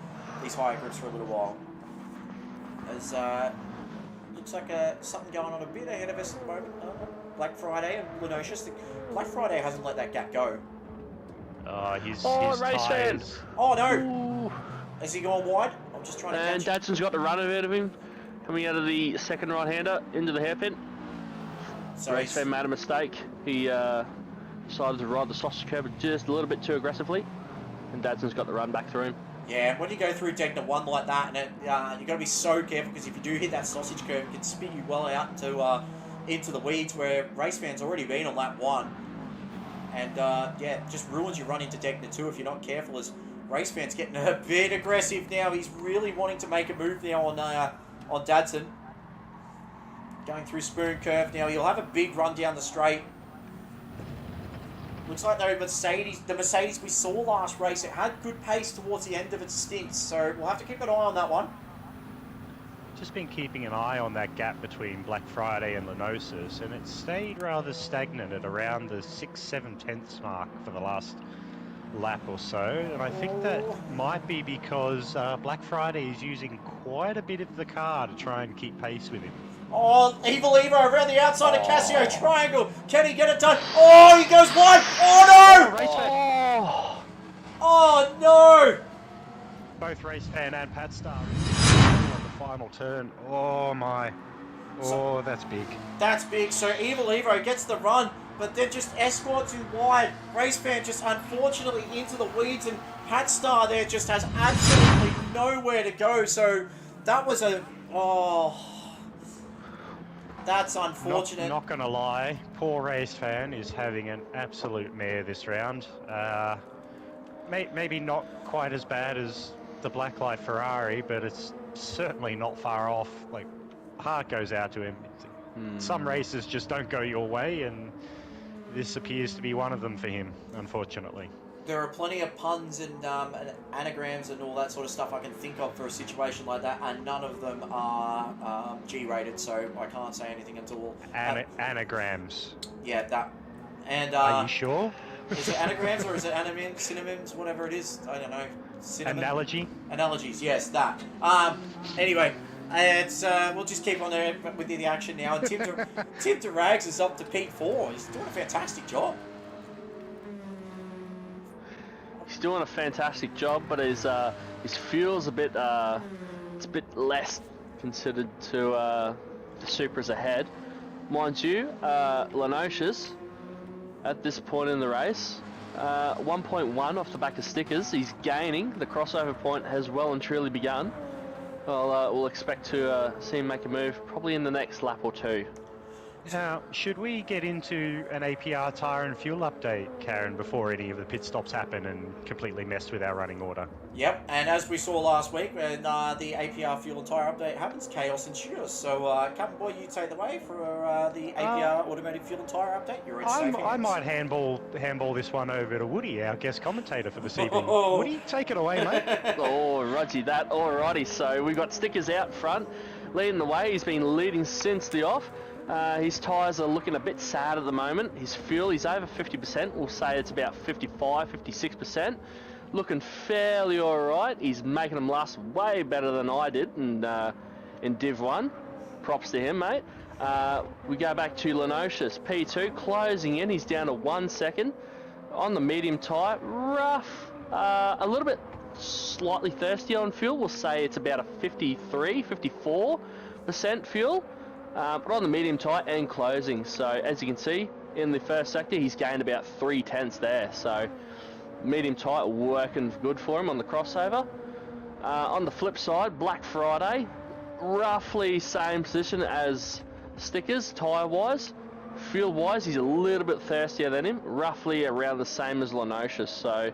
these higher groups for a little while. As looks like something going on a bit ahead of us at the moment. Black Friday and Lenosius. Black Friday hasn't let that gap go.
His
Race Fan!
Oh no!
Ooh.
Has he gone wide? I'm just trying to
And
catch
Dadson's got the run ahead of him, coming out of the second right-hander into the hairpin.
So
Race Fan made a mistake. He decided to ride the sausage curve just a little bit too aggressively, and Dadson's got the run back through him.
Yeah, when you go through Degna 1 like that, and you've got to be so careful, because if you do hit that sausage curve, it can spin you well out into the weeds, where Race Fan's already been on lap 1. And yeah, just ruins your run into Degna 2 if you're not careful, as Race Fan's getting a bit aggressive now. He's really wanting to make a move now on Dadson. Going through Spoon Curve now. He'll have a big run down the straight. Looks like the Mercedes we saw last race, it had good pace towards the end of its stints, so we'll have to keep an eye on that one.
Just been keeping an eye on that gap between Black Friday and Lenosius, and it stayed rather stagnant at around the 6-7 tenths mark for the last lap or so, and I think that might be because Black Friday is using quite a bit of the car to try and keep pace with him.
Oh, Evil Evo around the outside of Casio Triangle. Can he get it done? Oh, he goes wide. Oh, no!
Oh,
Oh, no!
Both Race Fan and Pat Star on the final turn. Oh my. Oh, that's big.
That's big. So Evil Evo gets the run, but then just escorts him wide. Race Fan just unfortunately into the weeds, and Pat Star there just has absolutely nowhere to go. So that was a... Oh... That's unfortunate.
Not gonna lie, poor Race Fan is having an absolute mare this round. Maybe not quite as bad as the Blacklight Ferrari, but it's certainly not far off. Like, heart goes out to him. Some races just don't go your way, and this appears to be one of them for him, unfortunately.
There are plenty of puns and anagrams and all that sort of stuff I can think of for a situation like that, and none of them are G-rated, so I can't say anything at all.
Anagrams.
Yeah, that. And
Are you sure?
Is it anagrams or is it synonyms, whatever it is? I don't know.
Analogy?
Analogies, yes, that. Anyway, it's we'll just keep on there with the action now. And Tim DeRags is up to P4. He's doing a fantastic job.
he's doing a fantastic job, but his fuel's a bit it's a bit less considered to the Supras ahead. Mind you, Lenocious at this point in the race, 1.1 off the back of stickers. He's gaining. The crossover point has well and truly begun. Well, we'll expect to see him make a move probably in the next lap or two.
Now, should we get into an APR tyre and fuel update, Karen, before any of the pit stops happen and completely messed with our running order?
Yep, and as we saw last week, when the APR fuel and tyre update happens, chaos ensues. So, Captain Boy, you take the way for the APR automatic fuel and tyre update. You're in safe hands.
I might handball this one over to Woody, our guest commentator for this evening. Woody, take it away, mate.
Oh, Roger that. Alrighty, so we've got stickers out front, leading the way. He's been leading since the off. His tyres are looking a bit sad at the moment. His fuel, he's over 50%. We'll say it's about 55, 56%. Looking fairly alright. He's making them last way better than I did in Div 1. Props to him, mate. We go back to Lenocious. P2 closing in. He's down to 1 second. On the medium tyre, rough. A little bit slightly thirsty on fuel. We'll say it's about a 53, 54% fuel. But on the medium tyre and closing. So as you can see, in the first sector, he's gained about 3/10 there. So medium tyre working good for him on the crossover. On the flip side, Black Friday, roughly same position as stickers, tyre-wise. Fuel-wise, he's a little bit thirstier than him, roughly around the same as Lenocious. So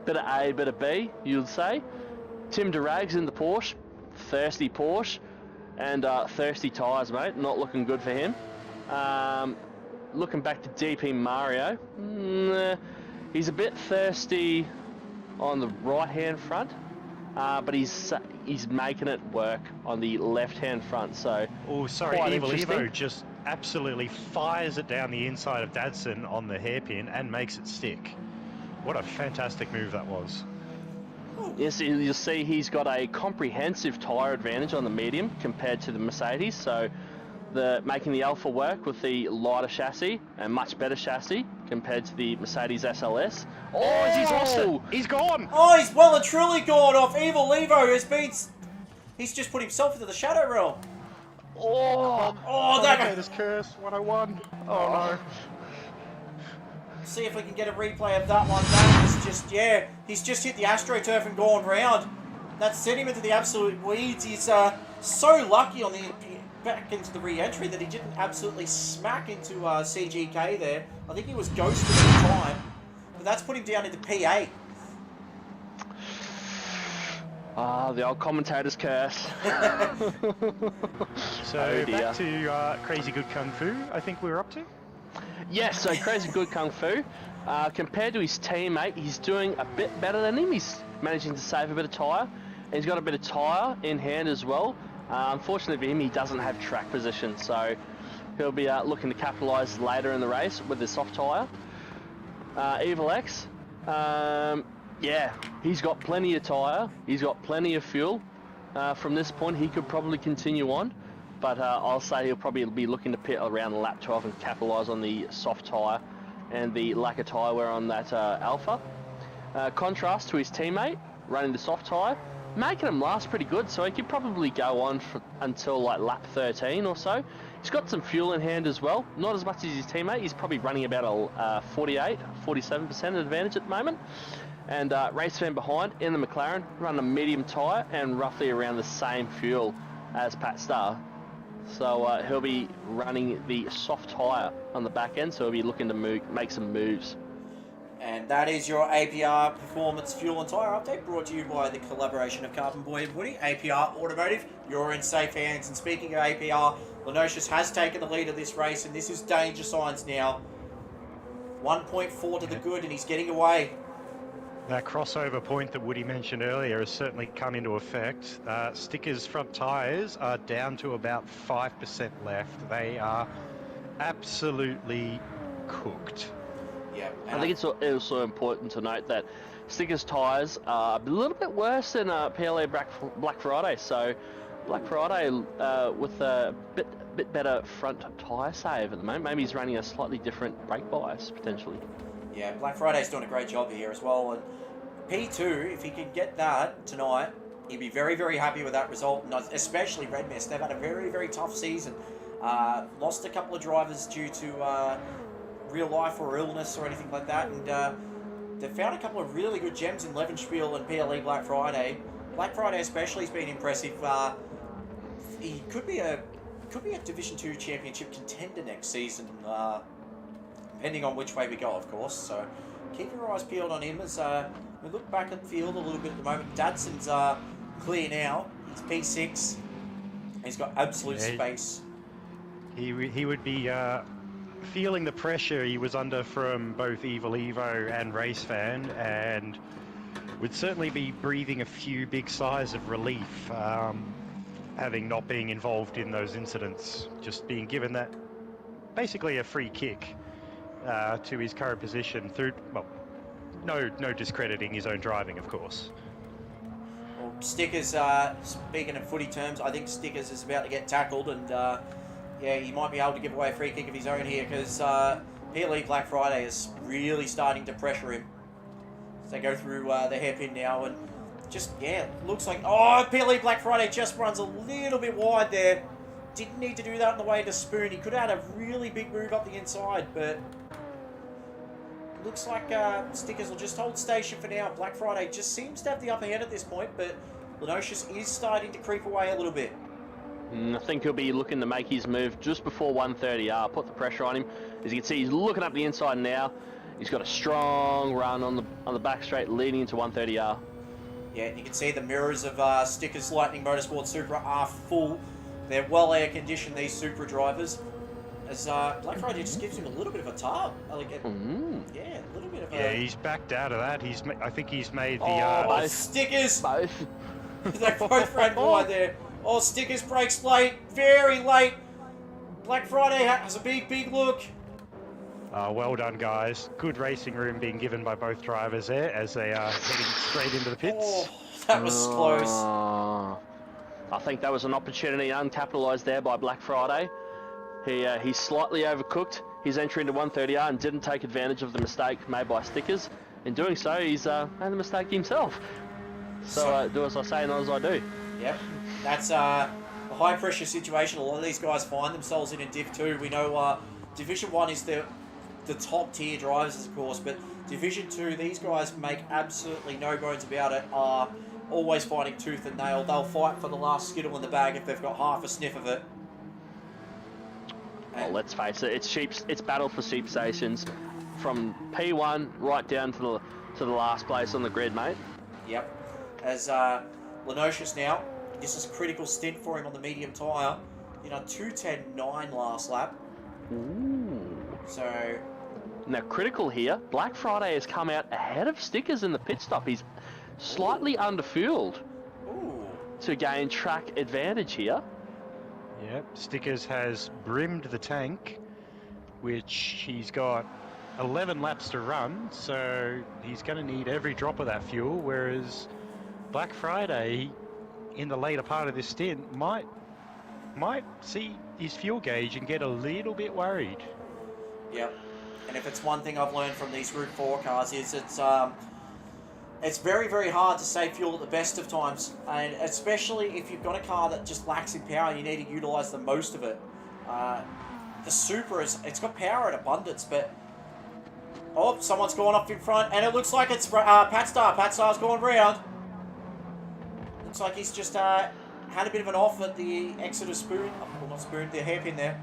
bit of A, bit of B, you'd say. Tim DeRags in the Porsche, thirsty Porsche. And thirsty tyres, mate. Not looking good for him. Looking back to DP Mario. He's a bit thirsty on the right-hand front, but he's making it work on the left-hand front. So,
oh, sorry, Evil Evo just absolutely fires it down the inside of Dadson on the hairpin and makes it stick. What a fantastic move that was.
Yes, you'll see he's got a comprehensive tyre advantage on the medium compared to the Mercedes, so making the Alpha work with the lighter chassis and much better chassis compared to the Mercedes SLS. Oh, he's lost it!
He's gone!
Oh, he's well and truly gone off. Evil Evo has been... He's just put himself into the Shadow Realm.
That is Curse 101. Oh no.
See if we can get a replay of that one. That is just, yeah, he's just hit the AstroTurf and gone round. That sent him into the absolute weeds. He's so lucky on the back into the re-entry that he didn't absolutely smack into CGK there. I think he was ghosted at the time, but that's put him down into P8.
The old commentator's curse.
So back to Crazy Good Kung Fu, I think we were up to.
Yes, so Crazy Good Kung Fu, compared to his teammate, he's doing a bit better than him. He's managing to save a bit of tyre, and he's got a bit of tyre in hand as well. Unfortunately for him, he doesn't have track position, so he'll be looking to capitalise later in the race with the soft tyre. Evil X, Yeah, he's got plenty of tyre. He's got plenty of fuel. From this point, he could probably continue on. But I'll say he'll probably be looking to pit around lap 12 and capitalise on the soft tyre and the lack of tyre wear on that Alpha. Contrast to his teammate running the soft tyre, making him last pretty good, so he could probably go on until like lap 13 or so. He's got some fuel in hand as well, not as much as his teammate. He's probably running about a 47% advantage at the moment. And race fan behind in the McLaren, running a medium tyre and roughly around the same fuel as Pat Starr. So he'll be running the soft tyre on the back end, so he'll be looking to make some moves.
And that is your APR Performance Fuel and Tyre Update, brought to you by the collaboration of Carbon Boy and Woody, APR Automotive. You're in safe hands. And speaking of APR, Lenosius has taken the lead of this race, and this is danger signs now. 1.4 to the good, and he's getting away.
That crossover point that Woody mentioned earlier has certainly come into effect. Sticker's front tyres are down to about 5% left. They are absolutely cooked.
Yeah,
I think it's also important to note that Sticker's tyres are a little bit worse than PLA Black Friday. So Black Friday with a bit better front tyre save at the moment. Maybe he's running a slightly different brake bias potentially.
Yeah, Black Friday's doing a great job here as well. And P2, if he can get that tonight, he'd be very, very happy with that result. And especially Red Mist. They've had a very, very tough season. Lost a couple of drivers due to real life or illness or anything like that. And they've found a couple of really good gems in Levenspiel and PLE Black Friday. Black Friday especially has been impressive. He could be a Division 2 championship contender next season. Depending on which way we go, of course. So keep your eyes peeled on him as we look back at the field a little bit at the moment. Dadson's clear now. He's P6. He's got absolute space.
He would be feeling the pressure he was under from both Evil Evo and Race Fan, and would certainly be breathing a few big sighs of relief, having not being involved in those incidents, just being given that basically a free kick to his current position through, well, no discrediting his own driving, of course.
Well, Stickers, speaking of footy terms, I think Stickers is about to get tackled, and yeah, he might be able to give away a free kick of his own here, because PLE Black Friday is really starting to pressure him. So they go through the hairpin now, and just, yeah, looks like, oh, PLE Black Friday just runs a little bit wide there. Didn't need to do that on the way to Spoon. He could have had a really big move up the inside, but looks like Stickers will just hold station for now. Black Friday just seems to have the upper hand at this point, but Lenosius is starting to creep away a little bit.
I think he'll be looking to make his move just before 130R, put the pressure on him. As you can see, he's looking up the inside now. He's got a strong run on the back straight leading into 130R.
Yeah, you can see the mirrors of Stickers Lightning Motorsport Supra are full. They're well air conditioned, these Supra drivers. As Black Friday just gives him a little bit of a tart. Like yeah, a little bit of a...
Yeah, he's backed out of that. I think he's made the...
Oh, Stickers!
Both.
They both ran wide there. Oh, Stickers breaks late, very late. Black Friday has a big look.
Well done, guys. Good racing room being given by both drivers there as they are heading straight into the pits.
Oh, that was close.
I think that was an opportunity uncapitalised there by Black Friday. He slightly overcooked his entry into 130R and didn't take advantage of the mistake made by Stickers. In doing so, he's made the mistake himself. So do as I say, not as I do.
Yep, that's a high pressure situation. A lot of these guys find themselves in Div 2. We know Division 1 is the top tier drivers, of course, but Division 2, these guys make absolutely no bones about it, are always fighting tooth and nail. They'll fight for the last skittle in the bag if they've got half a sniff of it.
Well, let's face it, it's battle for sheep stations from P1 right down to the last place on the grid, mate.
Yep. As Lenosius now, this is a critical stint for him on the medium tyre. You know, 2:10.9 last lap.
Ooh.
So...
Now, critical here, Black Friday has come out ahead of Stickers in the pit stop. He's slightly underfueled to gain track advantage here.
Yep, Stickers has brimmed the tank, which he's got 11 laps to run, so he's going to need every drop of that fuel, whereas Black Friday, in the later part of this stint, might see his fuel gauge and get a little bit worried.
Yep. And if it's one thing I've learned from these Group 4 cars is it's very, very hard to save fuel at the best of times, and especially if you've got a car that just lacks in power and you need to utilise the most of it. The Supra, it's got power in abundance, but... Oh, someone's gone off in front, and it looks like it's Patstar. Patstar's gone round. Looks like he's just had a bit of an off at the exit of Spoon. Well, not Spoon, the hairpin there.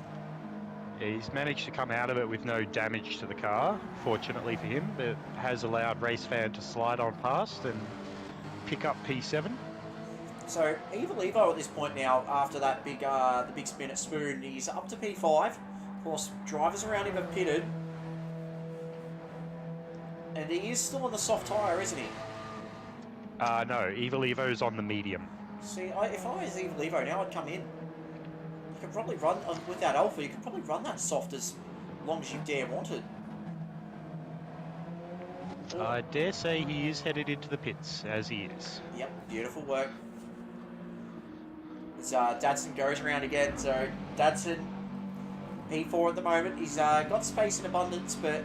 He's managed to come out of it with no damage to the car, fortunately for him, but has allowed Race Fan to slide on past and pick up P7.
So Evil Evo at this point now, after that big the big spin at Spoon, he's up to P5. Of course, drivers around him have pitted. And he is still on the soft tyre, isn't he?
No, Evil Evo's on the medium.
See, if I was Evil Evo now, I'd come in. You could probably run, with that Alpha, you could probably run that soft as long as you dare want it.
I dare say he is headed into the pits, as he is.
Yep, beautiful work. As Dadson goes around again, so Dadson, P4 at the moment. He's got space in abundance, but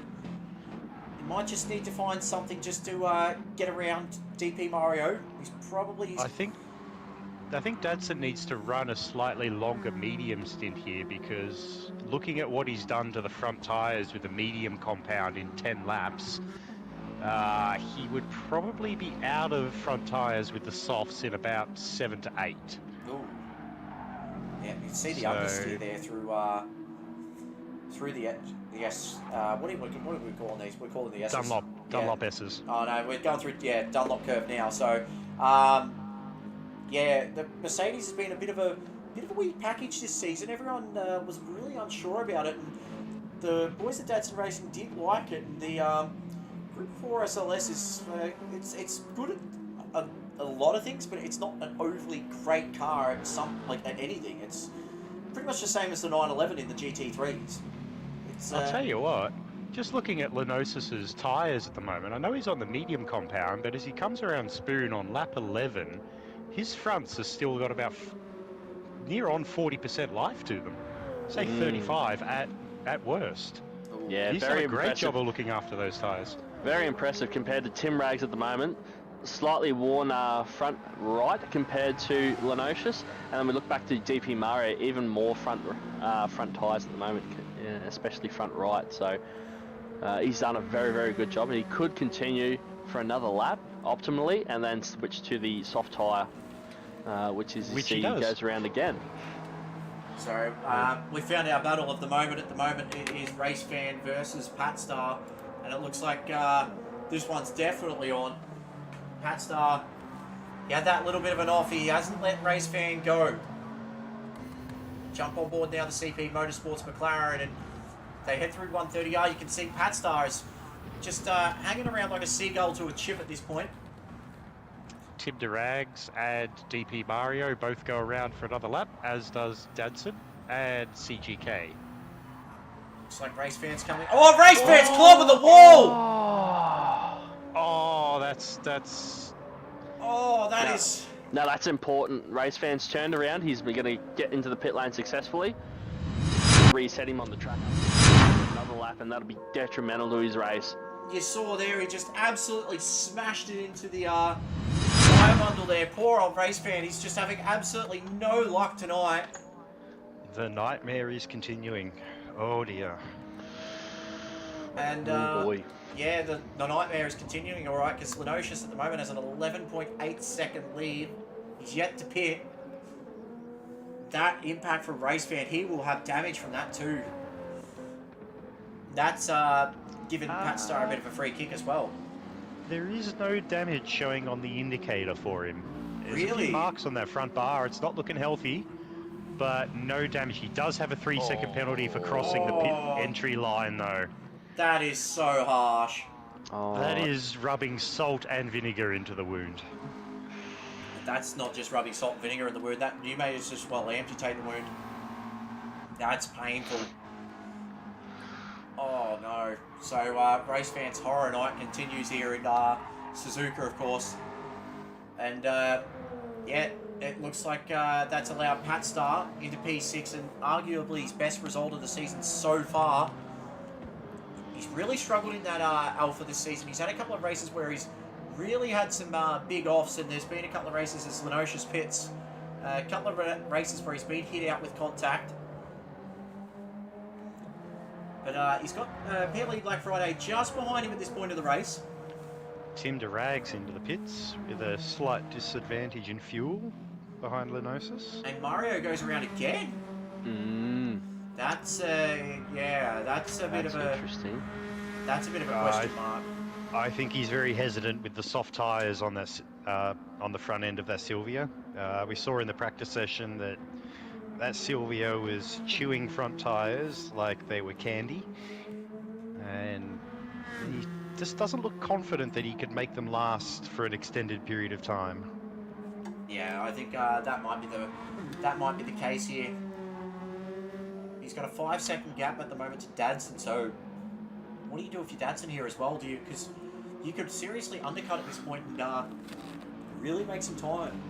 he might just need to find something just to get around DP Mario. He's probably...
I think Dadson needs to run a slightly longer medium stint here, because looking at what he's done to the front tyres with the medium compound in 10 laps, he would probably be out of front tyres with the softs in about 7 to 8.
Ooh. Yeah, you can see the understeer there through the S. What are we calling these? We're calling the S's.
Dunlop S's.
Oh no, we're going through Dunlop curve now. So yeah, the Mercedes has been a bit of a weird package this season. Everyone was really unsure about it, and the boys at Dadson Racing did like it. And the Group 4 SLS is it's good at a lot of things, but it's not an overly great car at anything. It's pretty much the same as the 911 in the GT3s.
I'll tell you what, just looking at Lenosis's tyres at the moment, I know he's on the medium compound, but as he comes around Spoon on lap 11, his fronts have still got about near on 40% life to them. Say 35 at worst.
Yeah,
he's done a great job of looking after those tyres.
Very impressive compared to Tim Rags at the moment. Slightly worn front right compared to Lenosis, and then we look back to DP Mario, even more front tyres at the moment, especially front right. So he's done a very, very good job, and he could continue for another lap optimally, and then switch to the soft tyre, which he goes around again.
So we found our battle of the moment. At the moment, it is Race Fan versus Patstar, and it looks like this one's definitely on. Patstar, he had that little bit of an off. He hasn't let Race Fan go. Jump on board now the CP Motorsports McLaren, and they head through 130R. You can see Patstar is just hanging around like a seagull to a chip at this point.
Tim DeRags and DP Mario both go around for another lap, as does Dadson and CGK.
Looks like Race Fan's coming. Oh, Race Fan's clobbing the wall!
Oh, that's...
Oh, that is...
No, that's important. Race Fan's turned around. He's going to get into the pit lane successfully. Reset him on the track. Another lap, and that'll be detrimental to his race.
You saw there, he just absolutely smashed it into the tyre bundle there. Poor old Race Fan. He's just having absolutely no luck tonight.
The nightmare is continuing. Oh, dear.
And,
oh boy.
yeah, the nightmare is continuing, all right, because Lenosius at the moment has an 11.8 second lead. He's yet to pit. That impact from Race Fan, he will have damage from that too. That's given Patstar a bit of a free kick as well.
There is no damage showing on the indicator for him. There's a
Really?
few marks on that front bar. It's not looking healthy, but no damage. He does have a 3-second penalty for crossing the pit entry line, though.
That is so harsh.
Oh.
That is rubbing salt and vinegar into the wound.
That's not just rubbing salt and vinegar in the wound. That you may just amputate the wound. That's painful. Oh no. So race fans' horror night continues here in Suzuka, of course. And yeah, it looks like that's allowed Pat Star into P6 and arguably his best result of the season so far. He's really struggled in that Alpha this season. He's had a couple of races where he's really had some big offs, and there's been a couple of races as Lenosius pits. A couple of races where he's been hit out with contact. But he's got PLE Black Friday just behind him at this point of the race.
Tim DeRags into the pits with a slight disadvantage in fuel behind Lenosis.
And Mario goes around again. That's yeah, that's a bit of a
interesting.
That's a bit of a question mark.
I think he's very hesitant with the soft tyres on that on the front end of that Silvia. We saw in the practice session that Silvia was chewing front tyres like they were candy, and he just doesn't look confident that he could make them last for an extended period of time.
Yeah, I think that might be the case here. He's got a 5-second gap at the moment to Dadson, so what do you do if you're Dadson here as well? Because you could seriously undercut at this point and really make some time.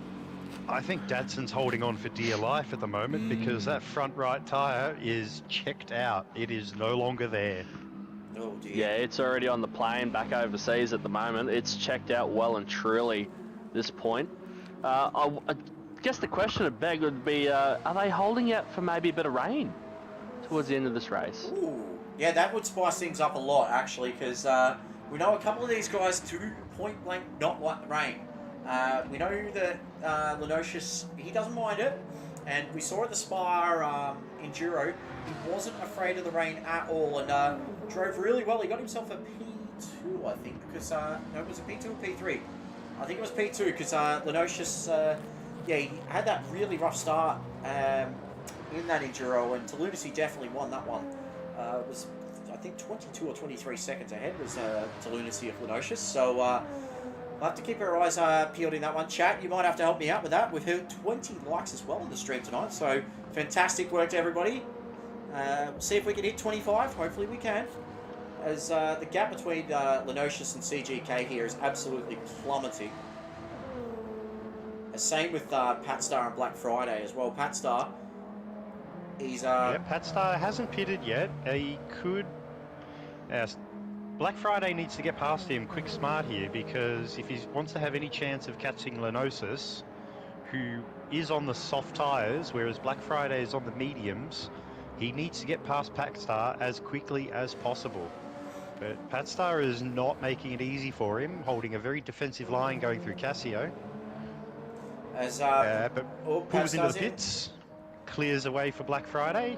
I think Dadson's holding on for dear life at the moment because that front right tyre is checked out. It is no longer there.
Oh dear.
Yeah, it's already on the plane back overseas at the moment. It's checked out well and truly this point. I guess the question at beg would be, are they holding out for maybe a bit of rain towards the end of this race?
Ooh. Yeah, that would spice things up a lot, actually, because we know a couple of these guys do point blank not like the rain. We know that Lenosius, he doesn't mind it, and we saw at the Spa Enduro, he wasn't afraid of the rain at all, and drove really well. He got himself a P2, I think, because, no, was it P2 or P3? I think it was P2, because Lenosius, yeah, he had that really rough start in that Enduro, and Lunacy definitely won that one. It was, I think, 22 or 23 seconds ahead was Lunacy of Lenosius, so we'll have to keep our eyes peeled in that one. Chat, you might have to help me out with that. We've heard 20 likes as well on the stream tonight, so fantastic work to everybody. See if we can hit 25, hopefully we can. As the gap between Lenosius and CGK here is absolutely plummeting. Same with Pat Star and Black Friday as well. Pat Star, he's...
yeah, Pat Star hasn't pitted yet. He could... Black Friday needs to get past him quick smart here, because if he wants to have any chance of catching Lenosis, who is on the soft tyres, whereas Black Friday is on the mediums, he needs to get past Pat Star as quickly as possible. But Pat Star is not making it easy for him, holding a very defensive line going through Casio.
As
but pulls into the pits, clears away for Black Friday.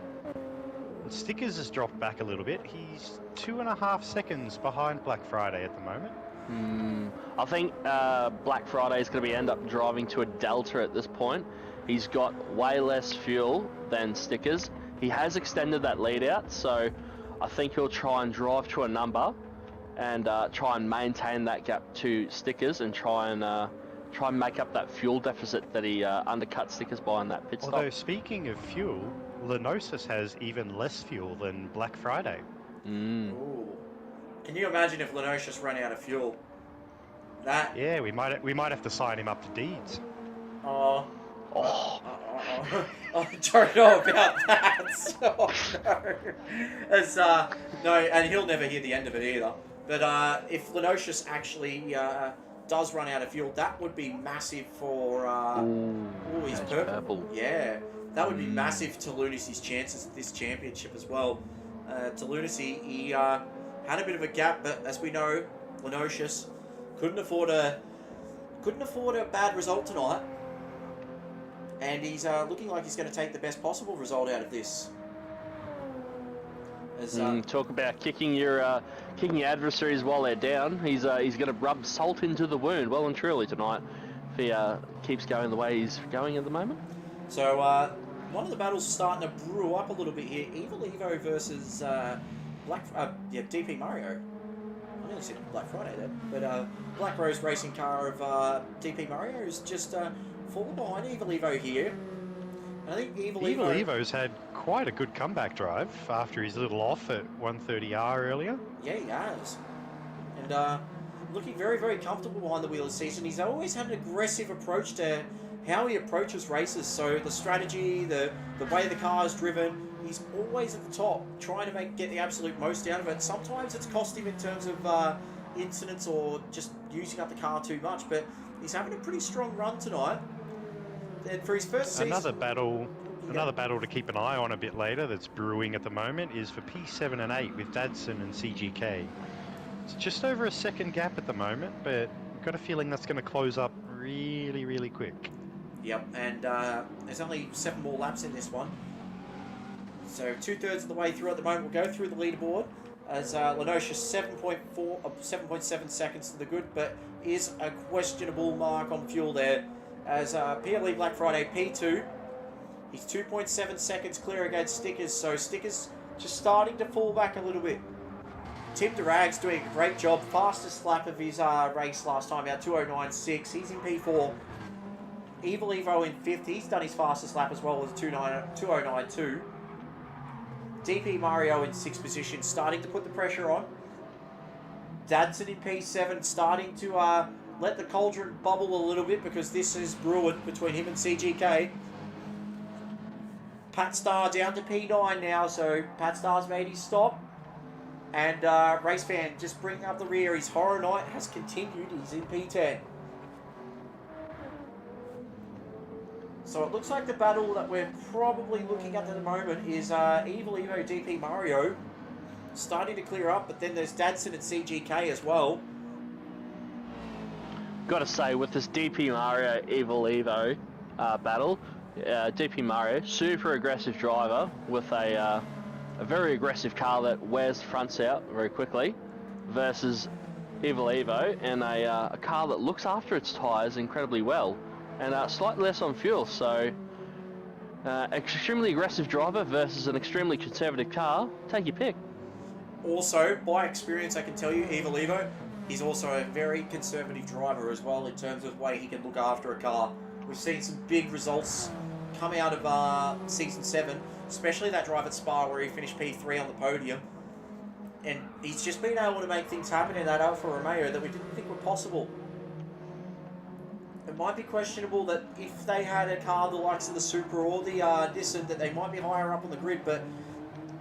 And Stickers has dropped back a little bit. He's 2.5 seconds behind Black Friday at the moment.
I think Black Friday is going to end up driving to a delta at this point. He's got way less fuel than Stickers. He has extended that lead out, so I think he'll try and drive to a number and try and maintain that gap to Stickers and try and make up that fuel deficit that he undercut Stickers by on that pit stop.
Although, speaking of fuel, Lenosis has even less fuel than Black Friday.
Ooh. Can you imagine if Lenosius ran out of fuel? That...
Yeah, we might have to sign him up to Deeds.
I don't know about that. Oh, no. As, no, and he'll never hear the end of it either. But if Lenosius actually does run out of fuel, that would be massive for... he's purple. Yeah, that would be massive to Lunacy's chances at this championship as well. To Lunacy, he had a bit of a gap, but as we know, Lenosius couldn't afford a bad result tonight. And he's looking like he's going to take the best possible result out of this. As,
talk about kicking your adversaries while they're down. He's going to rub salt into the wound well and truly tonight if he keeps going the way he's going at the moment.
So one of the battles starting to brew up a little bit here. Evil Evo versus DP Mario. I nearly said Black Friday there, but Black Rose racing car of DP Mario is just falling behind Evil Evo here. I think Evil
Evo's had quite a good comeback drive after his little off at 130R earlier.
Yeah, he has. And looking very, very comfortable behind the wheel this season. He's always had an aggressive approach to how he approaches races. So the strategy, the way the car is driven, he's always at the top, trying to get the absolute most out of it. Sometimes it's cost him in terms of incidents or just using up the car too much, but he's having a pretty strong run tonight. And for his first season... Another
battle to keep an eye on a bit later that's brewing at the moment is for P7 and 8 with Dadson and CGK. It's just over a second gap at the moment, but I've got a feeling that's going to close up really, really quick.
Yep, and there's only 7 more laps in this one. So 2/3 of the way through at the moment. We'll go through the leaderboard as Lenosha 7.7 seconds to the good, but is a questionable mark on fuel there. As PLE Black Friday P2, he's 2.7 seconds clear against Stickers, so Stickers just starting to fall back a little bit. Tim Durag's doing a great job, fastest lap of his race last time out, 2:09.6. He's in P4. Evil Evo in 5th, he's done his fastest lap as well with 2:09.2. DP Mario in 6th position, starting to put the pressure on. Dadson in P7, starting to let the cauldron bubble a little bit because this is brewing between him and CGK. Pat Star down to P9 now, so Pat Star's made his stop. And Race Fan just bringing up the rear. His Horror Night has continued, he's in P10. So it looks like the battle that we're probably looking at the moment is Evil Evo DP Mario starting to clear up, but then there's Dadson and CGK as well.
Got to say, with this DP Mario Evil Evo battle, DP Mario, super aggressive driver with a very aggressive car that wears the fronts out very quickly, versus Evil Evo and a car that looks after its tyres incredibly well. And slightly less on fuel, so extremely aggressive driver versus an extremely conservative car. Take your pick.
Also, by experience, I can tell you, Evil Evo is also a very conservative driver as well in terms of the way he can look after a car. We've seen some big results come out of Season 7, especially that drive at Spa where he finished P3 on the podium. And he's just been able to make things happen in that Alfa Romeo that we didn't think were possible. It might be questionable that if they had a car the likes of the Supra or the Nissan, that they might be higher up on the grid, but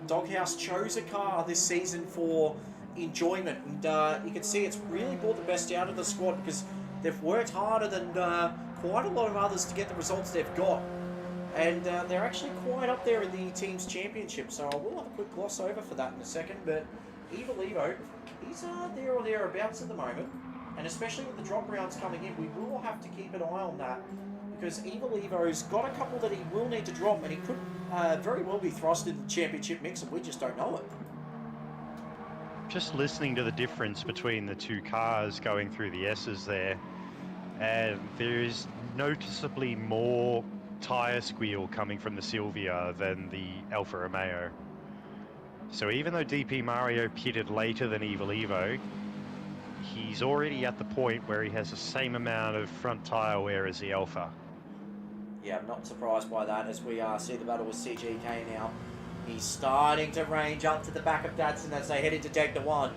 Doghouse chose a car this season for enjoyment, and you can see it's really brought the best out of the squad because they've worked harder than quite a lot of others to get the results they've got, and they're actually quite up there in the team's championship, so I will have a quick gloss over for that in a second. But Evil Evo, he's there or thereabouts at the moment. And especially with the drop rounds coming in, we will have to keep an eye on that because Evil Evo's got a couple that he will need to drop, and he could very well be thrust in the championship mix, and we just don't know it.
Just listening to the difference between the two cars going through the S's there, and there's noticeably more tyre squeal coming from the Silvia than the Alfa Romeo. So even though DP Mario pitted later than Evil Evo, he's already at the point where he has the same amount of front tyre wear as the Alfa.
Yeah, I'm not surprised by that as we see the battle with CGK now. He's starting to range up to the back of Dadson as they head into Degna 1.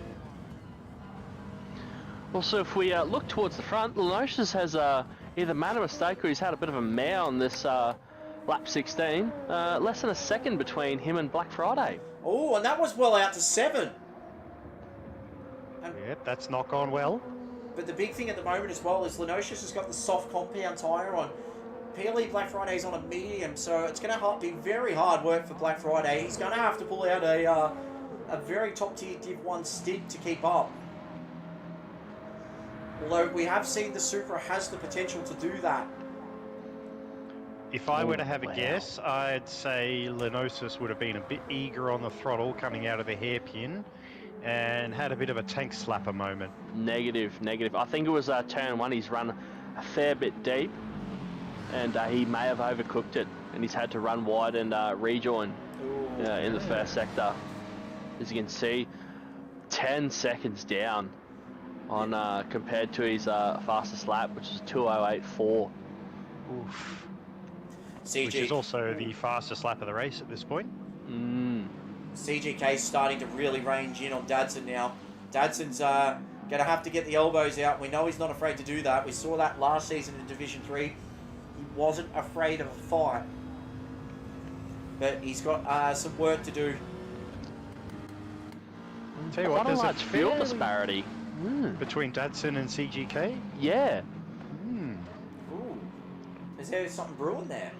Well, so if we look towards the front, Lenosha's has either made a mistake or he's had a bit of a mare on this lap 16. Less than a second between him and Black Friday.
Oh, and that was well out to 7.
Yep, that's not gone well.
But the big thing at the moment as well is Lenosha's has got the soft compound tyre on. PLE Black Friday's on a medium, so it's going to be very hard work for Black Friday. He's going to have to pull out a very top-tier Div 1 stint to keep up. Although we have seen the Supra has the potential to do that.
If I were to have a guess, I'd say Lenosis would have been a bit eager on the throttle coming out of the hairpin and had a bit of a tank slapper moment.
Negative. I think it was turn 1. He's run a fair bit deep, and he may have overcooked it, and he's had to run wide and rejoin in the first sector. As you can see, 10 seconds down on compared to his fastest lap, which is 2:08.4.
Oof. which is also the fastest lap of the race at this point.
CGK's starting to really range in on Dadson now. Dadson's going to have to get the elbows out. We know he's not afraid to do that. We saw that last season in Division 3. He wasn't afraid of a fight. But he's got some work to do.
Tell you what,
Quite a
there's
large fuel disparity.
between Dadson and CGK.
Yeah.
Ooh. Is there something brewing there?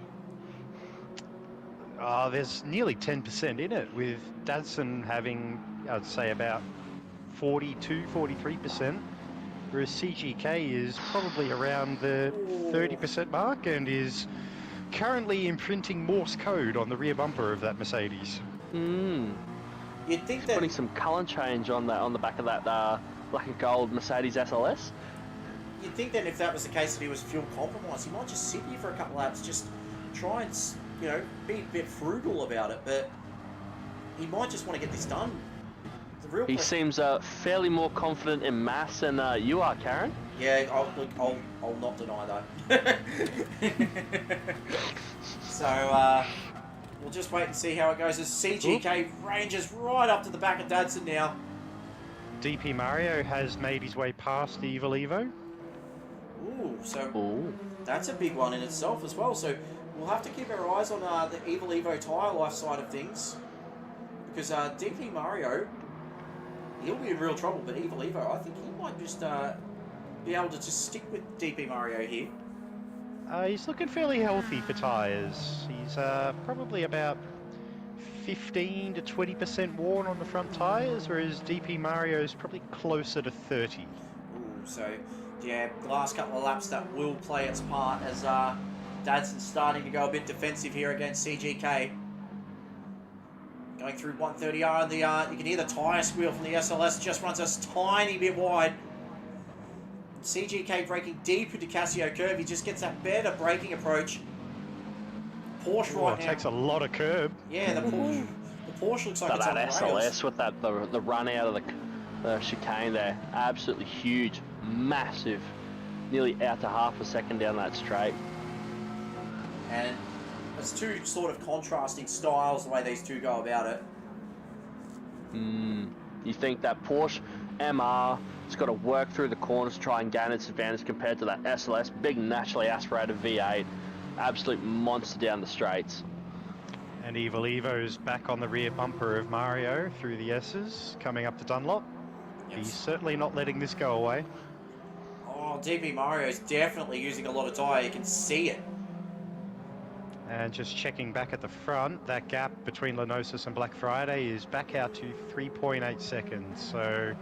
There's nearly 10% in it, with Dadson having, I'd say, about 42, 43%, whereas CGK is probably around the 30% mark and is currently imprinting Morse code on the rear bumper of that Mercedes.
You'd think that...
Putting some colour change on that, on the back of that black and gold Mercedes SLS.
You'd think that if that was the case that he was fuel compromised, he might just sit here for a couple of laps, just try and, you know, be a bit frugal about it, but he might just want to get this done.
He seems fairly more confident in mass than you are, Karen.
Yeah, I'll not deny that. So, we'll just wait and see how it goes as CGK ranges right up to the back of Dadson now.
DP Mario has made his way past the Evil Evo.
Ooh, so that's a big one in itself as well. So we'll have to keep our eyes on the Evil Evo tyre life side of things. Because DP Mario, he'll be in real trouble, but Evil Evo, I think he might just be able to just stick with DP Mario here.
He's looking fairly healthy for tyres. He's probably about 15 to 20% worn on the front tyres, whereas DP Mario's probably closer to 30.
Ooh, so yeah, the last couple of laps that will play its part as Dadson's starting to go a bit defensive here against CGK. Going through 130R, and you can hear the tyre squeal from the SLS, just runs a tiny bit wide. CGK braking deep into Casio curve, he just gets that better braking approach. Porsche right now.
It takes a lot of curb.
Yeah, the Porsche looks like it's on the rails.
SLS with that the run out of the chicane there, absolutely huge, massive, nearly out to half a second down that straight.
And it's two sort of contrasting styles the way these two go about it.
You think that Porsche MR has got to work through the corners to try and gain its advantage compared to that SLS, big naturally aspirated V8, absolute monster down the straights.
And Evil Evo's back on the rear bumper of Mario through the S's, coming up to Dunlop.
Yep.
He's certainly not letting this go away.
Oh, DP Mario's definitely using a lot of tyre, you can see it.
And just checking back at the front, that gap between Lenosis and Black Friday is back out to 3.8 seconds. So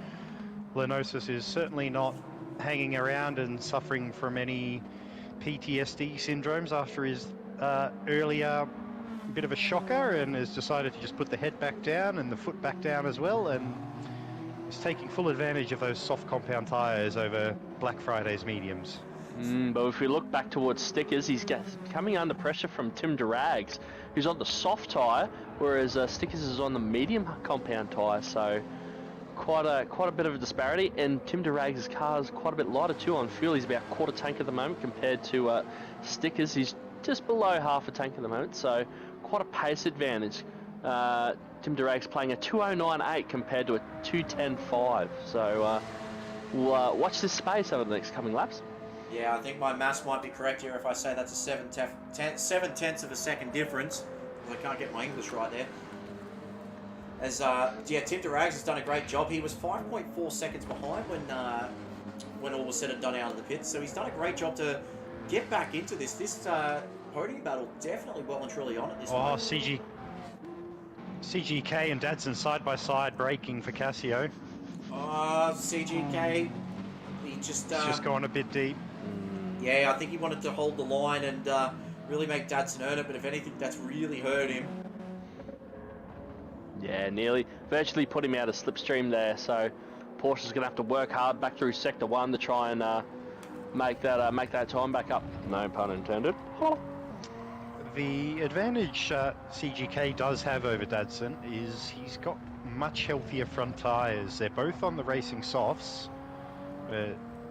Lenosis is certainly not hanging around and suffering from any PTSD syndromes after his earlier bit of a shocker, and has decided to just put the head back down and the foot back down as well, and is taking full advantage of those soft compound tyres over Black Friday's mediums.
But if we look back towards Stickers, he's coming under pressure from Tim Durags, who's on the soft tyre, whereas Stickers is on the medium compound tyre, so quite a bit of a disparity. And Tim Durags' car is quite a bit lighter too on fuel. He's about quarter tank at the moment compared to Stickers. He's just below half a tank at the moment, so quite a pace advantage. Tim Durags playing a 209.8 compared to a 210.5, so we'll watch this space over the next coming laps.
Yeah, I think my maths might be correct here if I say that's a 7/10 of a second difference. I can't get my English right there. As yeah, Tim Durags has done a great job. He was 5.4 seconds behind when all was said and done out of the pits. So he's done a great job to get back into this. This podium battle definitely well and truly on at this point.
CGK and Dadson side by side braking for Casio.
CGK, he just...
It's just gone a bit deep.
Yeah, I think he wanted to hold the line and really make Dadson earn it, but if anything, that's really hurt him.
Yeah, virtually put him out of slipstream there, so Porsche's going to have to work hard back through Sector 1 to try and make that time back up. No pun intended.
The advantage CGK does have over Dadson is he's got much healthier front tyres. They're both on the racing softs.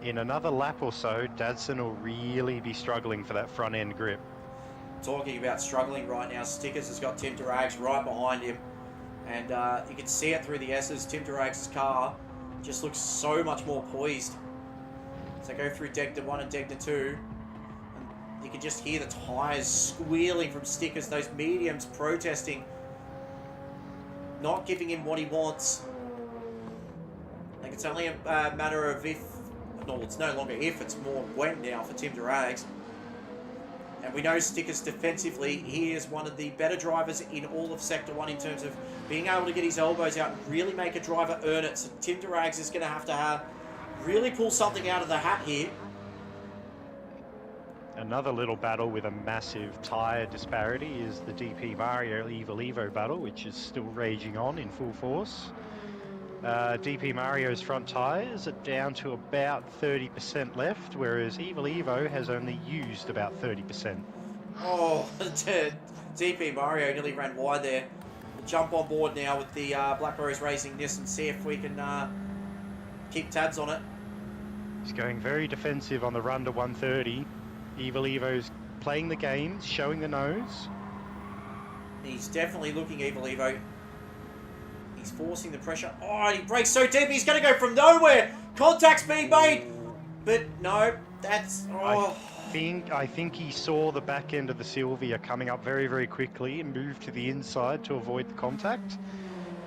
In another lap or so, Dadson will really be struggling for that front end grip.
talking about struggling right now. Stickers has got Tim Durags right behind him. And you can see it through the S's. Tim Durags' car just looks so much more poised. So go through Degda 1 and Degda 2. And you can just hear the tyres squealing from Stickers. Those mediums protesting. Not giving him what he wants. Like it's only a matter of if... No, it's no longer if, it's more when now for Tim Durags. And we know Stickers defensively, he is one of the better drivers in all of Sector 1 in terms of being able to get his elbows out and really make a driver earn it. So Tim Durags is going to have really pull something out of the hat here.
Another little battle with a massive tyre disparity is the DP Mario Evil Evo battle, which is still raging on in full force. DP Mario's front tyres are down to about 30% left, whereas Evil Evo has only used about 30%.
Oh, DP Mario nearly ran wide there. We'll jump on board now with the Black Rose Racing this and see if we can keep tabs on it.
He's going very defensive on the run to 130. Evil Evo's playing the game, showing the nose.
He's definitely looking Evil Evo. He's forcing the pressure. Oh, he breaks so deep. He's going to go from nowhere. Contact's being made. But no, that's... Oh.
I think he saw the back end of the Sylvia coming up very, very quickly and moved to the inside to avoid the contact.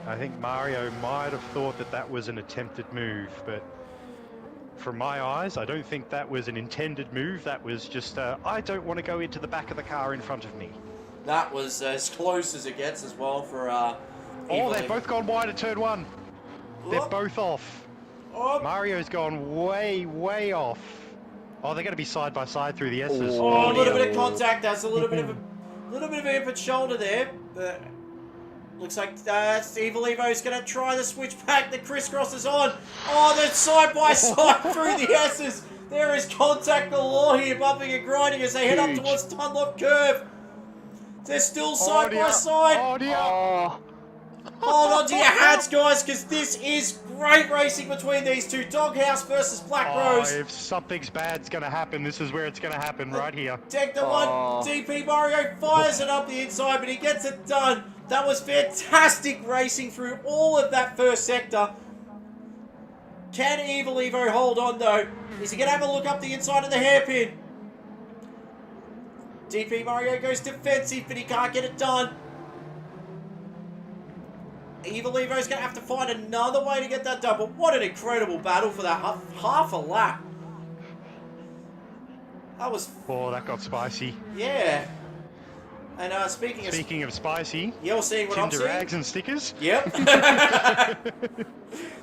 I think Mario might have thought that that was an attempted move, but from my eyes, I don't think that was an intended move. That was just, I don't want to go into the back of the car in front of me.
That was as close as it gets as well for...
Oh, they've both gone wide at turn 1. They're both off. Mario's gone way, way off. Oh, they're going to be side by side through the S's.
Oh, a little bit of contact. That's a little bit of an input shoulder there. But looks like Evil Evo's going to try the switch back. The crisscross is on. Oh, they're side by side through the S's. There is contact galore here, bumping and grinding as they head up towards Dunlop Curve. They're still side by side.
Oh, dear.
Hold on to your hats, guys, because this is great racing between these two. Doghouse versus Black Rose.
If something's bad's going to happen, this is where it's going to happen, right here.
Degda 1, DP Mario fires it up the inside, but he gets it done. That was fantastic racing through all of that first sector. Can Evil Evo hold on, though? Is he going to have a look up the inside of the hairpin? DP Mario goes defensive, but he can't get it done. Evil Evo's going to have to find another way to get that done, but what an incredible battle for that half a lap. That was...
Oh, that got spicy.
Yeah. And speaking of
spicy,
you're seeing what I'm seeing?
Durags and Stickers?
Yep.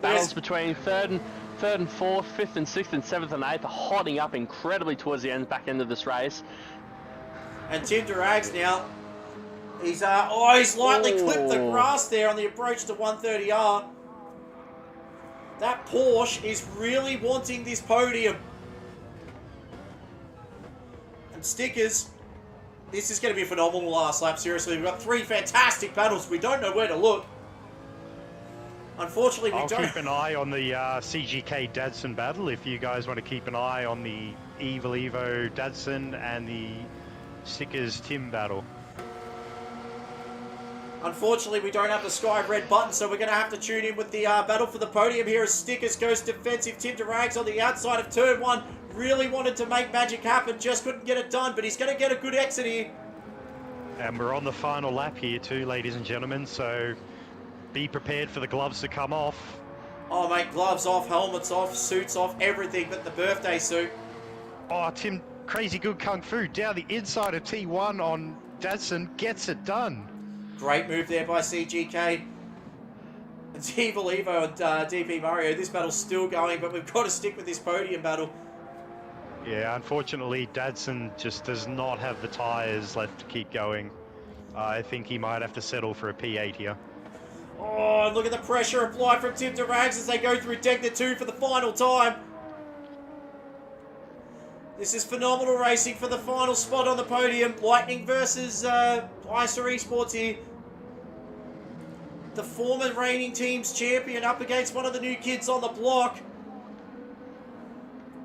Battles between third and fourth, fifth and sixth and seventh and eighth are hotting up incredibly towards the back end of this race.
And Tim Durags now... He's lightly clipped the grass there on the approach to 130R. That Porsche is really wanting this podium. And Stickers, this is going to be a phenomenal last lap, seriously. We've got 3 fantastic battles. We don't know where to look. Unfortunately, we don't...
I'll keep an eye on the CGK Dadson battle if you guys want to keep an eye on the Evil Evo Dadson and the Stickers Tim battle.
Unfortunately, we don't have the sky red button, so we're going to have to tune in with the battle for the podium here as Stickers goes defensive. Tim Durags on the outside of turn 1. Really wanted to make magic happen, just couldn't get it done, but he's going to get a good exit here.
And we're on the final lap here too, ladies and gentlemen, so be prepared for the gloves to come off.
Oh, mate, gloves off, helmets off, suits off, everything but the birthday suit.
Oh, Tim, crazy good kung fu down the inside of T1 on Dadson, gets it done.
Great move there by CGK. It's Evil Evo and DP Mario. This battle's still going, but we've got to stick with this podium battle.
Yeah, unfortunately, Dadson just does not have the tyres left to keep going. I think he might have to settle for a P8 here.
Oh, look at the pressure applied from Tim Durags as they go through Degda 2 for the final time. This is phenomenal racing for the final spot on the podium. Lightning versus ISA Esports here. The former reigning team's champion up against one of the new kids on the block.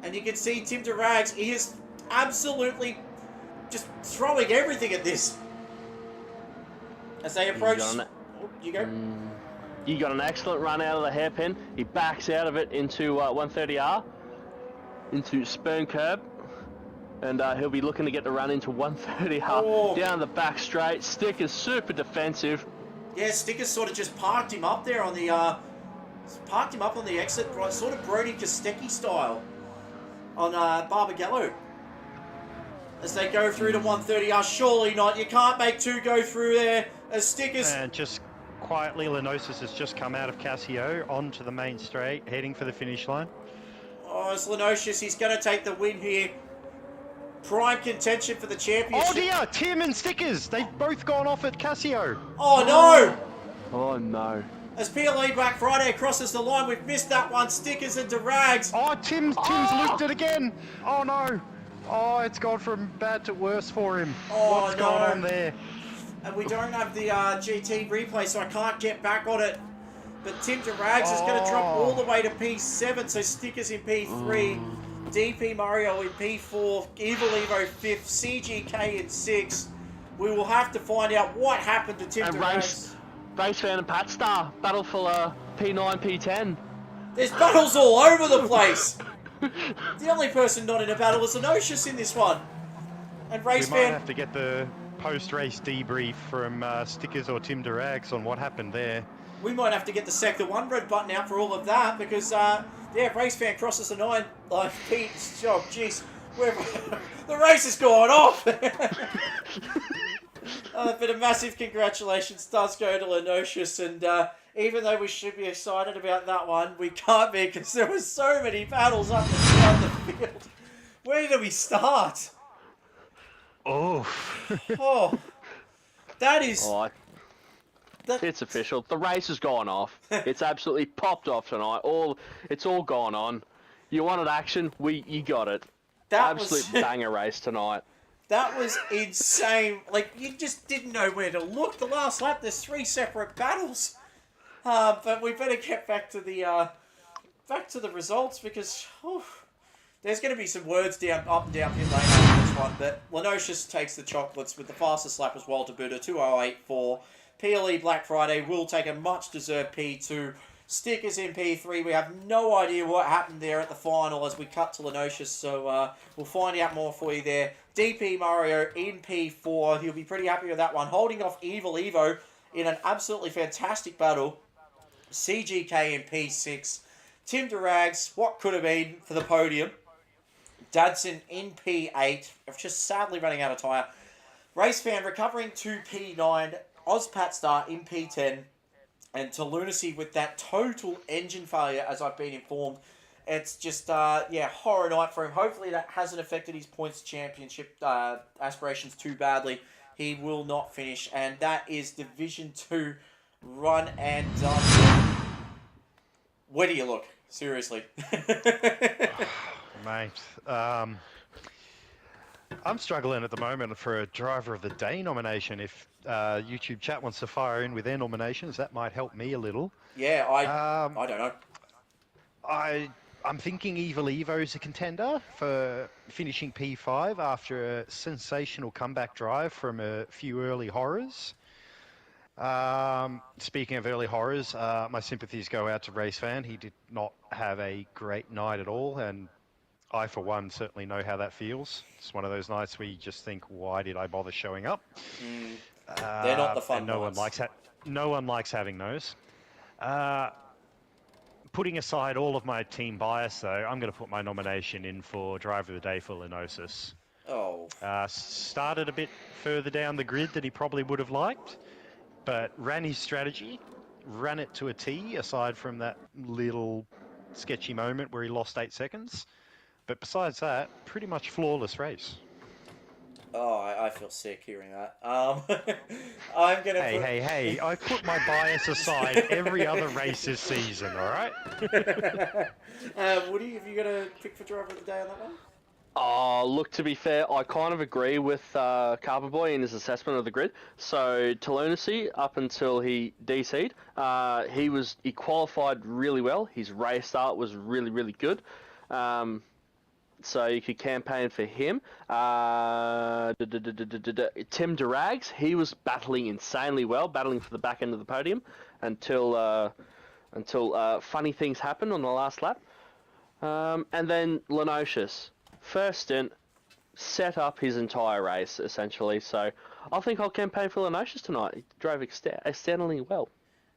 And you can see Tim Durags, he is absolutely just throwing everything at this. As they approach... You go.
You got an excellent run out of the hairpin. He backs out of it into 130R, into Spurn Curb, and he'll be looking to get the run into 130R down the back straight. Stick is super defensive.
Yeah, Sticker's sort of just parked him up there on the exit, right, sort of Brody Kostecki style on Barbagallo. As they go through to 130R, surely not. You can't make two go through there. As Stickers...
And just quietly, Lenosis has just come out of Casio onto the main straight, heading for the finish line.
Oh, it's Lenosius. He's going to take the win here. Prime contention for the championship.
Oh dear, Tim and Stickers, they've both gone off at Casio.
Oh no!
Oh no.
As PLE Black Friday crosses the line, we've missed that one. Stickers into Rags.
Oh, Tim's looped it again. Oh no. Oh, it's gone from bad to worse for him.
Oh,
What's going on there?
And we don't have the GT replay, so I can't get back on it. But Tim DeRags is going to drop all the way to P7, so Stickers in P3, DP Mario in P4, Evil Evo 5th, CGK in 6th. We will have to find out what happened to Tim DeRags.
Race Fan and Pat Star, battle for P9, P10.
There's battles all over the place. The only person not in a battle is Anocius in this one. And Race
We might
Fan...
have to get the post-race debrief from Stickers or Tim DeRags on what happened there.
We might have to get the Sector 1 red button out for all of that, because, yeah, Race Fan crosses the 9. Like, Pete, oh, jeez. The race has gone off! But a massive congratulations does go to Lenosius, and even though we should be excited about that one, we can't be, because there were so many battles up and down the field. Where do we start?
Oh.
Oh. That is...
It's official. The race has gone off. It's absolutely popped off tonight. It's all gone on. You wanted action? You got it. Absolute banger race tonight.
That was insane. Like, you just didn't know where to look. The last lap, there's 3 separate battles. But we better get back to the results, because there's going to be some words up and down pit lane after this one. But Lenosius takes the chocolates with the fastest lap as well to boot, a 2:08.4. PLE Black Friday will take a much-deserved P2. Stickers in P3. We have no idea what happened there at the final as we cut to Lenosius, so we'll find out more for you there. DP Mario in P4. He'll be pretty happy with that one. Holding off Evil Evo in an absolutely fantastic battle. CGK in P6. Tim DeRags, what could have been for the podium. Dadson in P8. Just sadly running out of tyre. Race Fan recovering to P9. Ozpatstar in P10, and to Lunacy with that total engine failure, as I've been informed. It's just, horror night for him. Hopefully that hasn't affected his points championship aspirations too badly. He will not finish, and that is Division 2 run and done. Where do you look? Seriously.
Mate, I'm struggling at the moment for a Driver of the Day nomination. If YouTube chat wants to fire in with their nominations, that might help me a little.
Yeah, I don't know.
I'm thinking Evil Evo's a contender for finishing P5 after a sensational comeback drive from a few early horrors. Speaking of early horrors, my sympathies go out to Race Fan. He did not have a great night at all, and I, for one, certainly know how that feels. It's one of those nights where you just think, why did I bother showing up?
They're not the fun
and no
nights.
No one likes having those. Putting aside all of my team bias, though, I'm going to put my nomination in for Driver of the Day for Lenosis.
Oh.
Started a bit further down the grid than he probably would have liked, but ran his strategy, ran it to a T, aside from that little sketchy moment where he lost 8 seconds. But besides that, pretty much flawless race.
Oh, I feel sick hearing that. I'm gonna.
Hey! I put my bias aside every other race this season. All right.
Woody, have you got a pick for Driver of the Day on that one?
Oh, look, to be fair, I kind of agree with Carver Boy in his assessment of the grid. So, Lunacy, up until he DC'd, he qualified really well. His race start was really, really good. So you could campaign for him. Tim Durags, he was battling insanely well, battling for the back end of the podium until funny things happened on the last lap. And then Lenocious, first stint, set up his entire race essentially. So I think I'll campaign for Lenocious tonight. He drove exceptionally well.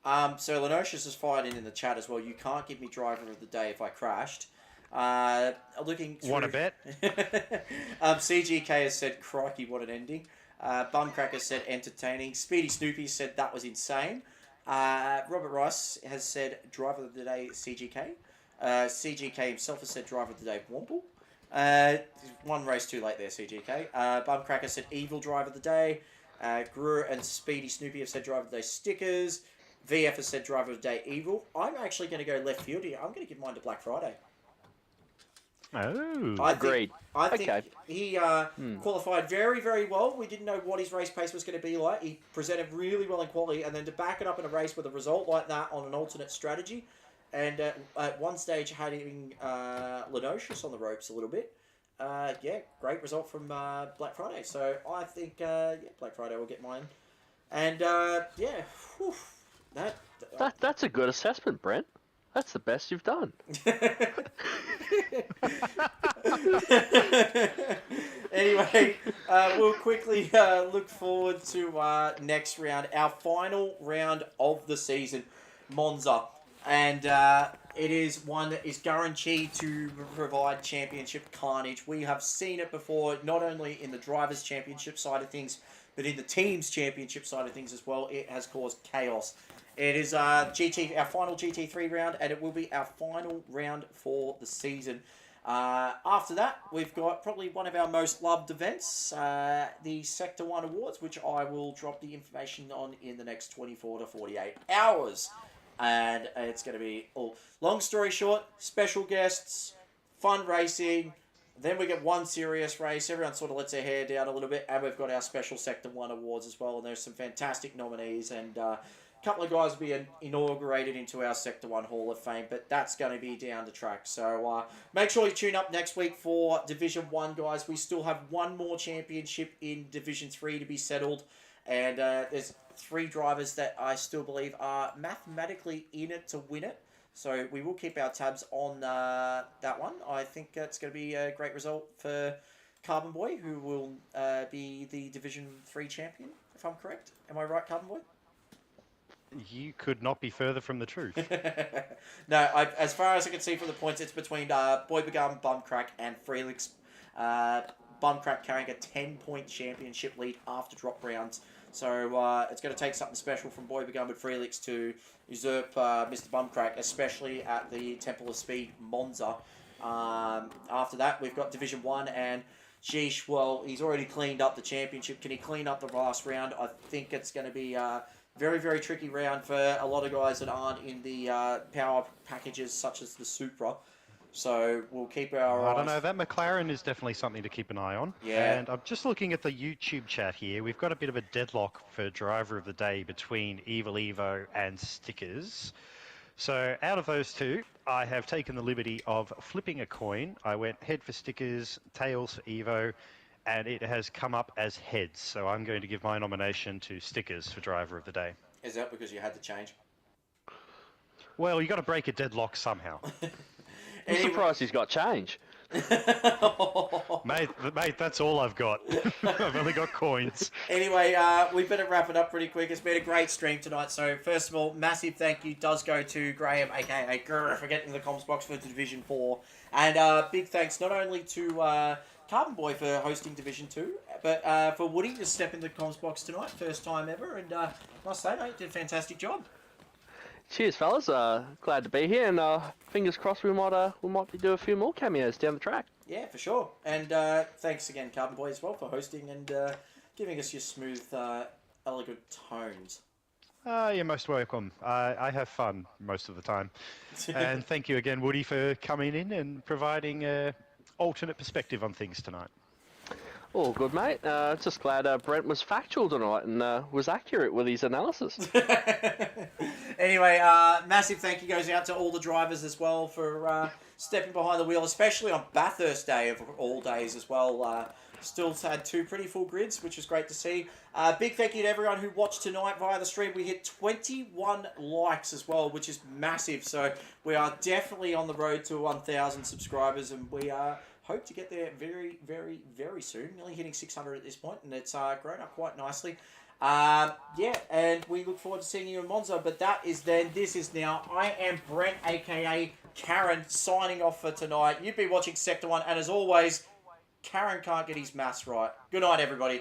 So Lenocious has fired in the chat as well. You can't give me driver of the day if I crashed. Looking through...
Want to bet?
CGK has said, crikey, what an ending. Bumcracker said, entertaining. Speedy Snoopy said, that was insane. Robert Rice has said, driver of the day, CGK. CGK himself has said, driver of the day, Womble. One race too late there, CGK. Bumcracker said, evil driver of the day. Guru and Speedy Snoopy have said, driver of the day, Stickers. VF has said, driver of the day, evil. I'm actually going to go left field here. I'm going to give mine to Black Friday.
Oh,
agreed.
I think he qualified very, very well. We didn't know what his race pace was going to be like. He presented really well in quality, and then to back it up in a race with a result like that on an alternate strategy, and at one stage having Lenocious on the ropes a little bit. Yeah, great result from Black Friday. So I think Black Friday will get mine. And yeah, whew,
that's a good assessment, Brent. That's the best you've done.
Anyway, we'll quickly look forward to next round, our final round of the season, Monza. And it is one that is guaranteed to provide championship carnage. We have seen it before, not only in the Drivers' Championship side of things, but in the Teams' Championship side of things as well. It has caused chaos. It is our final GT3 round, and it will be our final round for the season. After that, we've got probably one of our most loved events, the Sector 1 Awards, which I will drop the information on in the next 24 to 48 hours. And it's going to be all... Long story short, special guests, fun racing, then we get one serious race. Everyone sort of lets their hair down a little bit, and we've got our special Sector 1 Awards as well, and there's some fantastic nominees, and... couple of guys will be inaugurated into our Sector 1 Hall of Fame, but that's going to be down the track. So make sure you tune up next week for Division 1, guys. We still have one more championship in Division 3 to be settled, and there's 3 drivers that I still believe are mathematically in it to win it. So we will keep our tabs on that one. I think it's going to be a great result for Carbon Boy, who will be the Division 3 champion, if I'm correct. Am I right, Carbon Boy?
You could not be further from the truth.
No, as far as I can see from the points, it's between Boybegum, Bumcrack, and Freelix. Bumcrack carrying a 10-point championship lead after drop rounds. So it's going to take something special from Boybegum and Freelix to usurp Mr. Bumcrack, especially at the Temple of Speed Monza. After that, we've got Division 1, and sheesh, well, he's already cleaned up the championship. Can he clean up the last round? I think it's going to be... very, very tricky round for a lot of guys that aren't in the power packages such as the Supra. So we'll keep our eyes...
I don't know, that McLaren is definitely something to keep an eye on.
Yeah.
And I'm just looking at the YouTube chat here. We've got a bit of a deadlock for driver of the day between Evil Evo and Stickers. So out of those two, I have taken the liberty of flipping a coin. I went head for Stickers, tails for Evo, and it has come up as heads. So I'm going to give my nomination to Stickers for driver of the day.
Is that because you had to change?
Well, you got to break a deadlock somehow.
I'm surprised he's got change.
mate, that's all I've got. I've only got coins.
Anyway, we better wrap it up pretty quick. It's been a great stream tonight. So first of all, massive thank you does go to Graham, aka Grr, for getting the comms box for Division 4. And big thanks not only to Carbon Boy for hosting Division 2, but for Woody to step in the comms box tonight, first time ever. And I must say, mate, did a fantastic job.
Cheers, fellas. Glad to be here, and fingers crossed we might do a few more cameos down the track.
Yeah, for sure. And thanks again, Carbon Boy, as well, for hosting and giving us your smooth, elegant tones.
You're most welcome. I have fun most of the time. And thank you again, Woody, for coming in and providing an alternate perspective on things tonight.
All good, mate. Just glad Brent was factual tonight and was accurate with his analysis.
Anyway, massive thank you goes out to all the drivers as well for stepping behind the wheel, especially on Bathurst Day of all days as well. Still had 2 pretty full grids, which is great to see. Big thank you to everyone who watched tonight via the stream. We hit 21 likes as well, which is massive. So we are definitely on the road to 1,000 subscribers, and we hope to get there very, very, very soon. Nearly hitting 600 at this point, and it's grown up quite nicely. Yeah, and we look forward to seeing you in Monza. But that is then. This is now. I am Brent, a.k.a. Karen, signing off for tonight. You've been watching Sector 1, and as always, Karen can't get his maths right. Good night, everybody.